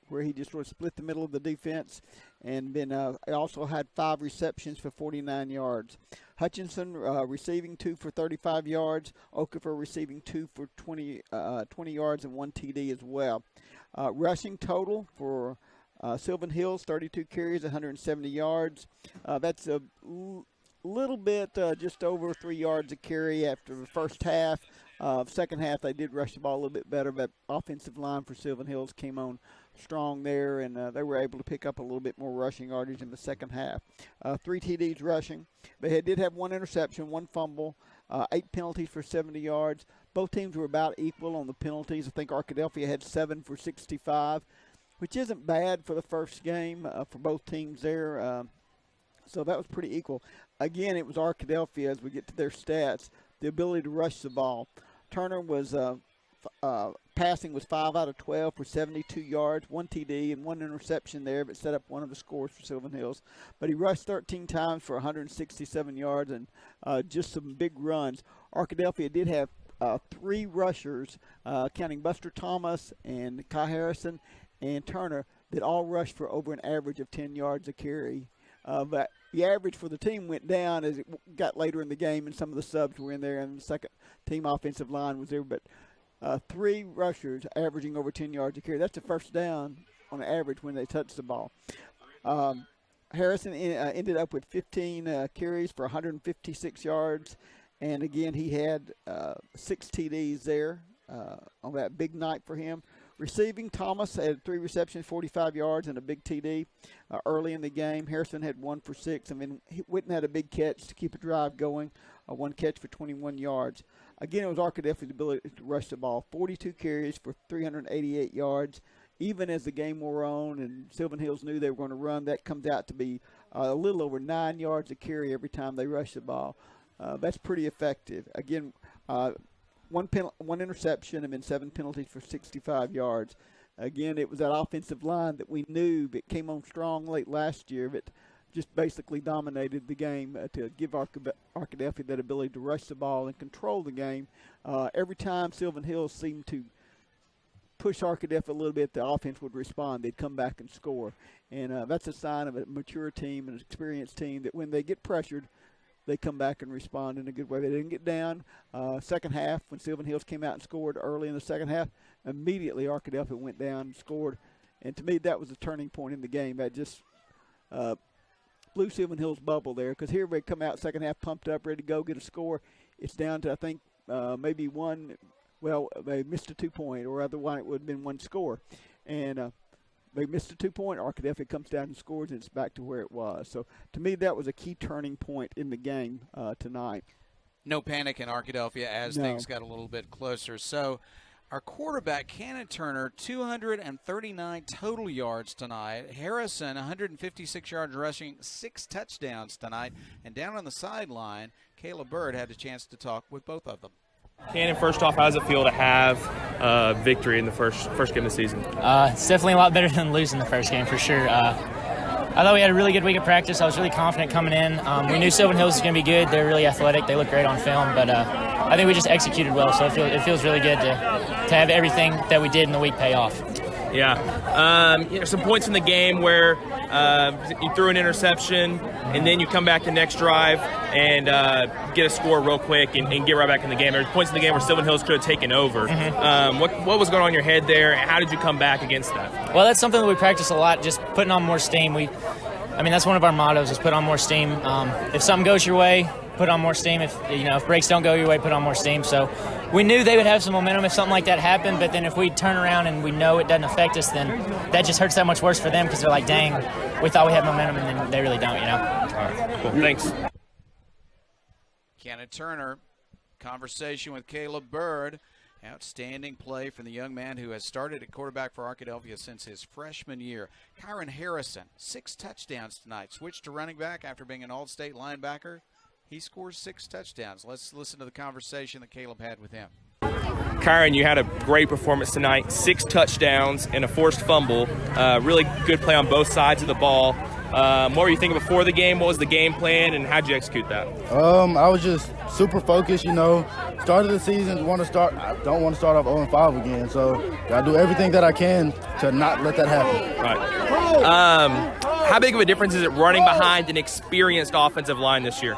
where he just sort of split the middle of the defense, and then also had 5 receptions for 49 yards. Hutchinson receiving 2 for 35 yards. Okafor receiving 2 for 20 yards and 1 TD as well. Rushing total for Sylvan Hills, 32 carries, 170 yards. That's a little bit just over 3 yards a carry after the first half. Second half, they did rush the ball a little bit better, but offensive line for Sylvan Hills came on strong there, and they were able to pick up a little bit more rushing yardage in the second half. 3 TDs rushing. They did have 1 interception, 1 fumble, 8 penalties for 70 yards. Both teams were about equal on the penalties. I think Arkadelphia had 7 for 65, which isn't bad for the first game for both teams there. So that was pretty equal. Again, it was Arkadelphia, as we get to their stats, the ability to rush the ball. Turner was passing was 5 out of 12 for 72 yards, 1 TD and 1 interception there, but set up one of the scores for Sylvan Hills. But he rushed 13 times for 167 yards and just some big runs. Arkadelphia did have 3 rushers, counting Buster Thomas and Kai Harrison and Turner, that all rushed for over an average of 10 yards a carry. But the average for the team went down as it got later in the game, and some of the subs were in there, and the second team offensive line was there. But 3 rushers averaging over 10 yards a carry. That's a first down on average when they touch the ball. Harrison ended up with 15 carries for 156 yards, and again he had 6 TDs there on that big night for him. Receiving, Thomas had 3 receptions, 45 yards, and a big TD early in the game. Harrison had 1 for 6, and then Whitten had a big catch to keep a drive going, 1 catch for 21 yards. Again, it was Arkadelphia's ability to rush the ball. 42 carries for 388 yards. Even as the game wore on and Sylvan Hills knew they were going to run, that comes out to be a little over 9 yards a carry every time they rush the ball. That's pretty effective. Again, one interception and then 7 penalties for 65 yards. Again, it was that offensive line that we knew that came on strong late last year that just basically dominated the game to give Arkadelphia that ability to rush the ball and control the game. Every time Sylvan Hills seemed to push Arkadelphia a little bit, the offense would respond. They'd come back and score. And that's a sign of a mature team and an experienced team that when they get pressured, they come back and respond in a good way. They didn't get down. Second half, when Sylvan Hills came out and scored early in the second half, immediately Arkadelphia went down and scored. And to me, that was a turning point in the game. That just blew Sylvan Hills' bubble there, because here they come out second half pumped up, ready to go get a score. It's down to, I think, maybe one. Well, they missed a 2-point, or otherwise it would have been one score. And they missed a 2-point. Arkadelphia comes down and scores, and it's back to where it was. So, to me, that was a key turning point in the game tonight. No panic in Arkadelphia as things got a little bit closer. So, our quarterback, Cannon Turner, 239 total yards tonight. Harrison, 156 yards rushing, 6 touchdowns tonight. And down on the sideline, Caleb Bird had a chance to talk with both of them. Cannon, first off, how does it feel to have victory in the first game of the season? It's definitely a lot better than losing the first game, for sure. I thought we had a really good week of practice. I was really confident coming in. We knew Sylvan Hills was going to be good. They're really athletic. They look great on film. But I think we just executed well, so it feels really good to have everything that we did in the week pay off. Yeah. Some points in the game where you threw an interception, and then you come back the next drive and get a score real quick and get right back in the game. There's points in the game where Sylvan Hills could have taken over. Mm-hmm. What was going on in your head there? How did you come back against that? Well, that's something that we practice a lot, just putting on more steam. That's one of our mottos, is put on more steam. If something goes your way, put on more steam. If breaks don't go your way, put on more steam. So we knew they would have some momentum if something like that happened, but then if we turn around and we know it doesn't affect us, then that just hurts that much worse for them, because they're like, dang, we thought we had momentum, and then they really don't, All right, cool. Thanks. Cannon Turner, conversation with Caleb Bird. Outstanding play from the young man who has started at quarterback for Arkadelphia since his freshman year. Kyron Harrison, 6 touchdowns tonight. Switched to running back after being an all-state linebacker. He scores 6 touchdowns. Let's listen to the conversation that Caleb had with him. Kyron, you had a great performance tonight. 6 touchdowns and a forced fumble. Really good play on both sides of the ball. What were you thinking before the game? What was the game plan, and how did you execute that? I was just super focused, Start of the season, I don't want to start off 0-5 again, so got to do everything that I can to not let that happen. Right. How big of a difference is it running behind an experienced offensive line this year?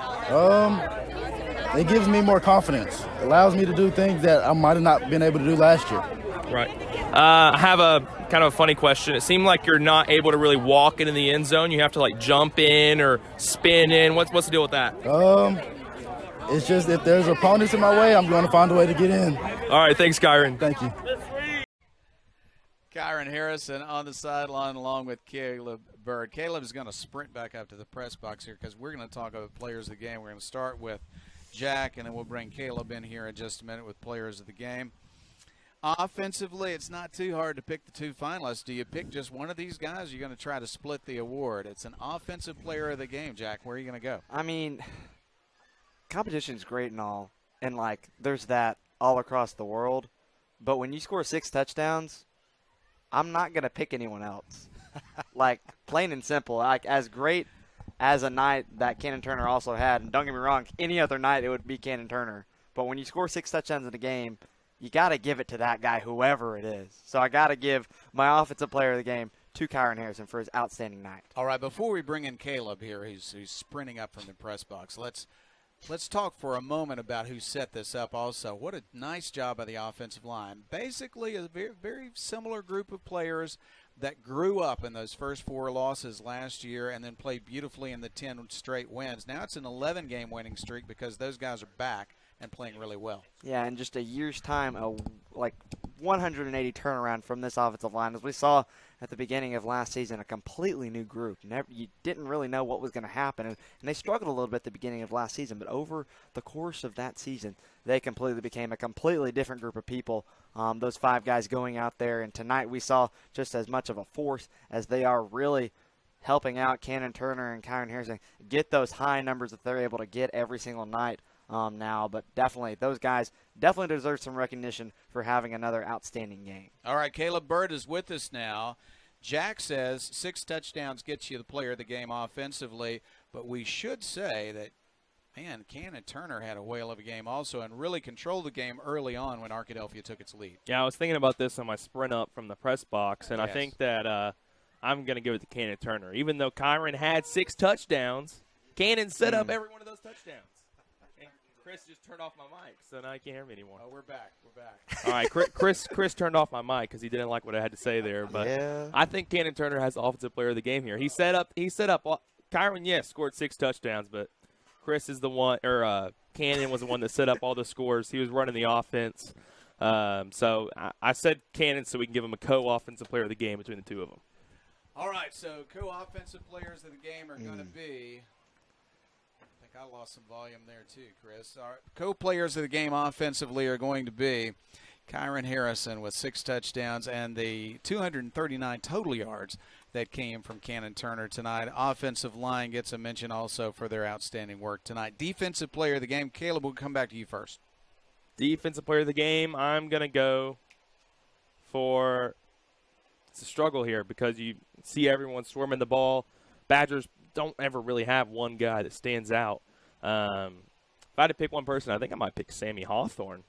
It gives me more confidence. It allows me to do things that I might have not been able to do last year. Right. I have a kind of a funny question. It seemed like you're not able to really walk into the end zone. You have to jump in or spin in. What's the deal with that? It's just if there's opponents in my way, I'm going to find a way to get in. All right, thanks, Kyron. Thank you. Kyron Harrison on the sideline along with Caleb Bird. Caleb is going to sprint back up to the press box here, because we're going to talk about players of the game. We're going to start with Jack, and then we'll bring Caleb in here in just a minute with players of the game. Offensively, it's not too hard to pick the 2 finalists. Do you pick just one of these guys, or are you going to try to split the award? It's an offensive player of the game, Jack. Where are you going to go? Competition's great and all, and there's that all across the world, but when you score 6 touchdowns, I'm not going to pick anyone else. Plain and simple. As great as a night that Cannon Turner also had, and don't get me wrong, any other night it would be Cannon Turner, but when you score 6 touchdowns in a game, you got to give it to that guy, whoever it is. So I got to give my offensive player of the game to Kyron Harrison for his outstanding night. All right, before we bring in Caleb here, who's sprinting up from the press box, let's talk for a moment about who set this up also. What a nice job by the offensive line. Basically a very, very similar group of players that grew up in those first 4 losses last year and then played beautifully in the 10 straight wins. Now it's an 11-game winning streak because those guys are back and playing really well. Yeah, in just a year's time, a 180 turnaround from this offensive line. As we saw at the beginning of last season, a completely new group. You didn't really know what was going to happen, and they struggled a little bit at the beginning of last season, but over the course of that season, they completely became a completely different group of people. Those 5 guys going out there, and tonight we saw just as much of a force as they are really helping out Cannon Turner and Kyron Harrison get those high numbers that they're able to get every single night. now. But definitely, those guys definitely deserve some recognition for having another outstanding game. All right, Caleb Bird is with us now. Jack says 6 touchdowns gets you the player of the game offensively, but we should say that, man, Cannon Turner had a whale of a game also and really controlled the game early on when Arkadelphia took its lead. Yeah, I was thinking about this on my sprint up from the press box, and Yes. I think that I'm going to give it to Cannon Turner. Even though Kyron had 6 touchdowns, Cannon set up every one of those touchdowns. And Chris just turned off my mic, so now you can't hear me anymore. Oh, we're back. All right, Chris turned off my mic because he didn't like what I had to say there. But Yeah. I think Cannon Turner has the offensive player of the game here. He set up. Kyron, yes, scored 6 touchdowns, but Chris is the one, or Cannon was the one that set up all the scores. He was running the offense. So I said Cannon so we can give him a co-offensive player of the game between the two of them. All right, so co-offensive players of the game are going to be – I think I lost some volume there too, Chris. Our co-players of the game offensively are going to be Kyron Harrison with 6 touchdowns and the 239 total yards that came from Cannon Turner tonight. Offensive line gets a mention also for their outstanding work tonight. Defensive player of the game, Caleb, we'll come back to you first. Defensive player of the game, I'm going to go for – it's a struggle here because you see everyone swarming the ball. Badgers don't ever really have one guy that stands out. If I had to pick one person, I think I might pick Sammy Hawthorne.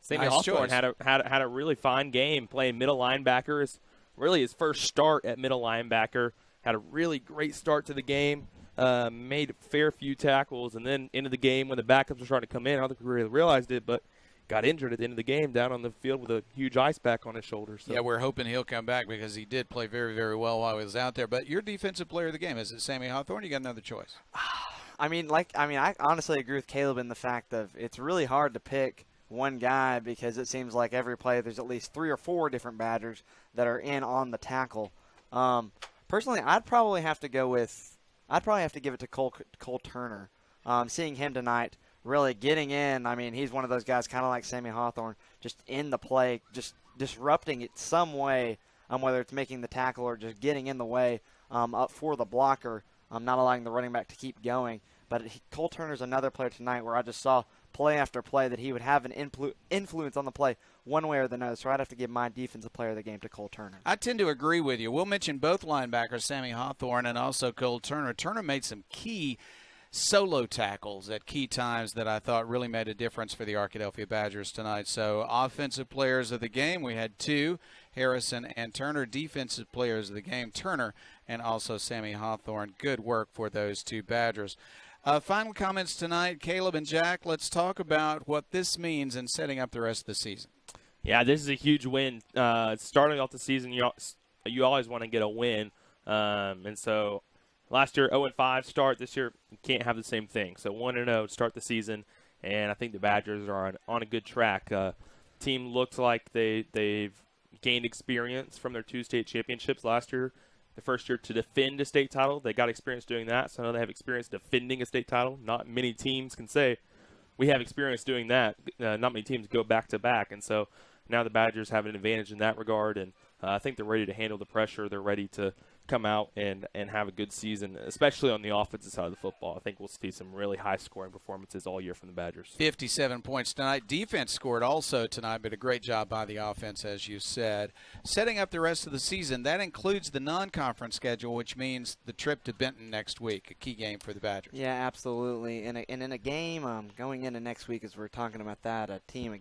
Sammy Nice Hawthorne choice. had a really fine game playing middle linebacker. It's really his first start at middle linebacker. Had a really great start to the game. Made a fair few tackles, and then into the game when the backups were starting to come in, I don't think we really realized it, but got injured at the end of the game down on the field with a huge ice pack on his shoulder. So. Yeah, we're hoping he'll come back because he did play very, very well while he was out there. But your defensive player of the game, is it Sammy Hawthorne? You got another choice? I honestly agree with Caleb in the fact of it's really hard to pick one guy because it seems like every play there's at least 3 or 4 different Badgers that are in on the tackle. Personally, I'd probably have to give it to Cole Turner. Seeing him tonight really getting in, I mean, he's one of those guys kind of like Sammy Hawthorne, just in the play, just disrupting it some way, whether it's making the tackle or just getting in the way up for the blocker, not allowing the running back to keep going. But Cole Turner's another player tonight where I just saw play after play that he would have an influence on the play one way or the other. So I'd have to give my defensive player of the game to Cole Turner. I tend to agree with you. We'll mention both linebackers, Sammy Hawthorne and also Cole Turner. Turner made some key solo tackles at key times that I thought really made a difference for the Arkadelphia Badgers tonight. So offensive players of the game, we had 2, Harrison and Turner. Defensive players of the game, Turner and also Sammy Hawthorne. Good work for those 2 Badgers. Final comments tonight, Caleb and Jack. Let's talk about what this means in setting up the rest of the season. Yeah, this is a huge win. Starting off the season, you always want to get a win. And so last year, 0-5 start. This year, you can't have the same thing. So 1-0 to start the season, and I think the Badgers are on a good track. Team looks like they've gained experience from their 2 state championships last year. The first year to defend a state title. They got experience doing that, so now they have experience defending a state title. Not many teams can say we have experience doing that. Not many teams go back-to-back, and so now the Badgers have an advantage in that regard, and I think they're ready to handle the pressure. They're ready to come out and have a good season, especially on the offensive side of the football. I think we'll see some really high-scoring performances all year from the Badgers. 57 points tonight. Defense scored also tonight, but a great job by the offense, as you said. Setting up the rest of the season, that includes the non-conference schedule, which means the trip to Benton next week, a key game for the Badgers. Yeah, absolutely. And in a game going into next week, as we're talking about that, a team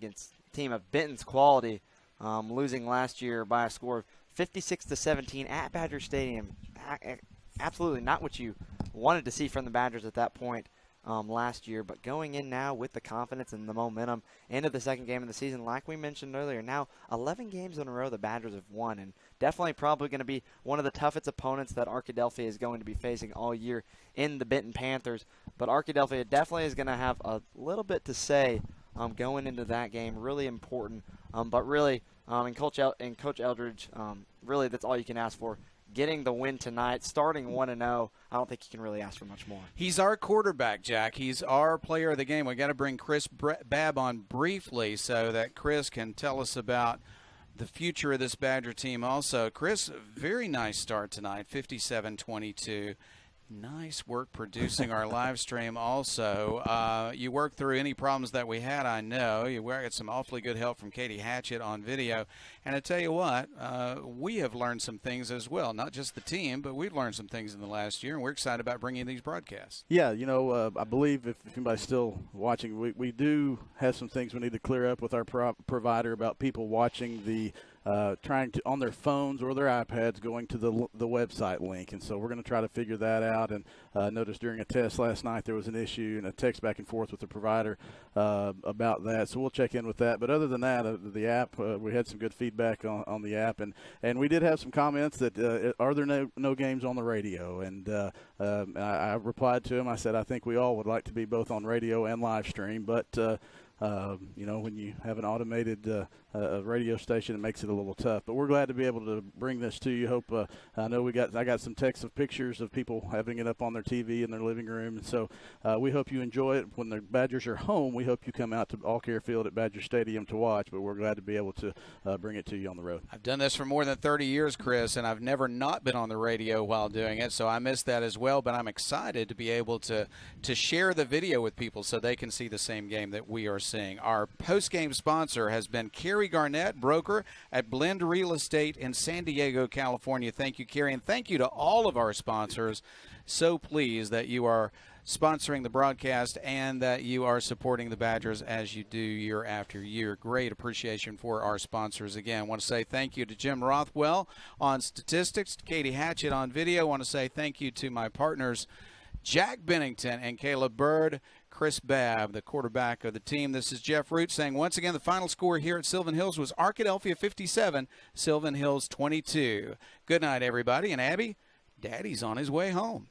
of Benton's quality, losing last year by a score of 56-17 at Badger Stadium. Absolutely not what you wanted to see from the Badgers at that point last year, but going in now with the confidence and the momentum into the second game of the season, like we mentioned earlier, now 11 games in a row the Badgers have won, and definitely probably going to be one of the toughest opponents that Arkadelphia is going to be facing all year in the Benton Panthers. But Arkadelphia definitely is going to have a little bit to say going into that game. Really important, but really and Coach Eldridge, really that's all you can ask for. Getting the win tonight, starting 1-0, I don't think you can really ask for much more. He's our quarterback, Jack. He's our player of the game. We've got to bring Chris Babb on briefly so that Chris can tell us about the future of this Badger team also. Chris, very nice start tonight, 57-22. Nice work producing our live stream also. You worked through any problems that we had, I know. You got some awfully good help from Katie Hatchett on video. And I tell you what, we have learned some things as well. Not just the team, but we've learned some things in the last year, and we're excited about bringing these broadcasts. Yeah, I believe if anybody's still watching, we do have some things we need to clear up with our provider about people watching the trying to on their phones or their iPads going to the website link, and so we're going to try to figure that out. And noticed during a test last night there was an issue and a text back and forth with the provider about that, so we'll check in with that. But other than that, the app, we had some good feedback on the app, and we did have some comments that are there no games on the radio, and I replied to him. I said I think we all would like to be both on radio and live stream, but when you have an automated radio station, it makes it a little tough. But we're glad to be able to bring this to you. Hope I know I got some texts of pictures of people having it up on their TV in their living room, and so we hope you enjoy it. When the Badgers are home, we hope you come out to All Care Field at Badger Stadium to watch. But we're glad to be able to bring it to you on the road. I've done this for more than 30 years, Chris, and I've never not been on the radio while doing it, so I miss that as well. But I'm excited to be able to share the video with people so they can see the same game that we are seeing. Our post-game sponsor has been Carrie Garnett, broker at Blend Real Estate in San Diego, California. Thank you, Carrie, and thank you to all of our sponsors. So pleased that you are sponsoring the broadcast and that you are supporting the Badgers as you do year after year. Great appreciation for our sponsors. Again, I want to say thank you to Jim Rothwell on statistics, to Katie Hatchett on video. I want to say thank you to my partners, Jack Bennington and Caleb Bird. Chris Babb, the quarterback of the team. This is Jeff Root saying once again the final score here at Sylvan Hills was Arkadelphia 57, Sylvan Hills 22. Good night, everybody. And Abby, Daddy's on his way home.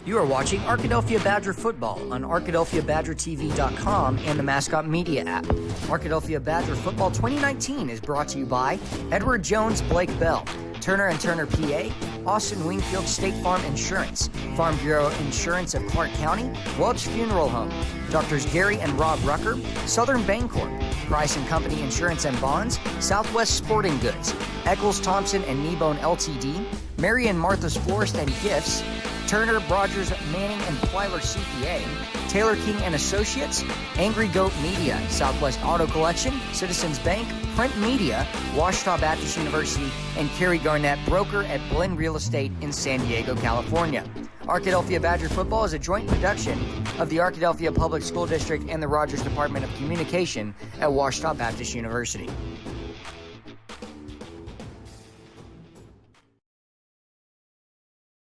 You are watching Arkadelphia Badger football on ArkadelphiaBadgerTV.com and the Mascot Media app. Arkadelphia Badger Football 2019 is brought to you by Edward Jones Blake Bell, Turner & Turner PA, Austin Wingfield State Farm Insurance, Farm Bureau Insurance of Clark County, Welch Funeral Home, Doctors Gary and Rob Rucker, Southern Bancorp, Price & Company Insurance and Bonds, Southwest Sporting Goods, Eccles Thompson and Kneebone LTD, Mary and Martha's Florist and Gifts, Turner, Rogers, Manning, and Plyler CPA, Taylor King and Associates, Angry Goat Media, Southwest Auto Collection, Citizens Bank, Print Media, Washita Baptist University, and Carrie Garnett, broker at Blend Real Estate in San Diego, California. Arkadelphia Badger Football is a joint production of the Arkadelphia Public School District and the Rogers Department of Communication at Washita Baptist University.